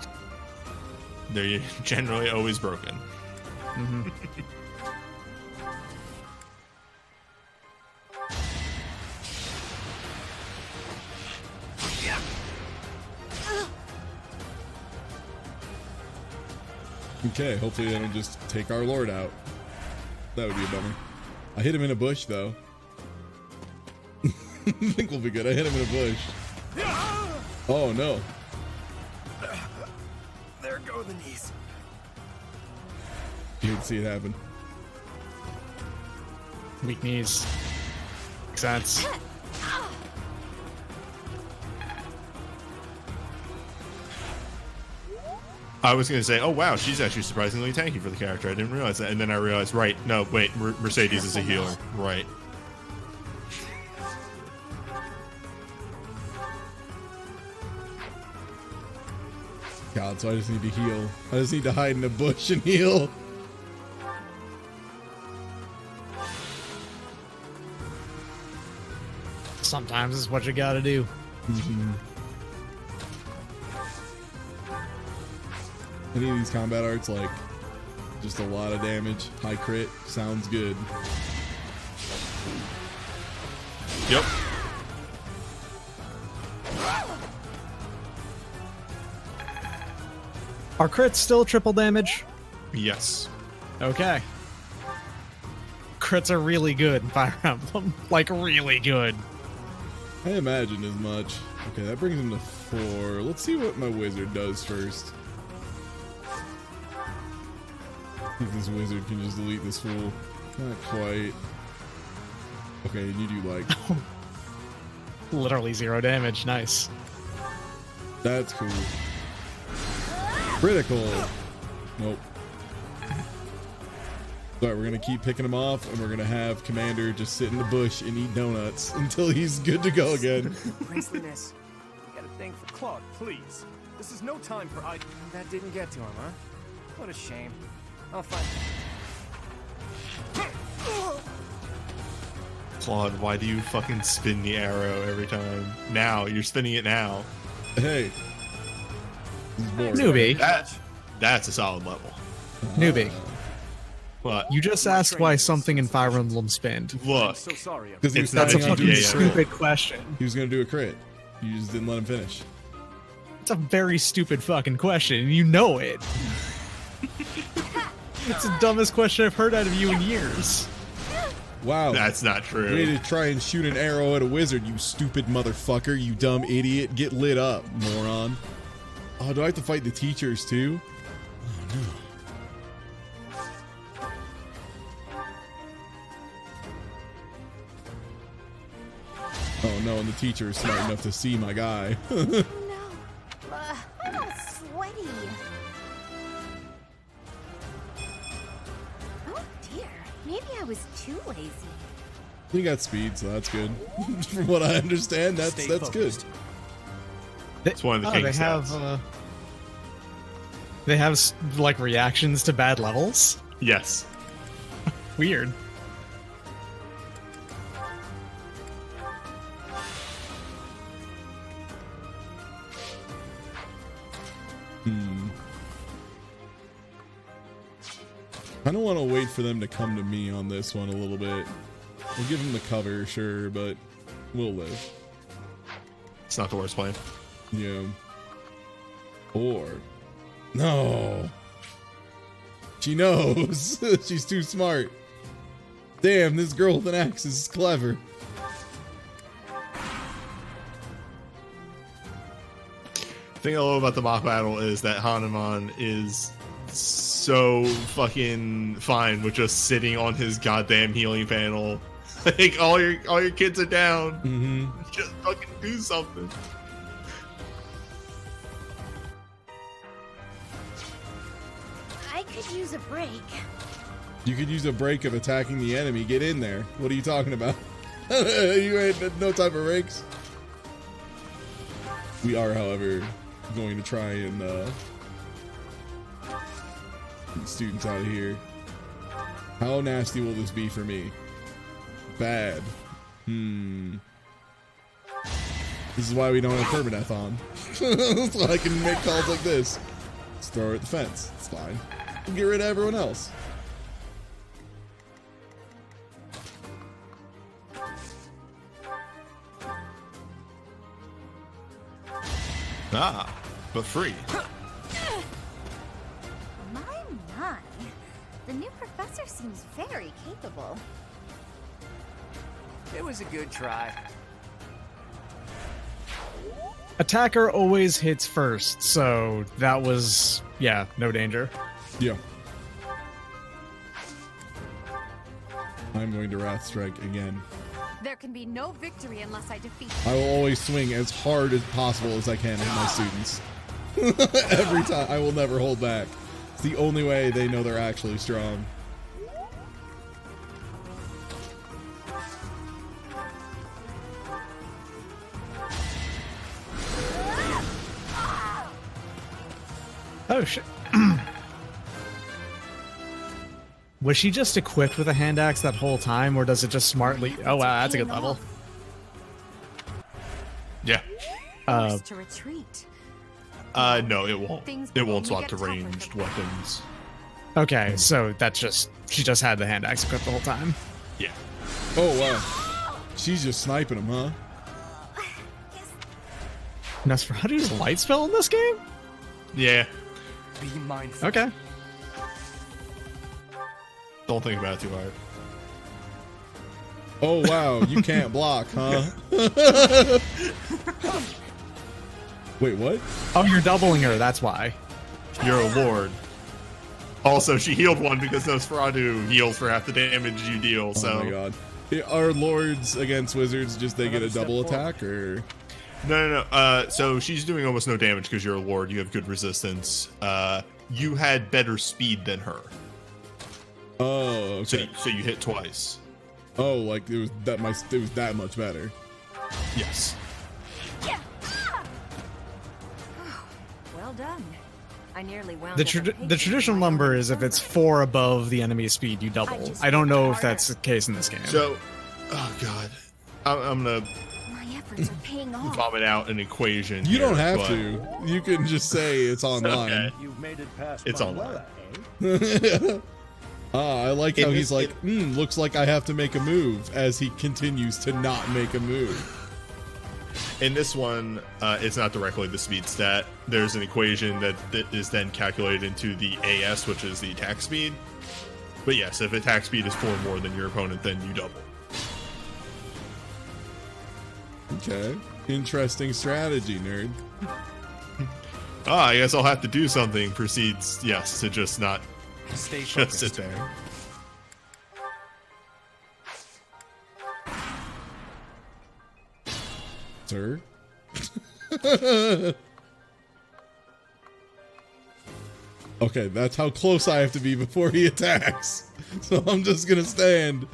They're generally always broken. Mm-hmm. Okay, hopefully they don't just take our lord out. That would be a bummer. I hit him in a bush, though. I think we'll be good. I hit him in a bush. Oh, no. There go the knees. You didn't see it happen. Weak knees. Makes sense. I was going to say, oh wow, she's actually surprisingly tanky for the character. I didn't realize that. And then I realized, right, no, wait, Mercedes is a healer. Right. God, so I just need to heal. I just need to hide in a bush and heal. Sometimes it's what you gotta do. Mm-hmm. Any of these combat arts, like, just a lot of damage, high crit, sounds good. Yep. Are crits still triple damage? Yes. Okay. Crits are really good in Fire Emblem. Like, really good. I imagine as much. Okay, that brings him to 4. Let's see what my wizard does first. See if this wizard can just delete this fool. Not quite. Okay, and you do like... Literally 0 damage. Nice. That's cool. Critical. Nope. Alright, we're gonna keep picking him off, and we're gonna have Commander just sit in the bush and eat donuts until he's good to go again. Princeliness, you got a thing for Claude, please. This is no time for That didn't get to him, huh? What a shame. I'll find. Claude, why do you fucking spin the arrow every time? Now, you're spinning it now. Hey. Newbie. That's a solid level. Newbie. What? You just asked why something in Fire Emblem spinned. Look. so sorry. Because that's a fucking stupid question. He was gonna do a crit. You just didn't let him finish. It's a very stupid fucking question, and you know it. It's the dumbest question I've heard out of you in years. Wow. That's not true. Way to try and shoot an arrow at a wizard, you stupid motherfucker, you dumb idiot. Get lit up, moron. Oh, do I have to fight the teachers too? Oh no. Oh no, and the teacher is smart enough to see my guy. I'm all sweaty. Oh dear, maybe I was too lazy. He got speed, so that's good. From what I understand, that's good. It's one of the king's they have like reactions to bad levels. Yes. Weird. I don't want to wait for them to come to me on this one a little bit. We'll give them the cover, sure, but we'll live. It's not the worst plan. Yeah. Or... No! She knows! She's too smart. Damn, this girl with an axe is clever. The thing I love about the mock battle is that Hanuman is so fucking fine with just sitting on his goddamn healing panel. Like all your kids are down. Mm-hmm. Just fucking do something. I could use a break. You could use a break of attacking the enemy. Get in there. What are you talking about? You ain't no time for breaks. We are, however, going to try and get students out of here. How nasty will this be for me? Bad. This is why we don't have permadeath on. That's why I can make calls like this. Just throw her at the fence. It's fine. We'll get rid of everyone else. Ah, but free. My. The new professor seems very capable. It was a good try. Attacker always hits first, so that was, yeah, no danger. Yeah. I'm going to Wrath Strike again. There can be no victory unless I defeat. I will always swing as hard as possible as I can at my students. Every time. I will never hold back. It's the only way they know they're actually strong. Oh, shit. Was she just equipped with a hand axe that whole time, or does it just smartly... Oh, wow, that's a good level. Yeah. To retreat. No, it won't. It won't swap to ranged weapons. Okay, so that's just... She just had the hand axe equipped the whole time. Yeah. Oh, wow. She's just sniping him, huh? Nosferatu's light spell in this game? Yeah. Be mindful. Okay. Don't think about it too hard. Oh, wow. You can't block, huh? Wait, what? Oh, you're doubling her. That's why. You're a lord. Also, she healed one because Nosferatu heals for half the damage you deal, so... Oh my god. Are lords against wizards just they get a double attack, or...? No. So she's doing almost no damage because you're a lord. You have good resistance. You had better speed than her. Oh, okay. So you hit twice. Oh, like it was that much better. Yes. Well done. I nearly wound The traditional number is if it's 4 above the enemy's speed, you double. I don't know if that's the case in this game. So, oh god, I'm gonna Paying off. vomit out an equation. You don't here, have to. You can just say it's online. Okay. You've made it past It's online. I like how he's like, looks like I have to make a move, as he continues to not make a move. In this one, it's not directly the speed stat. There's an equation that is then calculated into the AS, which is the attack speed. But yes, if attack speed is 4 more than your opponent, then you double. Okay. Interesting strategy, nerd. I guess I'll have to do something. Proceeds, yes, to just not Stay just sit there. Sir? Okay, that's how close I have to be before he attacks. So I'm just gonna stand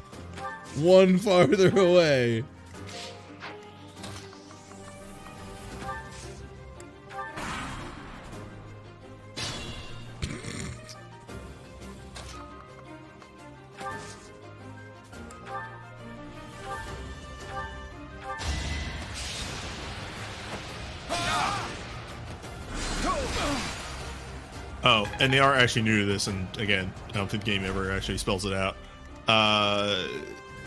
one farther away. Oh, and they are actually new to this, and again, I don't think the game ever actually spells it out.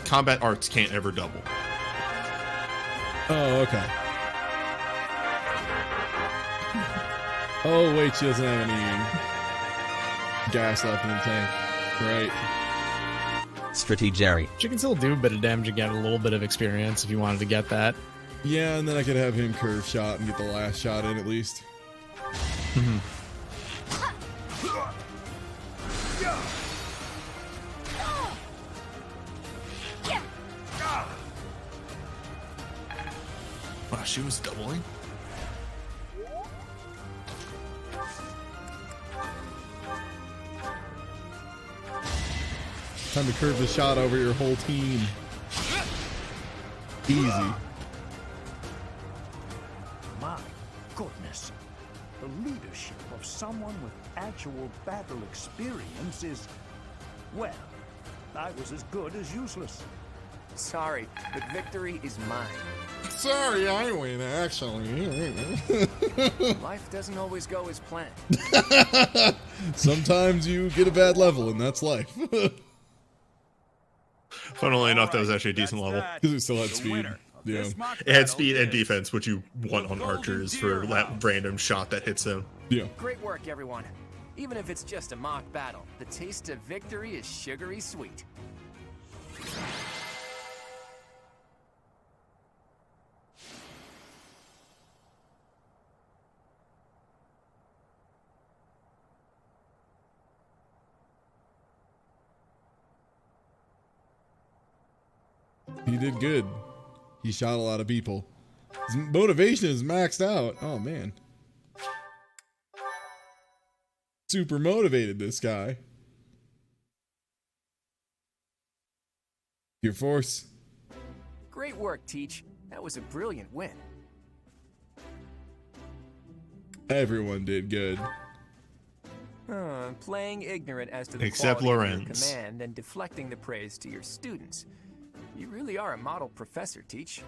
Combat arts can't ever double. Oh, okay. Oh, wait, she doesn't have any gas left in the tank. Right. Strategery. She can still do a bit of damage and get a little bit of experience if you wanted to get that. Yeah, and then I could have him curve shot and get the last shot in at least. Wow, she was doubling? Time to curve the shot over your whole team. Easy. My, this. The leadership of someone with actual battle experience is, well, I was as good as useless. Sorry, but victory is mine. Sorry, I win, actually. Life doesn't always go as planned. Sometimes you get a bad level, and that's life. Funnily enough, that was actually a decent level. Because it still had speed. Yeah. It had speed and defense, which you want on archers for that random shot that hits them. Yeah. Great work, everyone. Even if it's just a mock battle, the taste of victory is sugary sweet. He did good. He shot a lot of people. His motivation is maxed out. Oh, man. Super motivated, this guy. Your force. Great work, Teach. That was a brilliant win. Everyone did good. Playing ignorant as to the Except quality of your Lorenz. command and deflecting the praise to your students. You really are a model professor, Teach.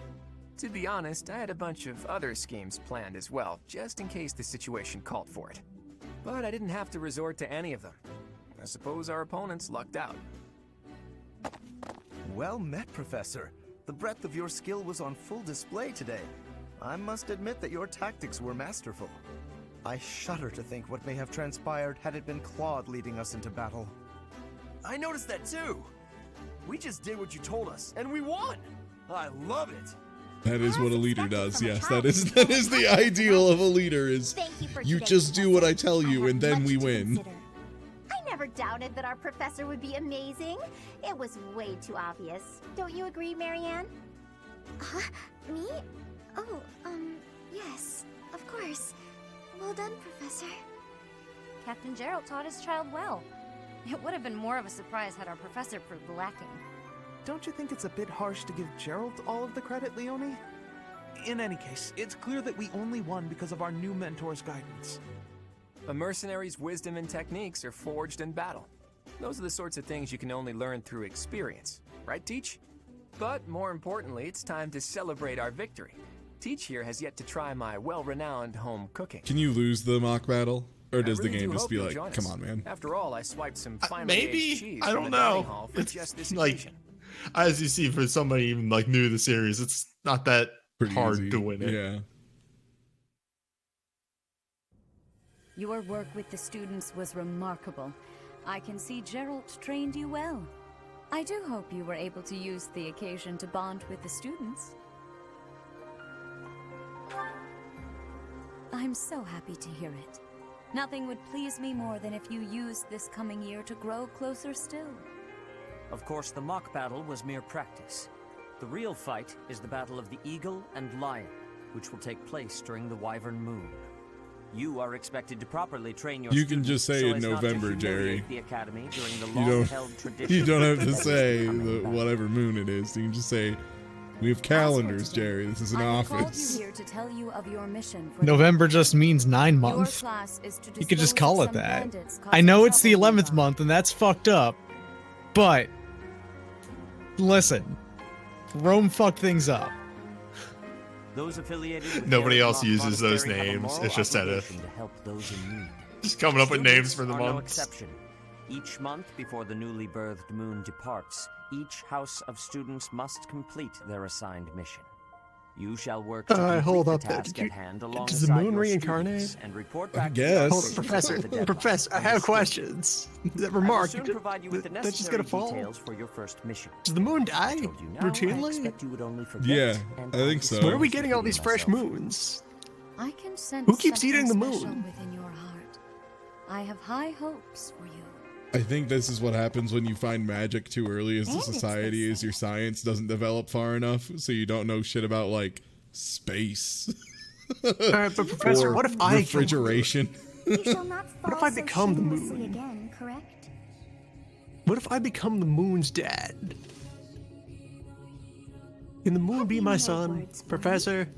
To be honest, I had a bunch of other schemes planned as well, just in case the situation called for it. But I didn't have to resort to any of them. I suppose our opponents lucked out. Well met, Professor. The breadth of your skill was on full display today. I must admit that your tactics were masterful. I shudder to think what may have transpired had it been Claude leading us into battle. I noticed that too. We just did what you told us, and we won. I love it. That is what a leader does. Yes, that is the ideal of a leader is you just do what I tell you and then we win. I never doubted that our professor would be amazing. It was way too obvious. Don't you agree, Marianne? Huh? Me? Oh, yes, of course. Well done, Professor. Captain Gerald taught his child well. It would have been more of a surprise had our professor proved lacking. Don't you think it's a bit harsh to give Gerald all of the credit, Leonie? In any case, it's clear that we only won because of our new mentor's guidance. A mercenary's wisdom and techniques are forged in battle. Those are the sorts of things you can only learn through experience. Right, Teach? But more importantly, it's time to celebrate our victory. Teach here has yet to try my well-renowned home cooking. Can you lose the mock battle? Or does really the game do just hope be you'll like, join come us. on, man? After all, I swiped some finely Maybe. aged cheese I from don't the dining know. hall for It's just this like, occasion. as you see, for somebody even like new to the series, it's not that Pretty hard easy. to win it. Yeah. Your work with the students was remarkable. I can see Gerald trained you well. I do hope you were able to use the occasion to bond with the students. I'm so happy to hear it. Nothing would please me more than if you used this coming year to grow closer still. Of course, the mock battle was mere practice. The real fight is the battle of the Eagle and Lion, which will take place during the Wyvern Moon. You are expected to properly train your You can students just say so in as not to November, Jerry. humiliate the Academy during the You long-held tradition. you don't have to that is say the coming the, battle. whatever moon it is. You can just say, we have calendars, Jerry. This is an I have called office. you here to tell you of your mission for November just means 9 Your months. class is to You could just dispose call of it some that. bandits I causing know it's the trouble 11th month, and that's fucked up. But listen, Rome fucked things up. Those affiliated with Nobody Garrett else Mock uses those Monastery have a names. moral It's just Edith. obligation to help those in need. Just coming up with names for the Students are no months. exception. Each month before the newly birthed moon departs, each house of students must complete their assigned mission. You shall work to complete hold the up there. task Did you- at hand does alongside the moon your reincarnate? students and report I back to guess. the Hold on, Professor. the deadline. Professor, I have Understood. questions. That I will remark, soon provide you with the that's just necessary gonna fall. details for your first mission. Does the moon die Told you now, I routinely? expect you would only forget Yeah, and I think so. Where are we getting all these fresh myself. moons? I can sense Who keeps something eating the special moon? within your heart. I have high hopes for you. I think this is what happens when you find magic too early as a Bandits, society, they is your science doesn't develop far enough, so you don't know shit about, like, space. But Professor, or what if I refrigeration? You shall not fall What if I so become the shamelessly moon? again, correct? What if I become the moon's dad? Can the moon be my son, Professor?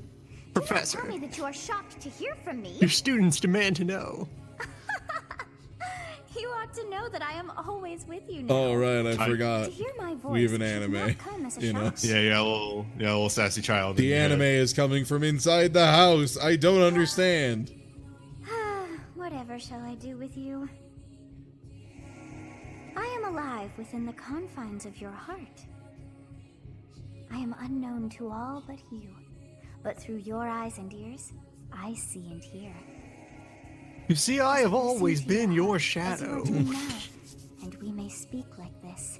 Professor. Tell me that you are shocked to hear from me. Your students demand to know. You ought to know that I am always with you now. Oh right, I forgot. To hear my voice We have an should anime. not come as a You know. shock. Yeah, a little sassy child. The anime is coming from inside the house. I don't understand. Whatever shall I do with you? I am alive within the confines of your heart. I am unknown to all but you, but through your eyes and ears, I see and hear. You see, I have always been your shadow. As you are doing now, and we may speak like this.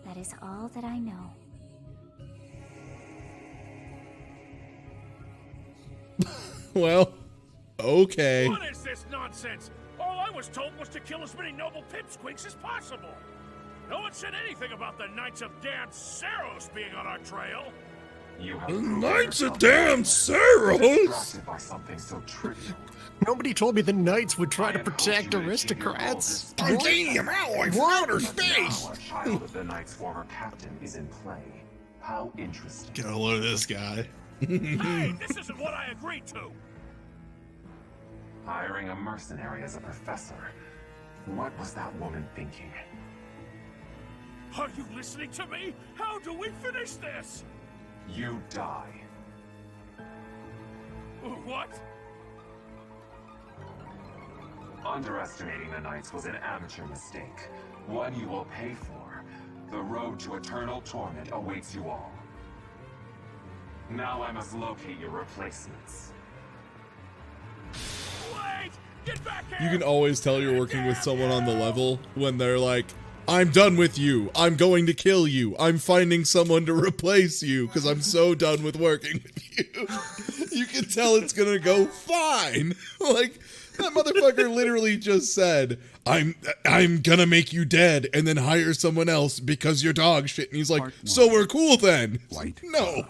That is all that I know. Well, okay. What is this nonsense? All I was told was to kill as many noble pipsqueaks as possible. No one said anything about the Knights of Dan Saros being on our trail. The Knights of Dan Saros? By something so trivial. Nobody told me the knights would try to protect aristocrats. Titanium alloy from outer space! A child of the knight's former captain is in play. How interesting. Get a load of this guy. Hey, this isn't what I agreed to. Hiring a mercenary as a professor. What was that woman thinking? Are you listening to me? How do we finish this? You die. What? Underestimating the knights was an amateur mistake. One you will pay for. The road to eternal torment awaits you all. Now I must locate your replacements. Wait! Get back here! You can always tell you're working with someone on the level when they're like, I'm done with you. I'm going to kill you. I'm finding someone to replace you because I'm so done with working with you. You can tell it's going to go fine. Like, that motherfucker literally just said, I'm gonna make you dead and then hire someone else because you're dog shit. And he's like, so we're cool then. White No.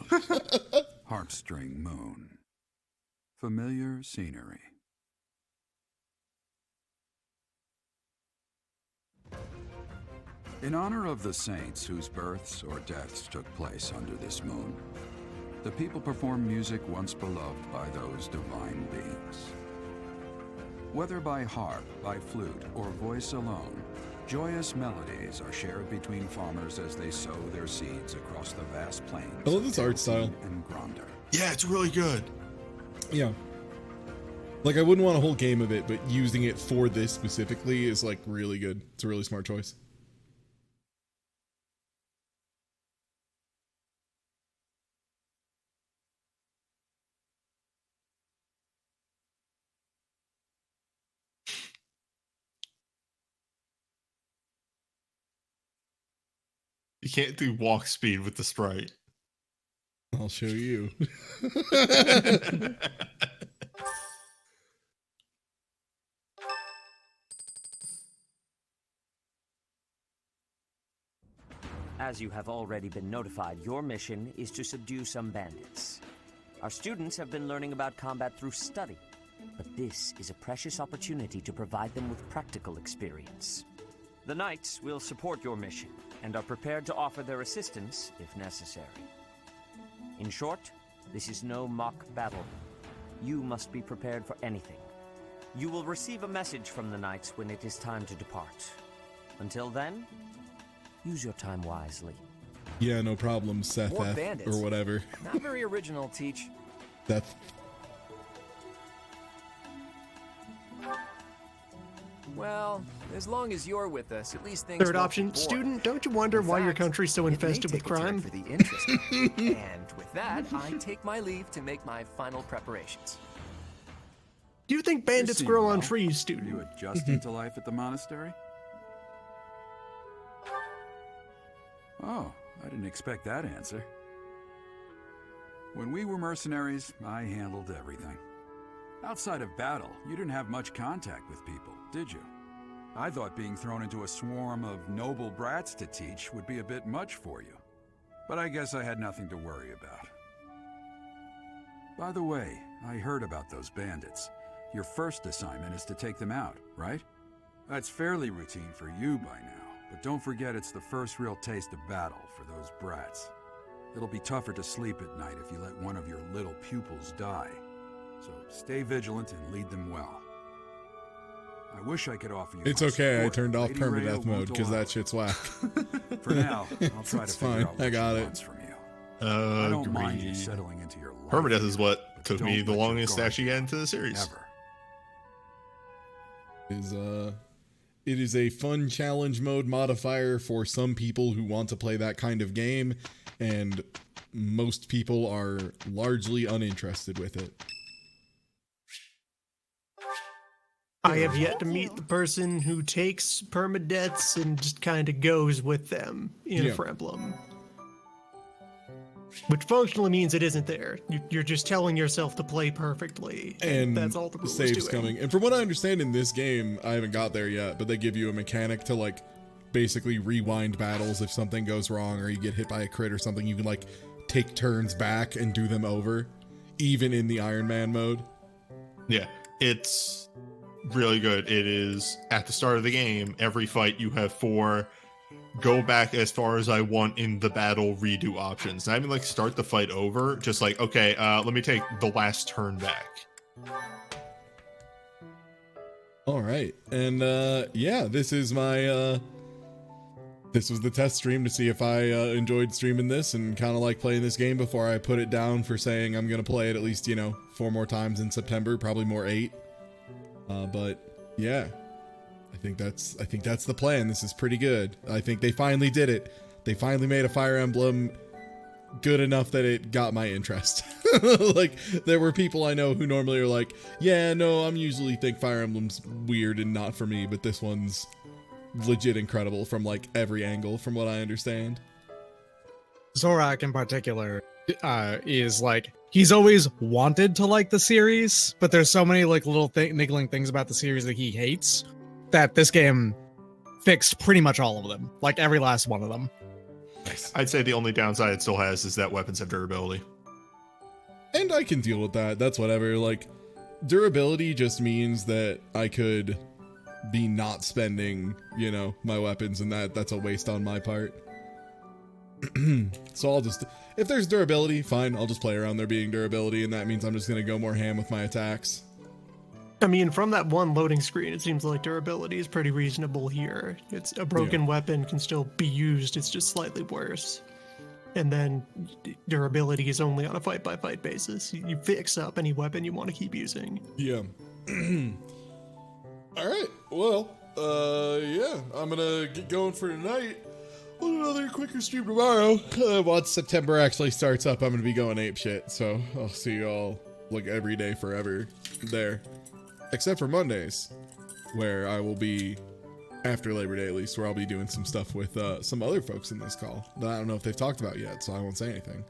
Harpstring moon. Familiar scenery. In honor of the saints whose births or deaths took place under this moon, the people perform music once beloved by those divine beings. Whether by harp, by flute, or voice alone, joyous melodies are shared between farmers as they sow their seeds across the vast plains. I love this art style. And Gronder. Yeah, it's really good. Yeah. Like, I wouldn't want a whole game of it, but using it for this specifically is, like, really good. It's a really smart choice. You can't do walk speed with the sprite. I'll show you. As you have already been notified, your mission is to subdue some bandits. Our students have been learning about combat through study, but this is a precious opportunity to provide them with practical experience. The Knights will support your mission and are prepared to offer their assistance if necessary. In short, this is no mock battle. You must be prepared for anything. You will receive a message from the Knights when it is time to depart. Until then, use your time wisely. Yeah, no problem, Seth More F, bandits. or whatever. Not very original, Teach. Seth. Well, as long as you're with us, at least things Third won't option, be boring. student, don't you wonder why your country's so infested with crime? For the interesting. And with that, I take my leave to make my final preparations. Do you think bandits grow on trees, student? You adjusting to life at the monastery? Oh, I didn't expect that answer. When we were mercenaries, I handled everything. Outside of battle, you didn't have much contact with people, did you? I thought being thrown into a swarm of noble brats to teach would be a bit much for you. But I guess I had nothing to worry about. By the way, I heard about those bandits. Your first assignment is to take them out, right? That's fairly routine for you by now, but don't forget it's the first real taste of battle for those brats. It'll be tougher to sleep at night if you let one of your little pupils die. So stay vigilant and lead them well. I wish I could offer you. It's my okay. I support, turned but off Lady Rhea permadeath won't mode because allow that shit's whack. For now, I'll try to It's figure fine. out what I got she it. wants from you. I don't mind you Agreed. settling into your life. Permadeath is what took me Don't the let your longest to guard actually get into the series. Ever. It is a fun challenge mode modifier for some people who want to play that kind of game, and most people are largely uninterested with it. I have yet to meet the person who takes permadeaths and just kind of goes with them in Yeah. Fire Emblem. Which functionally means it isn't there. You're just telling yourself to play perfectly. And that's all the the rules save's doing. coming. And from what I understand in this game, I haven't got there yet, but they give you a mechanic to like basically rewind battles if something goes wrong or you get hit by a crit or something. You can like take turns back and do them over, even in the Iron Man mode. Yeah, it's really good. It is at the start of the game, every fight you have 4 go back as far as I want in the battle redo options. Not even like start the fight over, just like, okay, let me take the last turn back. All right. And yeah, this is my this was the test stream to see if I enjoyed streaming this and kind of like playing this game before I put it down for saying I'm going to play it at least, 4 more times in September, probably more 8. But yeah, I think that's the plan. This is pretty good. I think they finally did it. They finally made a Fire Emblem good enough that it got my interest. Like, there were people I know who normally are like, yeah, no, I'm usually think Fire Emblem's weird and not for me, but this one's legit incredible from like every angle from what I understand. Zorak in particular is like, he's always wanted to like the series, but there's so many like little niggling things about the series that he hates that this game fixed pretty much all of them, like every last one of them. I'd say the only downside it still has is that weapons have durability. And I can deal with that. That's whatever. Like, durability just means that I could be not spending, my weapons, and that's a waste on my part. So I'll just, if there's durability, fine, I'll just play around there being durability, and that means I'm just going to go more ham with my attacks. I mean, from that one loading screen, it seems like durability is pretty reasonable here. It's a broken weapon can still be used, it's just slightly worse. And then durability is only on a fight-by-fight basis. You fix up any weapon you want to keep using. Yeah. Alright, well, yeah, I'm gonna get going for tonight. On another quicker stream tomorrow. Once September actually starts up, I'm gonna be going apeshit, so I'll see you all, like, every day forever there. Except for Mondays, where I will be, after Labor Day at least, where I'll be doing some stuff with some other folks in this call that I don't know if they've talked about yet, so I won't say anything.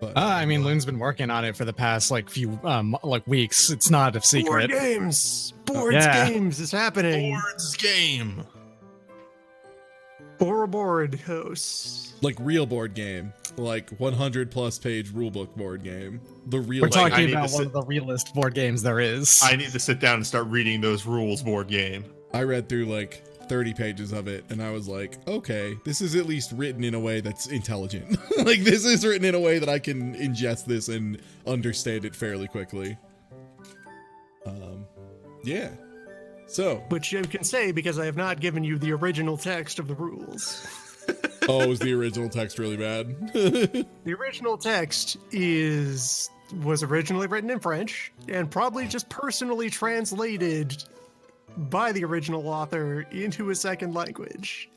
But I mean, Loon's been working on it for the past few weeks. It's not a secret. Boards games is happening. Boards game. Board hosts. Like real board game, like 100 plus page rulebook board game. The real. We're talking about one of the realest board games there is. I need to sit down and start reading those rules board game. I read through like 30 pages of it and I was like, okay, this is at least written in a way that's intelligent. Like, this is written in a way that I can ingest this and understand it fairly quickly. Yeah. So. Which you can say because I have not given you the original text of the rules. Oh, is the original text really bad? The original text was originally written in French and probably just personally translated by the original author into a second language.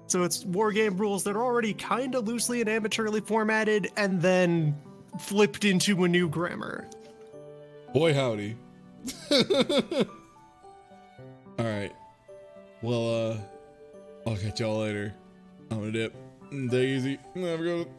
So it's wargame rules that are already kind of loosely and amateurly formatted and then flipped into a new grammar. Boy howdy. Alright. Well, I'll catch y'all later. I'm gonna dip. Take it easy. Have a good one.